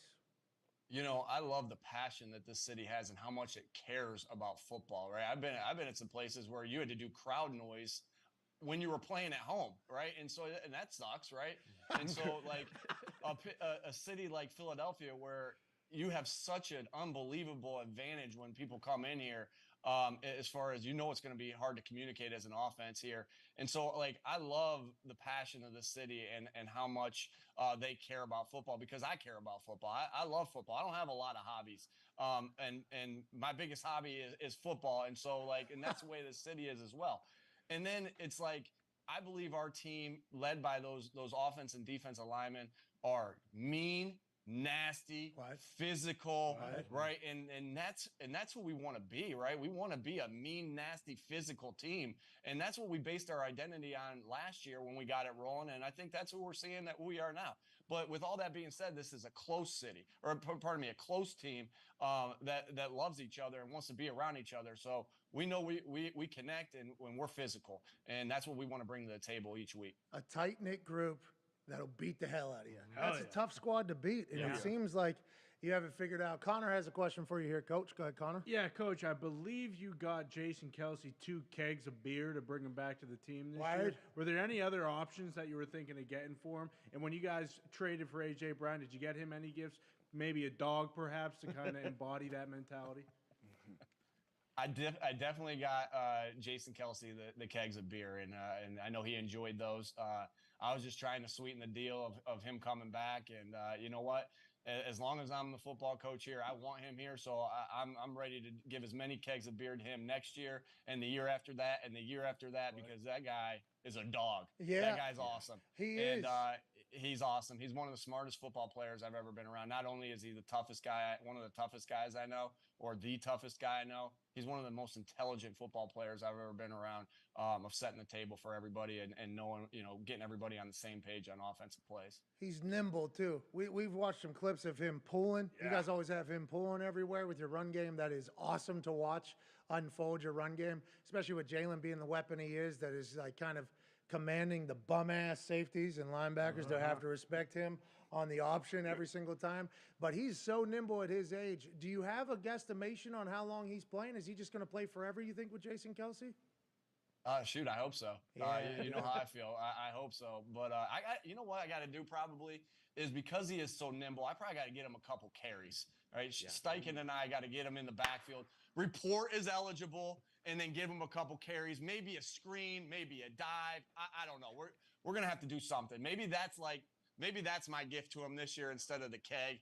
You know, I love the passion that this city has and how much it cares about football, right? I've been at some places where you had to do crowd noise when you were playing at home, right? And that sucks, right? And so like a city like Philadelphia where you have such an unbelievable advantage when people come in here, as far as it's going to be hard to communicate as an offense here. And so, like, I love the passion of the city and how much they care about football, because I care about football. I love football. I don't have a lot of hobbies. And my biggest hobby is football. And so, like, and that's the way the city is as well. And then it's like, I believe our team, led by those offense and defensive linemen, are mean, nasty, physical, right? And that's what we want to be, right? We want to be a mean, nasty, physical team. And that's what we based our identity on last year when we got it rolling. And I think that's what we're seeing that we are now. But with all that being said, this is a close city, or pardon me, a close team that loves each other and wants to be around each other. So we know we connect and when we're physical. And that's what we want to bring to the table each week. A tight-knit group that'll beat the hell out of you. That's a tough squad to beat, and it seems like you have it figured out. Connor has a question for you here, Coach. Go ahead, Connor. Yeah, Coach, I believe you got Jason Kelce 2 kegs of beer to bring him back to the team this year. Were there any other options that you were thinking of getting for him? And when you guys traded for A.J. Brown, did you get him any gifts? Maybe a dog, perhaps, to kind of embody that mentality? I definitely got Jason Kelce the kegs of beer, and I know he enjoyed those. I was just trying to sweeten the deal of him coming back, and you know what? As long as I'm the football coach here, I want him here, so I'm ready to give as many kegs of beer to him next year and the year after that and the year after that, because that guy is a dog. Yeah, that guy's awesome. He is. He's awesome. He's one of the smartest football players I've ever been around. Not only is he the toughest guy, one of the toughest guys I know, or the toughest guy I know, he's one of the most intelligent football players I've ever been around, of setting the table for everybody and knowing, getting everybody on the same page on offensive plays. He's nimble, too. We've watched some clips of him pulling. Yeah. You guys always have him pulling everywhere with your run game. That is awesome to watch unfold your run game, especially with Jalen being the weapon he is, that is like kind of commanding the bum-ass safeties and linebackers to have to respect him on the option every single time. But he's so nimble at his age. Do you have a guesstimation on how long he's playing? Is he just going to play forever, you think, with Jason Kelce? Shoot, I hope so. Yeah. You know how I feel. I hope so. But you know what I got to do probably is, because he is so nimble, I probably got to get him a couple carries. Right? Yeah. Steichen and I got to get him in the backfield. Report is eligible, and then give him a couple carries, maybe a screen, maybe a dive. I don't know. We're gonna have to do something. Maybe that's my gift to him this year instead of the keg,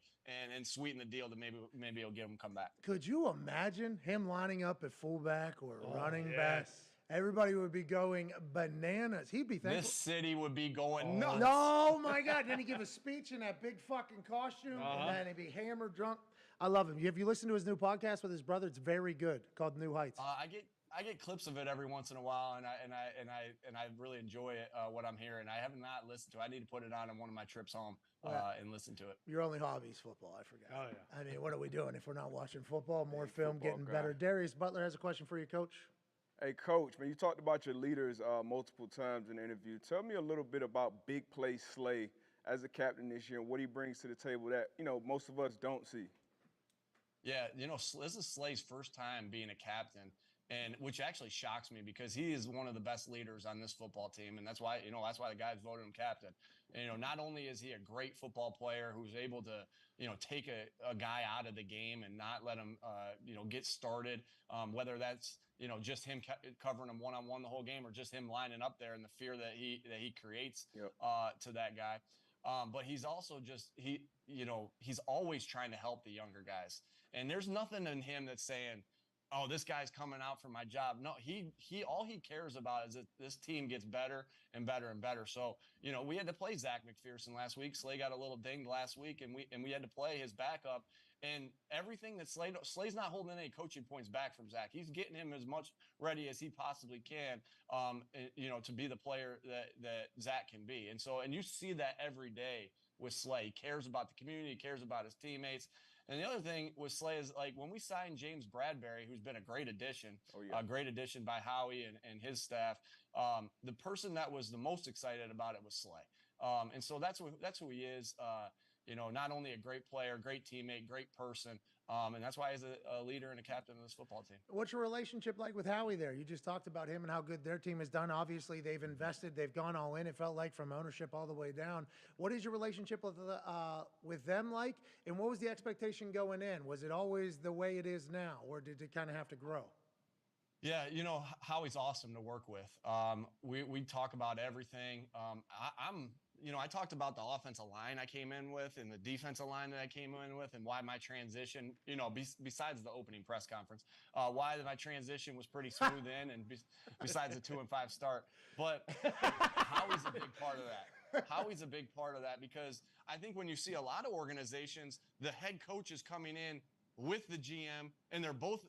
and sweeten the deal to maybe he'll get him come back. Could you imagine him lining up at fullback or running back? Everybody would be going bananas. He'd be thankful. This city would be going nuts. Oh, my God. Then he'd give a speech in that big fucking costume, and then he'd be hammered drunk. I love him. Have you listened to his new podcast with his brother? It's very good, called New Heights. I get clips of it every once in a while, and I really enjoy it, what I'm hearing. I have not listened to it. I need to put it on one of my trips home and listen to it. Your only hobby is football. I forgot. Oh, yeah. I mean, what are we doing if we're not watching football? More film, getting better. Darius Butler has a question for you, Coach. Hey, Coach, man, you talked about your leaders multiple times in the interview. Tell me a little bit about Big Play Slay as a captain this year and what he brings to the table that, most of us don't see. Yeah, this is Slay's first time being a captain, and which actually shocks me, because he is one of the best leaders on this football team, and that's why the guys voted him captain. And, not only is he a great football player who's able to, take a guy out of the game and not let him, get started, whether that's, just him covering him one-on-one the whole game, or just him lining up there and the fear that he creates to that guy. But he's also he's always trying to help the younger guys. And there's nothing in him that's saying, oh, this guy's coming out for my job. No, he all he cares about is that this team gets better and better and better. So, we had to play Zach McPherson last week. Slay got a little dinged last week, and we had to play his backup. And everything that Slay's not holding any coaching points back from Zach. He's getting him as much ready as he possibly can, to be the player that Zach can be. And you see that every day with Slay. He cares about the community, he cares about his teammates. And the other thing with Slay is, like, when we signed James Bradbury, who's been a great addition, a great addition by Howie and his staff, the person that was the most excited about it was Slay. And so that's who he is. Not only a great player, great teammate, great person, and that's why he's a leader and a captain of this football team. What's your relationship like with Howie there? You just talked about him and how good their team has done. Obviously, they've invested, they've gone all in. It felt like from ownership all the way down. What is your relationship with them like? And what was the expectation going in? Was it always the way it is now, or did it kind of have to grow? Yeah, Howie's awesome to work with. We talk about everything. I talked about the offensive line I came in with and the defensive line that I came in with and why my transition, besides the opening press conference, why my transition was pretty smooth in and besides the 2-5 start. But Howie's a big part of that. Howie's a big part of that because I think when you see a lot of organizations, the head coach is coming in with the GM and they're both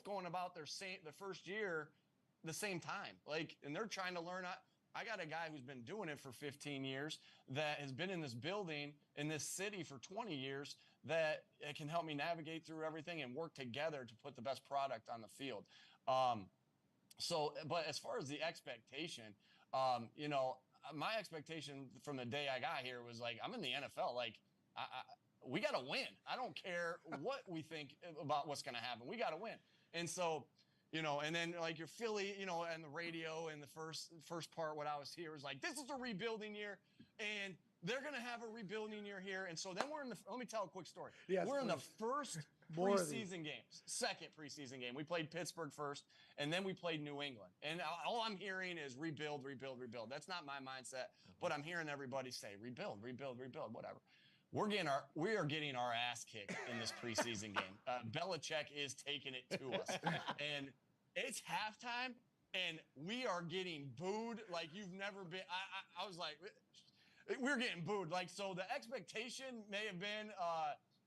going about their first year the same time. And they're trying to learn. I got a guy who's been doing it for 15 years that has been in this building in this city for 20 years that can help me navigate through everything and work together to put the best product on the field. But as far as the expectation, my expectation from the day I got here was like, I'm in the NFL. We got to win. I don't care what we think about what's going to happen. We got to win. And so, and then like your Philly, and the radio and the first part, what I was here was like, this is a rebuilding year and they're going to have a rebuilding year here. And so then let me tell a quick story. Yes, we're in the first preseason games, second preseason game. We played Pittsburgh first and then we played New England. And all I'm hearing is rebuild, rebuild, rebuild. That's not my mindset, but I'm hearing everybody say rebuild, rebuild, rebuild, whatever. We are getting our ass kicked in this preseason game. Belichick is taking it to us. And it's halftime, and we are getting booed like you've never been. I was like, we're getting booed. So the expectation may have been,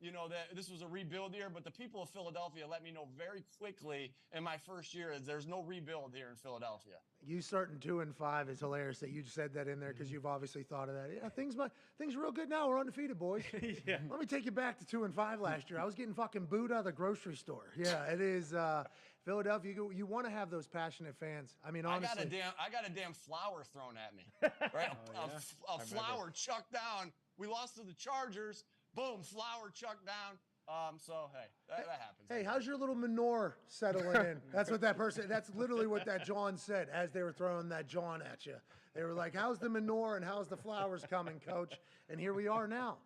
that this was a rebuild year, but the people of Philadelphia let me know very quickly in my first year is there's no rebuild here in Philadelphia. You starting 2-5 is hilarious that you said that in there because you've obviously thought of that. Yeah, things are real good now. We're undefeated, boys. Yeah. Let me take you back to 2-5 last year. I was getting fucking booed out of the grocery store. Yeah, it is Philadelphia. You want to have those passionate fans. I mean, honestly, I got a damn flower thrown at me. Right, a flower chucked down. We lost to the Chargers. Boom, flower chucked down. So, hey, that happens. Hey, how's your little manure settling in? That's literally what that John said as they were throwing that John at you. They were like, how's the manure and how's the flowers coming, coach? And here we are now.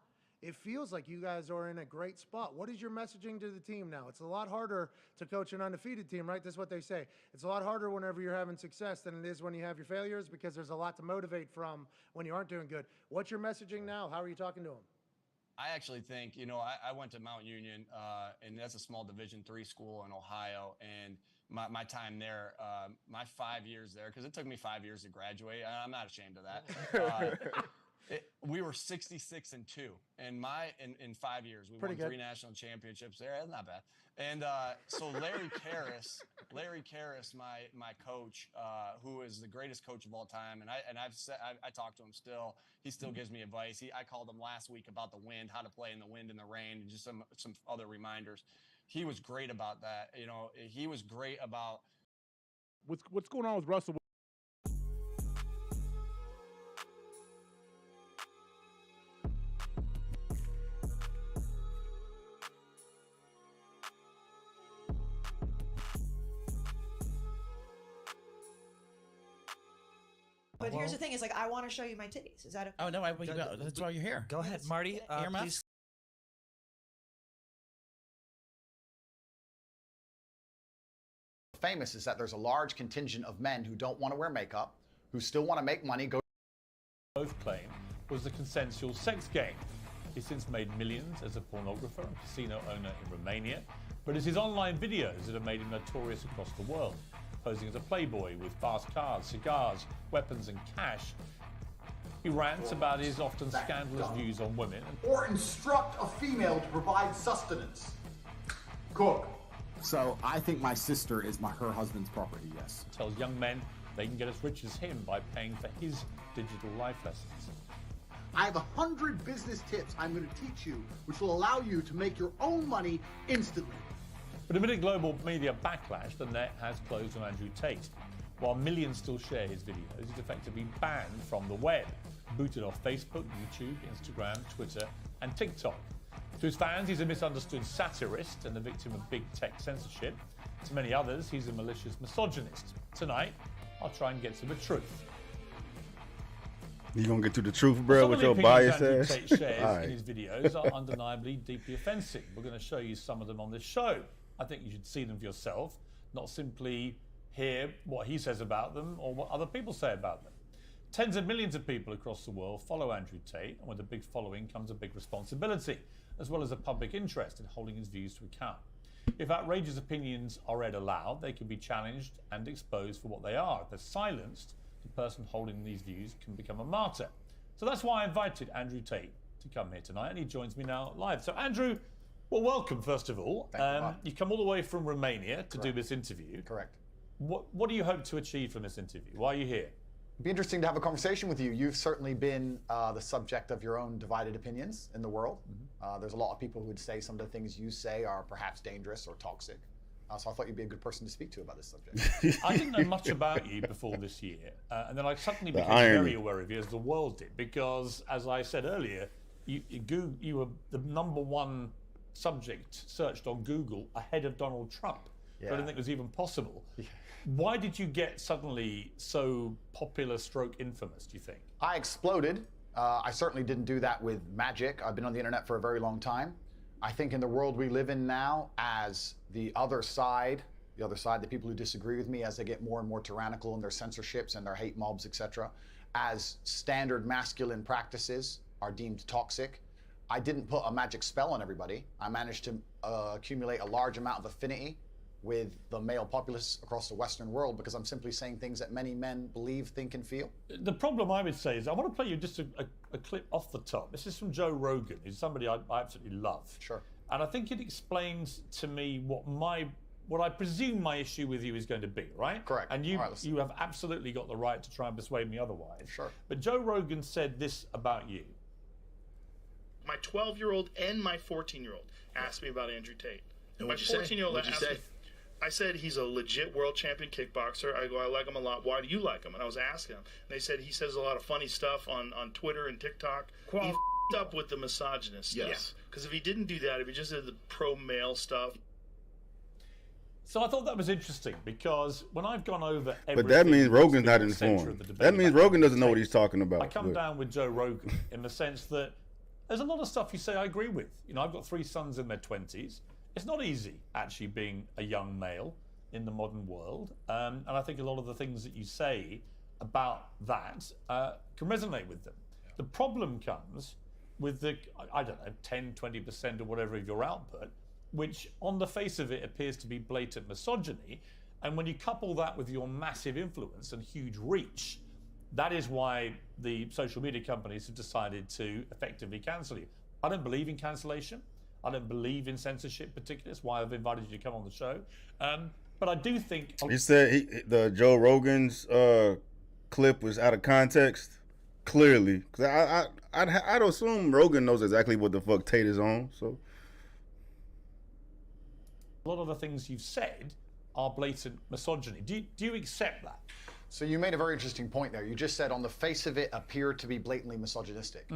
It feels like you guys are in a great spot. What is your messaging to the team now? It's a lot harder to coach an undefeated team, right? That's what they say. It's a lot harder whenever you're having success than it is when you have your failures because there's a lot to motivate from when you aren't doing good. What's your messaging now? How are you talking to them? I actually think, I went to Mount Union, and that's a small Division III school in Ohio. And my time there, my 5 years there, because it took me 5 years to graduate. I'm not ashamed of that. We were 66-2, and in 5 years we won 3 national championships there. That's not bad. And so Larry Karras, my coach, who is the greatest coach of all time, and I talk to him still. He still gives me advice. I called him last week about the wind, how to play in the wind and the rain, and just some other reminders. He was great about that. He was great about what's going on with Russell. But here's the thing: is like I want to show you my titties. Is that? Oh no! That's why you're here. Go ahead, Marty. Earmuffs. Famous is that there's a large contingent of men who don't want to wear makeup, who still want to make money. Both claim was the consensual sex game. He's since made millions as a pornographer and casino owner in Romania, but it's his online videos that have made him notorious across the world, posing as a playboy with fast cars, cigars, weapons and cash. He rants about his often scandalous views on women. Or instruct a female to provide sustenance. Cook. So I think my sister is her husband's property, yes. Tells young men they can get as rich as him by paying for his digital life lessons. I have 100 business tips I'm going to teach you, which will allow you to make your own money instantly. But amid a global media backlash, the net has closed on Andrew Tate. While millions still share his videos, he's effectively banned from the web, booted off Facebook, YouTube, Instagram, Twitter, and TikTok. To his fans, he's a misunderstood satirist and the victim of big tech censorship. To many others, he's a malicious misogynist. Tonight, I'll try and get to the truth. You gonna get to the truth, bro, with your bias ass? Some of the opinions Andrew Tate shares in his videos are undeniably deeply offensive. We're going to show you some of them on this show. I think you should see them for yourself, not simply hear what he says about them or what other people say about them. Tens of millions of people across the world follow Andrew Tate, and with a big following comes a big responsibility, as well as a public interest in holding his views to account. If outrageous opinions are read aloud, they can be challenged and exposed for what they are. If they're silenced, the person holding these views can become a martyr. So that's why I invited Andrew Tate to come here tonight, and he joins me now live. So Andrew, well, welcome, first of all. You come all the way from Romania to do this interview. Correct. What do you hope to achieve from this interview? Why are you here? It'd be interesting to have a conversation with you. You've certainly been the subject of your own divided opinions in the world. There's a lot of people who would say some of the things you say are perhaps dangerous or toxic. So I thought you'd be a good person to speak to about this subject. I didn't know much about you before this year, and then I suddenly became very aware of you, as the world did, because, as I said earlier, you were the #1 subject searched on Google ahead of Donald Trump. I didn't think it was even possible. Why did you get suddenly so popular / infamous, do you think? I exploded. I certainly didn't do that with magic. I've been on the internet for a very long time. I think in the world we live in now, as the other side, the people who disagree with me, as they get more and more tyrannical in their censorships and their hate mobs, etc., as standard masculine practices are deemed toxic, I didn't put a magic spell on everybody. I managed to accumulate a large amount of affinity with the male populace across the Western world because I'm simply saying things that many men believe, think, and feel. The problem I would say is I want to play you just a clip off the top. This is from Joe Rogan, who's somebody I absolutely love. Sure. And I think it explains to me what I presume my issue with you is going to be, right? Correct. And you have absolutely got the right to try and persuade me otherwise. Sure. But Joe Rogan said this about you. My 12-year-old and my 14-year-old asked me about Andrew Tate. And my 14-year-old asked me, I said he's a legit world champion kickboxer. I go, I like him a lot. Why do you like him? And I was asking him. And they said he says a lot of funny stuff on Twitter and TikTok. He f***ed up with the misogynist stuff. Yes. Because if he didn't do that, if he just did the pro-male stuff. So I thought that was interesting because when I've gone over everything... But that means Rogan's not informed. That means Rogan doesn't know what he's talking about. I come down with Joe Rogan in the sense that there's a lot of stuff you say I agree with. You know, I've got 3 sons in their 20s. It's not easy, actually, being a young male in the modern world. And I think a lot of the things that you say about that can resonate with them. The problem comes with the, I don't know, 10, 20% or whatever of your output, which on the face of it appears to be blatant misogyny. And when you couple that with your massive influence and huge reach, that is why the social media companies have decided to effectively cancel you. I don't believe in cancellation. I don't believe in censorship particularly. That's why I've invited you to come on the show. But I do think... He said the Joe Rogan's clip was out of context, clearly. Because I'd assume Rogan knows exactly what the fuck Tate is on, so... A lot of the things you've said are blatant misogyny. Do you accept that? So you made a very interesting point there. You just said on the face of it appeared to be blatantly misogynistic.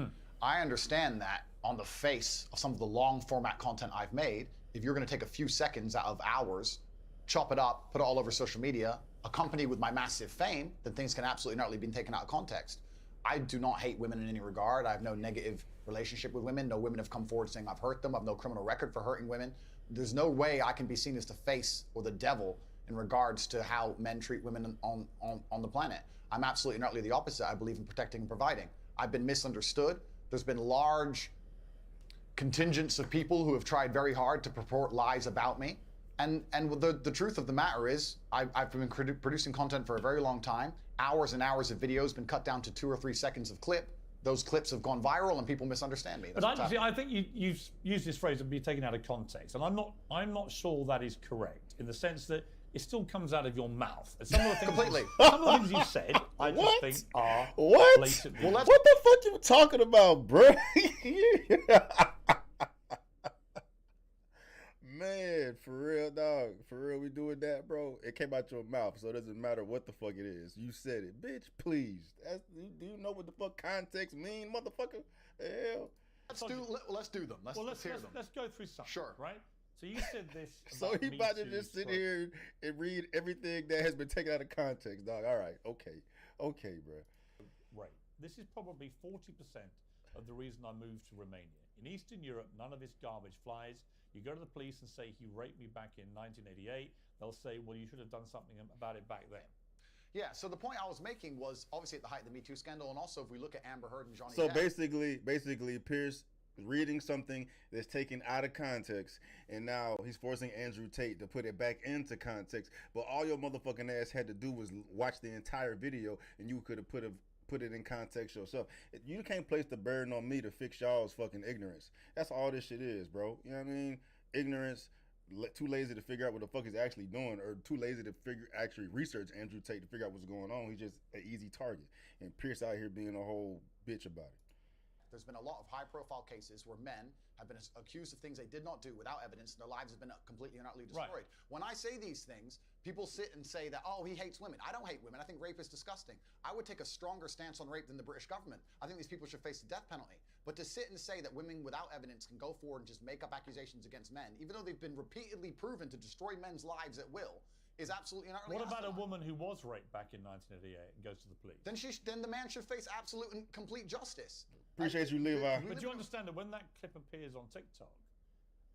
I understand that on the face of some of the long format content I've made, if you're going to take a few seconds out of hours, chop it up, put it all over social media, accompanied with my massive fame, then things can absolutely not be taken out of context. I do not hate women in any regard. I have no negative relationship with women. No women have come forward saying I've hurt them. I have no criminal record for hurting women. There's no way I can be seen as the face or the devil in regards to how men treat women on the planet. I'm absolutely and utterly the opposite. I believe in protecting and providing. I've been misunderstood. There's been large contingents of people who have tried very hard to purport lies about me. And the truth of the matter is, I've been producing content for a very long time. Hours and hours of videos been cut down to 2 or 3 seconds of clip. Those clips have gone viral and people misunderstand me. But I think you've used this phrase of being taken out of context, and I'm not sure that is correct in the sense that it still comes out of your mouth. And some of the things completely. Some of the things you said, I just think are what? blatantly. What the fuck you talking about, bro? Man, for real, dog. For real, we doing that, bro. It came out your mouth, so it doesn't matter what the fuck it is. You said it, bitch. Please. Do you know what the fuck context mean, motherfucker? Hell. Let's do them. Let's hear them. Let's go through some. Sure. Right. So you said this. So he about to just sit here and read everything that has been taken out of context, dog. All right. Okay, bro. Right. This is probably 40% of the reason I moved to Romania. In Eastern Europe, none of this garbage flies. You go to the police and say, he raped me back in 1988. They'll say, well, you should have done something about it back then. Yeah, so the point I was making was obviously at the height of the Me Too scandal, and also if we look at Amber Heard and Johnny So Depp. basically, Pierce reading something that's taken out of context, and now he's forcing Andrew Tate to put it back into context. But all your motherfucking ass had to do was watch the entire video, and you could have put it in context yourself. You can't place the burden on me to fix y'all's fucking ignorance. That's all this shit is, bro. You know what I mean? Ignorance, too lazy to figure out what the fuck he's actually doing, or too lazy to actually research Andrew Tate to figure out what's going on. He's just an easy target. And Pierce out here being a whole bitch about it. There's been a lot of high-profile cases where men have been accused of things they did not do without evidence, and their lives have been completely and utterly destroyed. Right. When I say these things, people sit and say that, oh, he hates women. I don't hate women. I think rape is disgusting. I would take a stronger stance on rape than the British government. I think these people should face the death penalty. But to sit and say that women without evidence can go forward and just make up accusations against men, even though they've been repeatedly proven to destroy men's lives at will, is absolutely and utterly What about a asinine. woman who was raped back in 1988 and goes to the police? Then the man should face absolute and complete justice. Appreciate you, Levi. But do you understand that when that clip appears on TikTok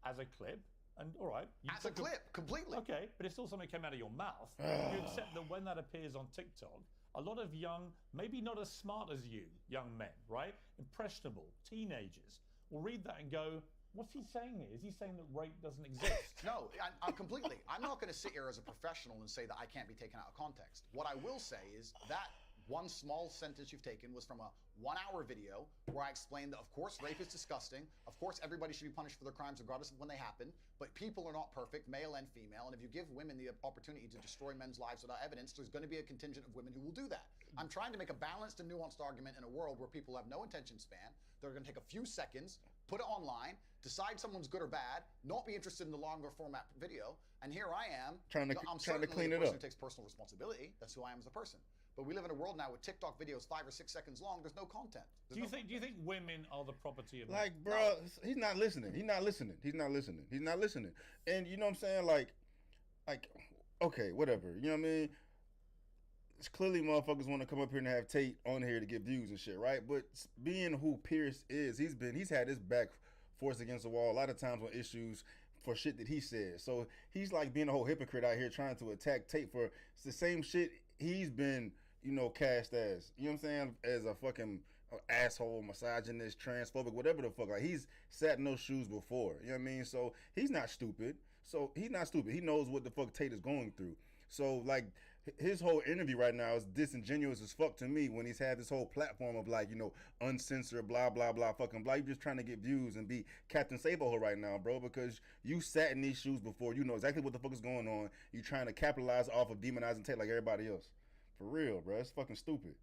as a clip, and all right, as a clip, completely. Okay, but it's still something that came out of your mouth. You accept that when that appears on TikTok, a lot of young, maybe not as smart as you, young men, right? Impressionable, teenagers, will read that and go, what's he saying here? Is he saying that rape doesn't exist? No, I completely. I'm not going to sit here as a professional and say that I can't be taken out of context. What I will say is that one small sentence you've taken was from a 1-hour video where I explained that, of course, rape is disgusting. Of course, everybody should be punished for their crimes regardless of when they happen. But people are not perfect, male and female. And if you give women the opportunity to destroy men's lives without evidence, there's going to be a contingent of women who will do that. I'm trying to make a balanced and nuanced argument in a world where people have no attention span. They're going to take a few seconds, put it online, decide someone's good or bad, not be interested in the longer format video. And here I am. Trying to clean it up. Who takes personal responsibility. That's who I am as a person. But we live in a world now with TikTok videos 5 or 6 seconds long. There's no content. Do you think women are the property of men? Like, bro, he's not listening. He's not listening. And you know what I'm saying? Like, okay, whatever. You know what I mean? It's clearly motherfuckers want to come up here and have Tate on here to get views and shit, right? But being who Pierce is, he's had his back forced against the wall a lot of times on issues for shit that he said. So he's like being a whole hypocrite out here trying to attack Tate for the same shit he's been, cast as, you know what I'm saying, as a fucking asshole, misogynist, transphobic, whatever the fuck. Like, he's sat in those shoes before, you know what I mean? So he's not stupid. He knows what the fuck Tate is going through. So, like, his whole interview right now is disingenuous as fuck to me when he's had this whole platform of, like, uncensored, blah, blah, blah, fucking blah. You're just trying to get views and be Captain Sable right now, bro, because you sat in these shoes before. You know exactly what the fuck is going on. You're trying to capitalize off of demonizing Tate like everybody else. For real, bro. It's fucking stupid.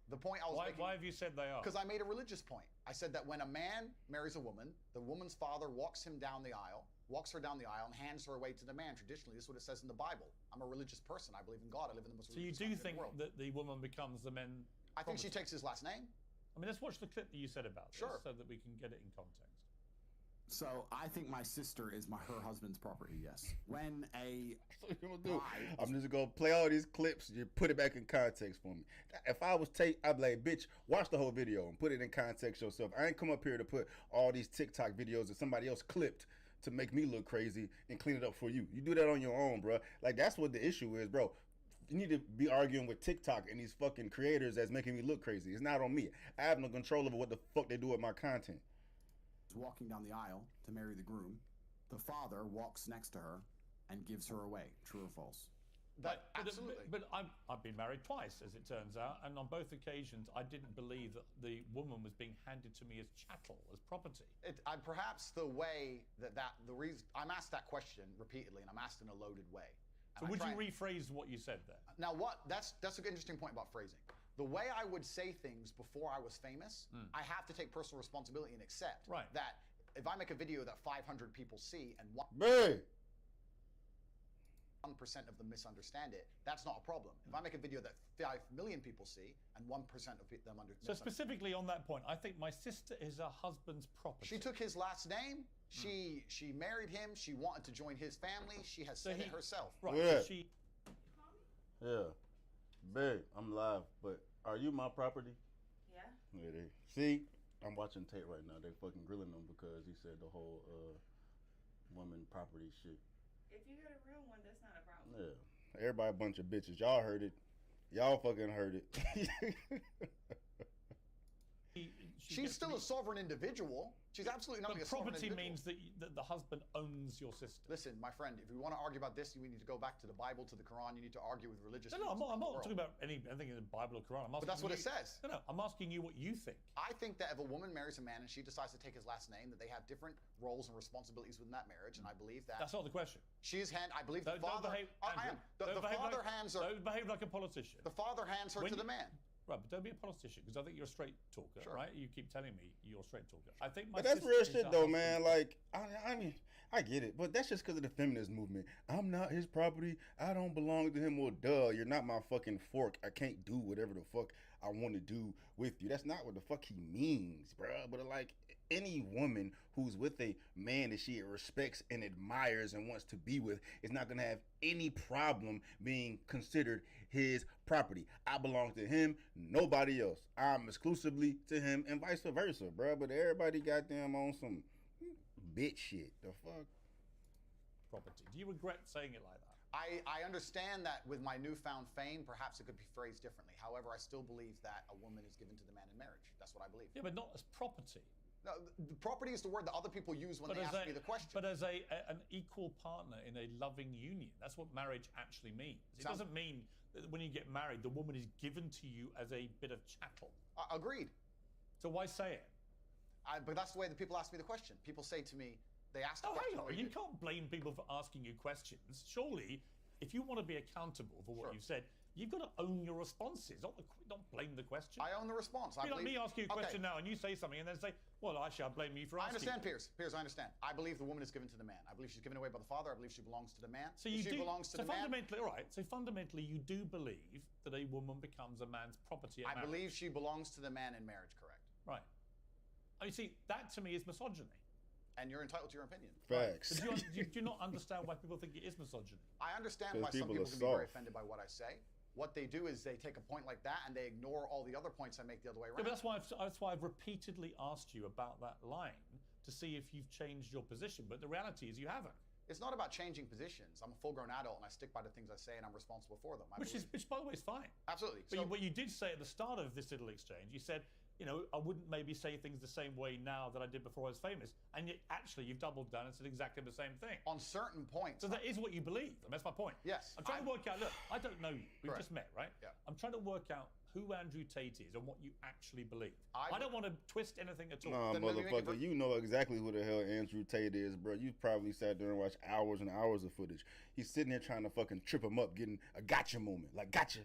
The point I was making... Why have you said they are? Because I made a religious point. I said that when a man marries a woman, the woman's father walks her down the aisle, and hands her away to the man. Traditionally, this is what it says in the Bible. I'm a religious person. I believe in God. I live in the most religious country in the world. So you do think that the woman becomes the man? I think she takes his last name. I mean, let's watch the clip that you said about this so that we can get it in context. So I think my sister is her husband's property, yes. When a I'm just gonna play all these clips, you put it back in context for me. If I was Tate, I'd be like, bitch, watch the whole video and put it in context yourself. I ain't come up here to put all these TikTok videos that somebody else clipped to make me look crazy and clean it up for you. You do that on your own, bro. Like, that's what the issue is, bro. You need to be arguing with TikTok and these fucking creators that's making me look crazy. It's not on me. I have no control over what the fuck they do with my content. Walking down the aisle to marry the groom, the father walks next to her and gives her away. True or false? Absolutely. But I've been married twice, as it turns out, and on both occasions, I didn't believe that the woman was being handed to me as chattel, as property. Perhaps the way the reason I'm asked that question repeatedly, and I'm asked in a loaded way. So would you rephrase what you said there? Now, that's an interesting point about phrasing. The way I would say things before I was famous, I have to take personal responsibility and accept that if I make a video that 500 people see and 1% of them misunderstand it, that's not a problem. If I make a video that 5 million people see and 1% of them understand. So specifically on that point, I think my sister is her husband's property. She took his last name. She married him. She wanted to join his family. She has said it herself. Right. Yeah. So she. Yeah. Babe, I'm live, but are you my property? Yeah. Yeah. See, I'm watching Tate right now. They fucking grilling him because he said the whole woman property shit. If you got a real one, that's not a problem. Yeah. Everybody a bunch of bitches. Y'all heard it. Y'all fucking heard it. She's still a sovereign individual. She's absolutely not a sovereign property individual. means that the husband owns your sister. Listen, my friend, if we want to argue about this, we need to go back to the Bible, to the Quran. You need to argue with religious. No, I'm not talking about anything in the Bible or Quran. But that's what it says. No, I'm asking you what you think. I think that if a woman marries a man and she decides to take his last name, that they have different roles and responsibilities within that marriage, and I believe that. That's not the question. I believe the father. The father hands her. Don't behave like a politician. The father hands her to the man. Right, but don't be a politician, because I think you're a straight talker, right? You keep telling me you're a straight talker. I think But that's real shit, though, man. Like, I mean, I get it, but that's just because of the feminist movement. I'm not his property. I don't belong to him. Well, duh, you're not my fucking fork. I can't do whatever the fuck I want to do with you. That's not what the fuck he means, bruh. But like, any woman who's with a man that she respects and admires and wants to be with is not going to have any problem being considered his property. I belong to him, nobody else. I'm exclusively to him and vice versa, bro. But everybody goddamn on some bitch shit. The fuck? Property. Do you regret saying it like that? I understand that with my newfound fame, perhaps it could be phrased differently. However, I still believe that a woman is given to the man in marriage. That's what I believe. Yeah, but not as property. No, the property is the word that other people use when they ask me the question. But as an equal partner in a loving union. That's what marriage actually means. It doesn't mean that when you get married, the woman is given to you as a bit of chattel. Agreed. So why say it? But that's the way that people ask me the question. People say to me, they ask the question. Hang on. You can't blame people for asking you questions. Surely, if you want to be accountable for what you've said, you've got to own your responses, not blame the question. I own the response. Like me asking you a question now, and you say something, and then say, well, actually, I blame you for asking. I understand, Piers. I understand. I believe the woman is given to the man. I believe she's given away by the father. I believe she belongs to the man. So fundamentally, all right. So fundamentally, you do believe that a woman becomes a man's property at marriage. I believe she belongs to the man in marriage, correct? Right. Oh, you see, that to me is misogyny. And you're entitled to your opinion. Facts. Right. Do you not understand why people think it is misogyny? I understand why some people can be very offended by what I say. What they do is they take a point like that and they ignore all the other points I make the other way around. Yeah, but that's why I've repeatedly asked you about that line to see if you've changed your position. But the reality is you haven't. It's not about changing positions. I'm a full-grown adult and I stick by the things I say and I'm responsible for them. Which, by the way, is fine. Absolutely. But what you did say at the start of this little exchange, you said, I wouldn't maybe say things the same way now that I did before I was famous. And yet, actually, you've doubled down and said exactly the same thing. On certain points. So that is what you believe. And that's my point. Yes. I'm trying to work out, look, I don't know you. We've just met, right? Yeah. I'm trying to work out who Andrew Tate is and what you actually believe. I don't want to twist anything at all. Nah, motherfucker, you know exactly who the hell Andrew Tate is, bro. You probably sat there and watched hours and hours of footage. He's sitting there trying to fucking trip him up, getting a gotcha moment. Like, gotcha.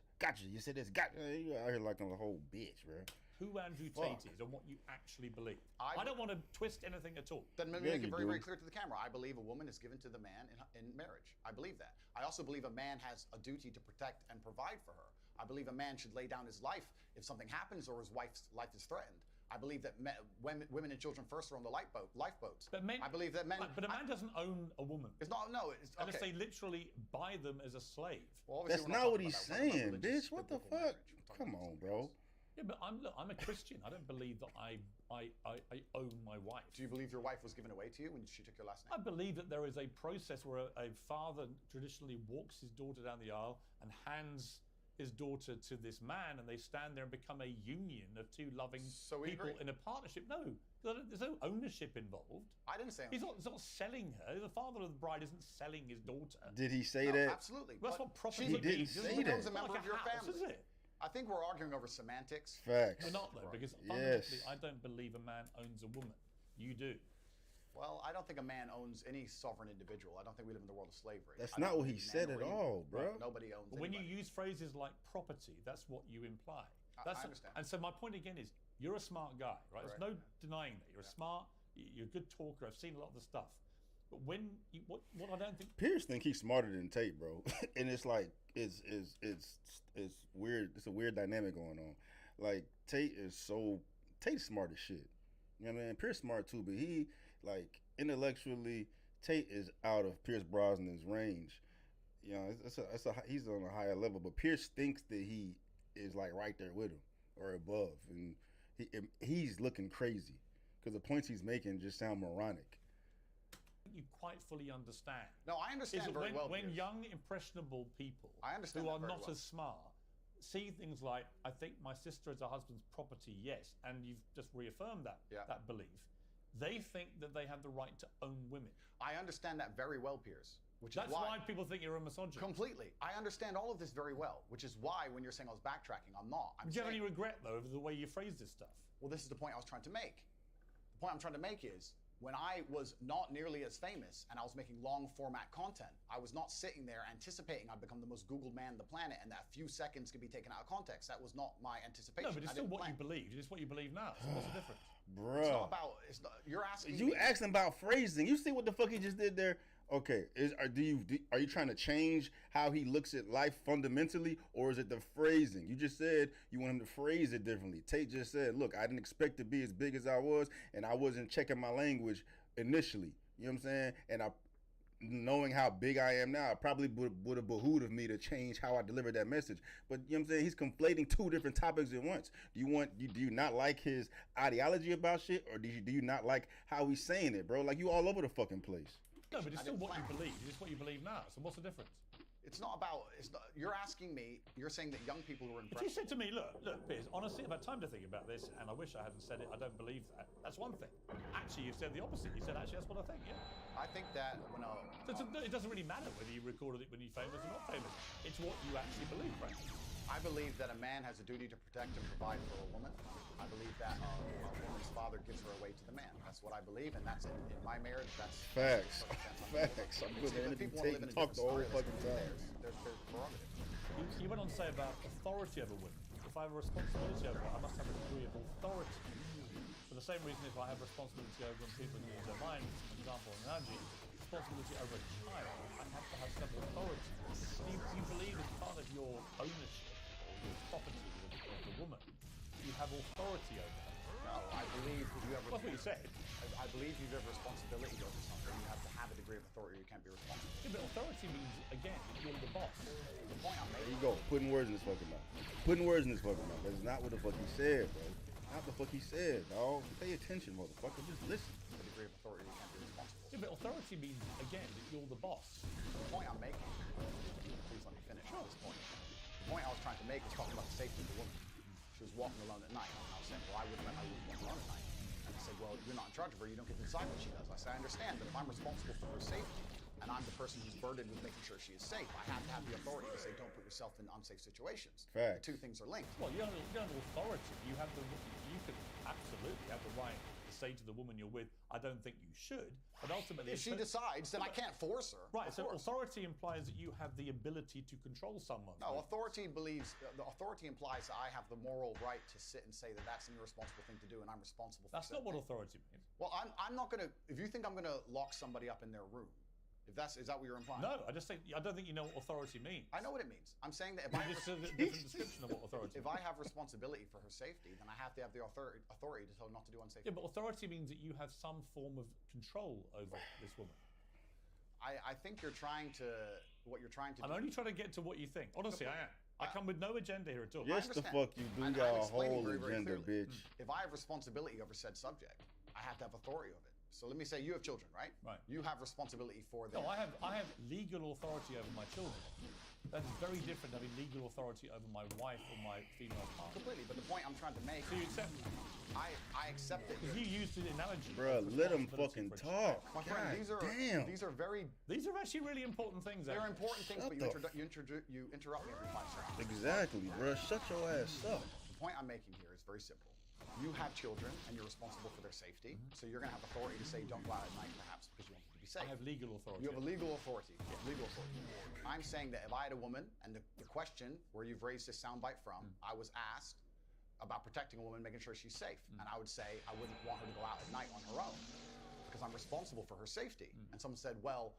You said this, gotcha. You out here like a whole bitch, bro. Who Andrew Tate is and what you actually believe. I don't want to twist anything at all. Then let me make it very, very clear to the camera. I believe a woman is given to the man in marriage. I believe that. I also believe a man has a duty to protect and provide for her. I believe a man should lay down his life if something happens or his wife's life is threatened. I believe that women and children first are on the lifeboats. But men, I believe that men. But a man doesn't own a woman. It's not. No. It's okay. Unless they literally buy them as a slave. Well, that's not what he's saying, bitch. What the fuck? Come on, bro. Yeah, but I'm a Christian. I don't believe that I own my wife. Do you believe your wife was given away to you when she took your last name? I believe that there is a process where a father traditionally walks his daughter down the aisle and hands his daughter to this man, and they stand there and become a union of two loving people in a partnership. No, there's no ownership involved. I didn't say he's not selling her. The father of the bride isn't selling his daughter. Did he say that? Absolutely. That's what property He didn't say that. She becomes a member Like of your house, family. is it? I think we're arguing over semantics. Facts. We're not though, because Yes. fundamentally, I don't believe a man owns a woman. You do. Well, I don't think a man owns any sovereign individual. I don't think we live in the world of slavery. That's I not don't what he think said men at or all, women. bro. Nobody owns When you anybody. use phrases like property, that's what you imply. I understand. And so my point again is, you're a smart guy, right? Correct. There's no denying that. You're a smart, you're a good talker. I've seen a lot of the stuff. But when you, what I don't think Pierce think he's smarter than Tate, bro, and it's like it's weird. It's a weird dynamic going on. Like Tate's smart as shit. You know what I mean? Pierce smart too, but he like intellectually, Tate is out of Pierce Brosnan's range. You know, he's on a higher level, but Pierce thinks that he is like right there with him or above, and he's looking crazy because the points he's making just sound moronic. you quite fully understand. No, I understand is that very when, well, when Pierce. young, impressionable people I understand who that are very not well. as smart see things like, I think my sister is her husband's property, yes, and you've just reaffirmed that, that belief. They think that they have the right to own women. I understand that very well, Pierce. Which That's is why people think you're a misogynist. Completely. I understand all of this very well, which is why when you're saying I was backtracking, I'm not. Do you have any regret, though, over the way you phrase this stuff? Well, this is the point I was trying to make. The point I'm trying to make is when I was not nearly as famous and I was making long format content, I was not sitting there anticipating I'd become the most Googled man on the planet and that a few seconds could be taken out of context. That was not my anticipation. No, but it's I still didn't what you plan. believed. It's what you believe now. So what's the difference? Bruh. It's not about. It's not, you're asking. You me. asking about phrasing. You see what the fuck he just did there? Okay, are you trying to change how he looks at life fundamentally, or is it the phrasing? You just said you want him to phrase it differently. Tate just said, look, I didn't expect to be as big as I was, and I wasn't checking my language initially. You know what I'm saying? And knowing how big I am now, it probably would have behooved me to change how I delivered that message. But you know what I'm saying? He's conflating two different topics at once. Do you not like his ideology about shit, or do you not like how he's saying it, bro? Like, you all over the fucking place. No, but it's still what you believe. It's what you believe now. So what's the difference? It's not about. It's not, you're asking me. You're saying that young people who are If you impressed. said to me, look, Piers, honestly, I've had time to think about this, and I wish I hadn't said it. I don't believe that. That's one thing. Actually, you've said the opposite. You said, actually, that's what I think, yeah. I think that when it doesn't really matter whether you recorded it when you're famous or not famous. It's what you actually believe, right? I believe that a man has a duty to protect and provide for a woman. I believe that a woman's father gives her away to the man. That's what I believe, and that's in my marriage. That's Facts. Facts. I'm good at anything. Talk the whole fucking time. There's prerogative. You went on to say about authority over women. If I have a responsibility over her, I must have a degree of authority. For the same reason, if I have responsibility over when people use their mind, for example, an analogy, responsibility over a child, I have to have some authority. Do you believe as part of your ownership or your property of the woman, you have authority over her? No, I believe if you have. That's what you said. I believe you have responsibility over something. You have to have a degree of authority. You can't be responsible. Yeah, but authority means, again, that you're the boss. The point I'm There making. you go. Putting words in his fucking mouth. Putting words in his fucking mouth. That's not what the fuck he said, bro. Not the fuck he said, dog. Pay attention, motherfucker. Just listen. A degree of authority. You can't be responsible. Yeah, but authority means, again, that you're the boss. The point I'm making. Please let me finish at this point. The point I was trying to make was talking about the safety of the woman. She was walking alone at night. And I was saying, well, I wouldn't walk alone at night. And I said, well, you're not in charge of her. You don't get to decide what she does. I said, I understand, but if I'm responsible for her safety, and I'm the person who's burdened with making sure she is safe, I have to have the authority to say, don't put yourself in unsafe situations. Facts. The two things are linked. Well, you don't have authority. You can absolutely have the right to say to the woman you're with, I don't think you should. But ultimately, If she decides, then I can't force her. Right. Of So course. authority implies that you have the ability to control someone. No, authority implies that I have the moral right to sit and say that that's an irresponsible thing to do, and I'm responsible for That's not what authority means. Well, I'm not gonna. If you think I'm gonna lock somebody up in their room, is that what you're implying? No, I don't think you know what authority means. I know what it means. I'm saying that if You I just said a different description of what authority if means. I have responsibility for her safety, then I have to have the authority to tell her not to do unsafe. Yeah, but authority means that you have some form of control over this woman. I think you're trying to. What you're trying to. I'm do, only trying to get to what you think. Honestly, I am. I come with no agenda here at all. Yes, the fuck you do. And Got I'm a explaining whole very, very agenda, clearly. bitch. If I have responsibility over said subject, I have to have authority over it. So let me say you have children, right? Right. You have responsibility for them. No, I have legal authority over my children. That is very different having legal authority over my wife or my female partner. Completely, but the point I'm trying to make. So you accept? I accept it. Because you used the analogy. Bruh, let him fucking talk. My friend, God these are very. These are actually really important things. They're Ed. important things, Shut but you interrupt me every 5 seconds. Exactly, bruh. Shut your ass up. The point I'm making here is very simple. You have children, and you're responsible for their safety. So you're going to have authority to say, don't go out at night, perhaps, because you want them to be safe. I have legal authority. You have a legal authority. Legal authority. I'm saying that if I had a woman, and the question where you've raised this soundbite from, I was asked about protecting a woman, making sure she's safe, and I would say I wouldn't want her to go out at night on her own because I'm responsible for her safety. And someone said, well,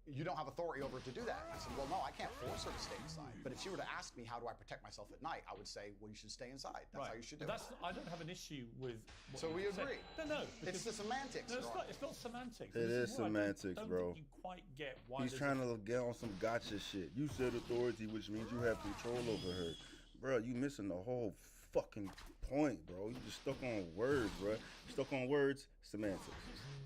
you don't have authority over her to do that. I said, well, no, I can't force her to stay inside. But if she were to ask me, how do I protect myself at night? I would say, well, you should stay inside. That's how you should do it. I don't have an issue with. What So you we said. agree. No. It's the semantics. No, Ron. it's not semantics. It This is what I semantics, don't bro. think you quite get why He's there's trying to get on some gotcha shit. You said authority, which means you have control over her. Bro, you missing the whole fucking point, bro. You just stuck on words, bro. You stuck on words, semantics.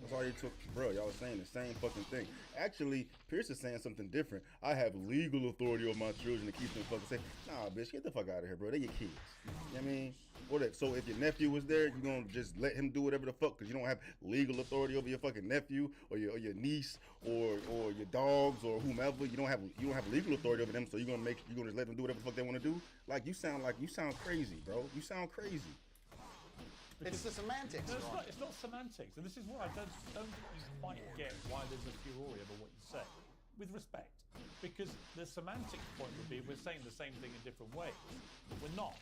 That's all you took, bro. Y'all saying the same fucking thing. Actually, Pierce is saying something different. I have legal authority over my children to keep them fucking safe. Nah, bitch, get the fuck out of here, bro. They're your kids. You know what I mean? So if your nephew was there, you gonna just let him do whatever the fuck because you don't have legal authority over your fucking nephew or your niece or your dogs or whomever. You don't have legal authority over them, so you're gonna just let them do whatever the fuck they want to do. You sound crazy, bro. You sound crazy. It's the semantics. No, Ron. it's not semantics, and this is why I don't think you quite get why there's a furore over what you say. With respect, because the semantics point would be we're saying the same thing in different ways, but we're not.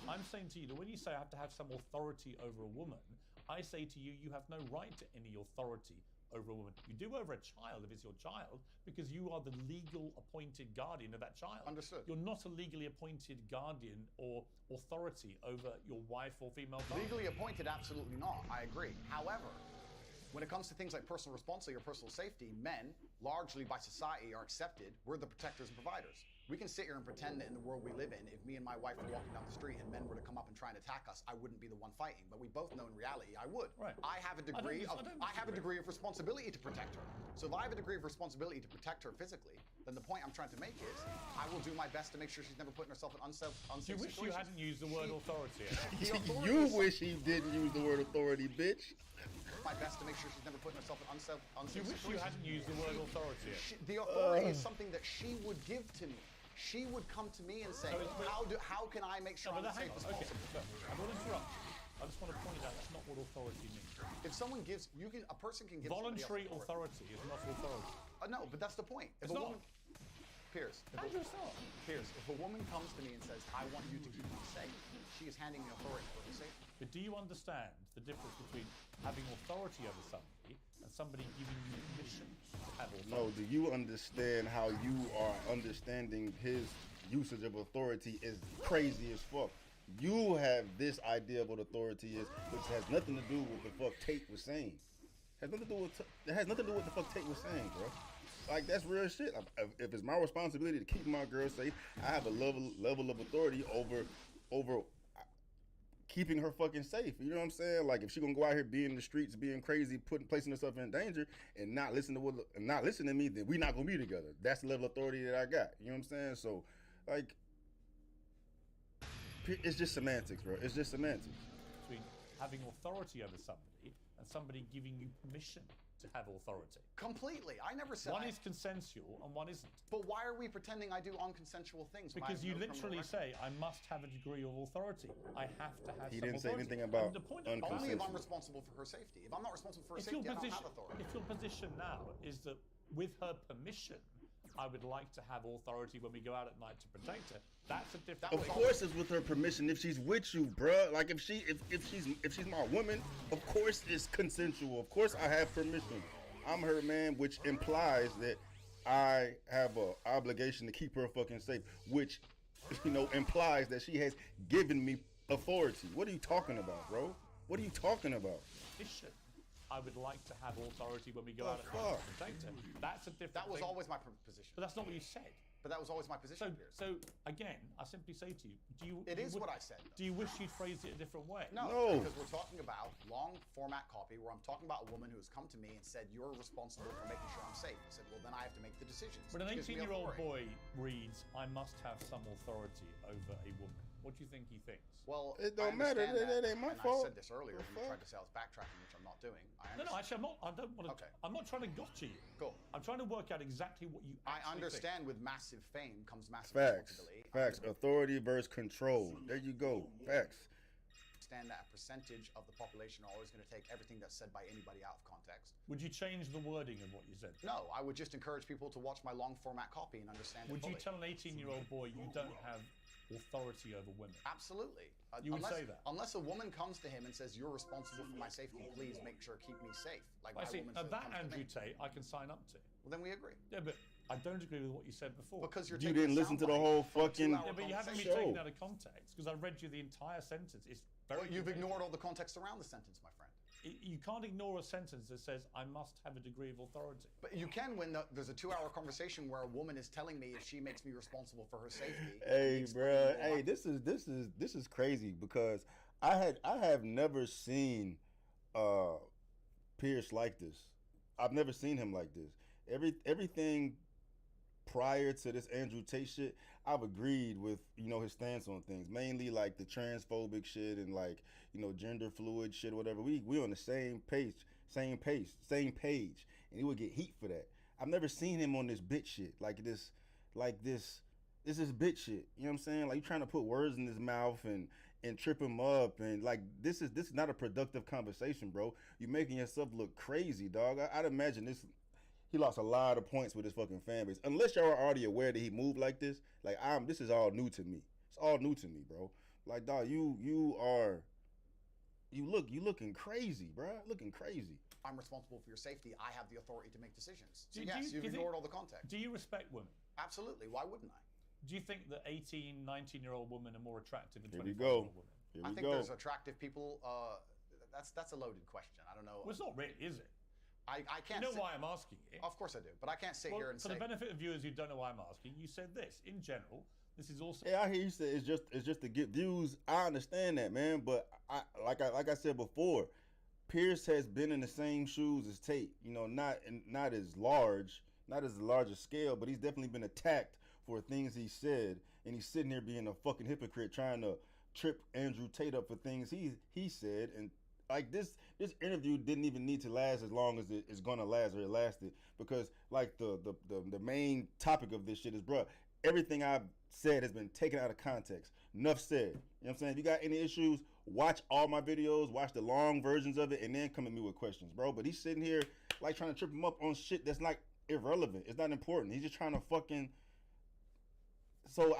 I'm saying to you that when you say I have to have some authority over a woman, I say to you, you have no right to any authority over a woman. You do over a child if it's your child, because you are the legal appointed guardian of that child. Understood. You're not a legally appointed guardian or authority over your wife or female partner. Legally appointed, absolutely not. I agree. However, when it comes to things like personal responsibility or personal safety, men, largely by society, are accepted. We're the protectors and providers. We can sit here and pretend that in the world we live in, if me and my wife were walking down the street and men were to come up and try and attack us, I wouldn't be the one fighting. But we both know in reality I would. Right. I have a degree of responsibility to protect her. So if I have a degree of responsibility to protect her physically, then the point I'm trying to make is I will do my best to make sure she's never putting herself in unsafe Do you wish you hadn't used the word authority? You wish he didn't use the word authority, bitch. My best to make sure she's never putting herself in unsafe Do you wish you hadn't used the word authority? The authority is something that she would give to me. She would come to me and say, how can I make sure I'm as safe as possible? Look, I will interrupt. I just want to point out that's not what authority means. If someone gives, a person can give voluntary authority is not authority. No, but that's the point. It's not. Pierce, if a woman comes to me and says, I want you to keep me safe, she is handing me authority for her safety. But do you understand the difference between having authority over somebody and somebody giving you permission to have authority? No, do you understand how you are understanding his usage of authority is crazy as fuck? You have this idea of what authority is, which has nothing to do with the fuck Tate was saying. It has nothing to do with the fuck Tate was saying, bro. That's real shit. If it's my responsibility to keep my girl safe, I have a level of authority over keeping her fucking safe. You know what I'm saying? If she gonna go out here being in the streets, being crazy, placing herself in danger, and not listen to me, then we not gonna be together. That's the level of authority that I got. You know what I'm saying? So, it's just semantics, bro. It's just semantics. Between having authority over somebody and somebody giving you permission to have authority. Completely. I never said one is consensual and one isn't. But why are we pretending I do unconsensual things? Because you literally say, I must have a degree of authority. I have to have He some didn't say authority. anything about unconsensual. Only if I'm responsible for her safety. If I'm not responsible for her safety, I don't have authority. If your position now is that with her permission, I would like to have authority when we go out at night to protect her, that's a different. Of course, it's with her permission. If she's with you, bruh. If she's my woman, of course it's consensual. Of course I have permission. I'm her man, which implies that I have an obligation to keep her fucking safe, which, implies that she has given me authority. What are you talking about, bro? What are you talking about? Permission. I would like to have authority when we go out at night to protect her. That's a different That was thing. always my position. But that's not what you said. But that was always my position, Pierce. So again, I simply say to you, It is what I said. Do you wish you'd phrased it a different way? No, because we're talking about long format copy where I'm talking about a woman who has come to me and said, you're responsible for making sure I'm safe. I said, well, then I have to make the decisions. But an It gives me 18-year-old authority. boy reads, I must have some authority over a woman. What do you think he thinks? Well, It don't I matter. understand That ain't my and fault. I said this earlier when you tried to say I was backtracking, which I'm not doing. No, actually, I'm not. I don't want to. Okay. I'm not trying to gotcha you. Cool. I'm trying to work out exactly what you. I actually understand with massive fame comes massive Facts. responsibility. Facts. Authority versus control. There you go. Facts. Understand that a percentage of the population are always going to take everything that's said by anybody out of context. Would you change the wording of what you said? No, I would just encourage people to watch my long format copy and understand Would it you fully. tell an 18-year-old boy you don't have authority over women? Absolutely. You would unless, say that? Unless a woman comes to him and says, you're responsible for my safety, please make sure keep me safe. Like I my see. woman Now says- that comes to Andrew me. Tate, I can sign up to. Well, then we agree. Yeah, but I don't agree with what you said before. Because you're You taking didn't listen to the soundbite whole from a fucking 2-hour Yeah, but you haven't been show. taken out of context because I read you the entire sentence. It's very. Well, you've confusing. ignored all the context around the sentence, my friend. You can't ignore a sentence that says I must have a degree of authority. But you can when there's a 2-hour conversation where a woman is telling me if she makes me responsible for her safety. Hey, bruh. Hey, this is crazy because I have never seen Pierce like this. I've never seen him like this. Everything prior to this Andrew Tate shit, I've agreed with, his stance on things. Mainly like the transphobic shit and like, gender fluid shit or whatever. We on the same page. And he would get heat for that. I've never seen him on this bitch shit. This is bitch shit. You know what I'm saying? Like you trying to put words in his mouth and trip him up and like this is not a productive conversation, bro. You're making yourself look crazy, dog. I'd imagine this. He lost a lot of points with his fucking fan base. Unless y'all are already aware that he moved like this, like this is all new to me. It's all new to me, bro. Like, dog, you looking crazy, bro. Looking crazy. I'm responsible for your safety. I have the authority to make decisions. So Do yes, you you've think- ignored all the context. Do you respect women? Absolutely. Why wouldn't I? Do you think that 18, 19-year-old women are more attractive than Here we 25-year-old go. women? Here I we think go. there's attractive people. That's a loaded question. I don't know. Well, it's not really, is it? I can't. You know sit- why I'm asking it? Of course I do, but I can't sit Well, here and for say. the benefit of viewers who don't know why I'm asking, you said this. In general, this is also. Yeah, I hear you say it's just to get views. I understand that, man. But like I said before, Pierce has been in the same shoes as Tate. Not as large, not as large a scale, but he's definitely been attacked for things he said, and he's sitting there being a fucking hypocrite, trying to trip Andrew Tate up for things he said. And like this interview didn't even need to last as long as it's gonna last, or it lasted, because like the main topic of this shit is, bruh, everything I've said has been taken out of context. Enough said. You know what I'm saying? If you got any issues, watch all my videos, watch the long versions of it, and then come at me with questions, bro. But he's sitting here like trying to trip him up on shit that's like irrelevant. It's not important. He's just trying to fucking. So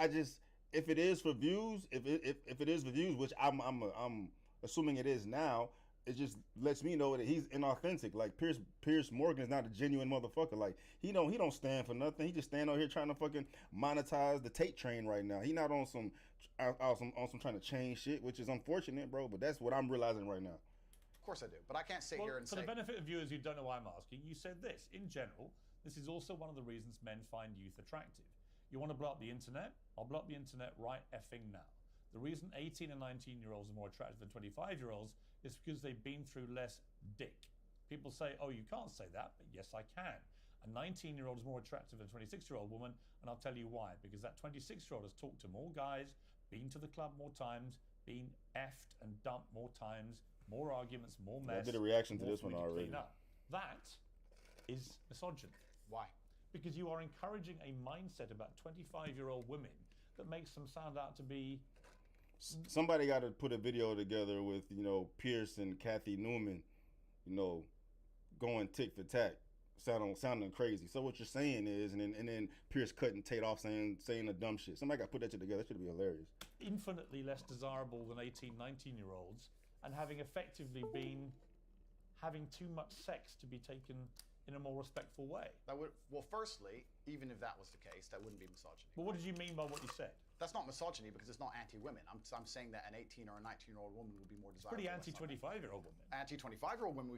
if it is for views, if it is for views, which I'm assuming it is now, it just lets me know that he's inauthentic. Like Pierce Morgan is not a genuine motherfucker. Like he don't stand for nothing. He just stand out here trying to fucking monetize the Tate train right now. He not on some trying to change shit, which is unfortunate, bro. But that's what I'm realizing right now. Of course I do, but I can't sit Well, here and for say. the benefit of viewers who don't know why I'm asking, you said this. In general, this is also one of the reasons men find youth attractive. You want to blow up the internet? I'll blow up the internet right effing now. The reason 18 and 19-year-olds are more attractive than 25-year-olds is because they've been through less dick. People say, oh, you can't say that, but yes, I can. A 19-year-old is more attractive than a 26-year-old woman, and I'll tell you why. Because that 26-year-old has talked to more guys, been to the club more times, been effed and dumped more times, more arguments, more mess. I did a reaction to more this one for me to already. clean up. That is misogyny. Why? Because you are encouraging a mindset about 25-year-old women that makes them sound out to be. Somebody got to put a video together with Pierce and Kathy Newman, going tick for tack, sounding crazy. So what you're saying is, and then Pierce cutting Tate off saying the dumb shit. Somebody got to put that shit together. That should be hilarious. Infinitely less desirable than 18, 19-year-olds, and having effectively been having too much sex to be taken in a more respectful way. Well, firstly, even if that was the case, that wouldn't be misogyny. But what did you mean by what you said? That's not misogyny because it's not anti-women. I'm saying that an 18 or a 19-year-old woman would be more desirable. Pretty anti-25-year-old women. Anti-25-year-old women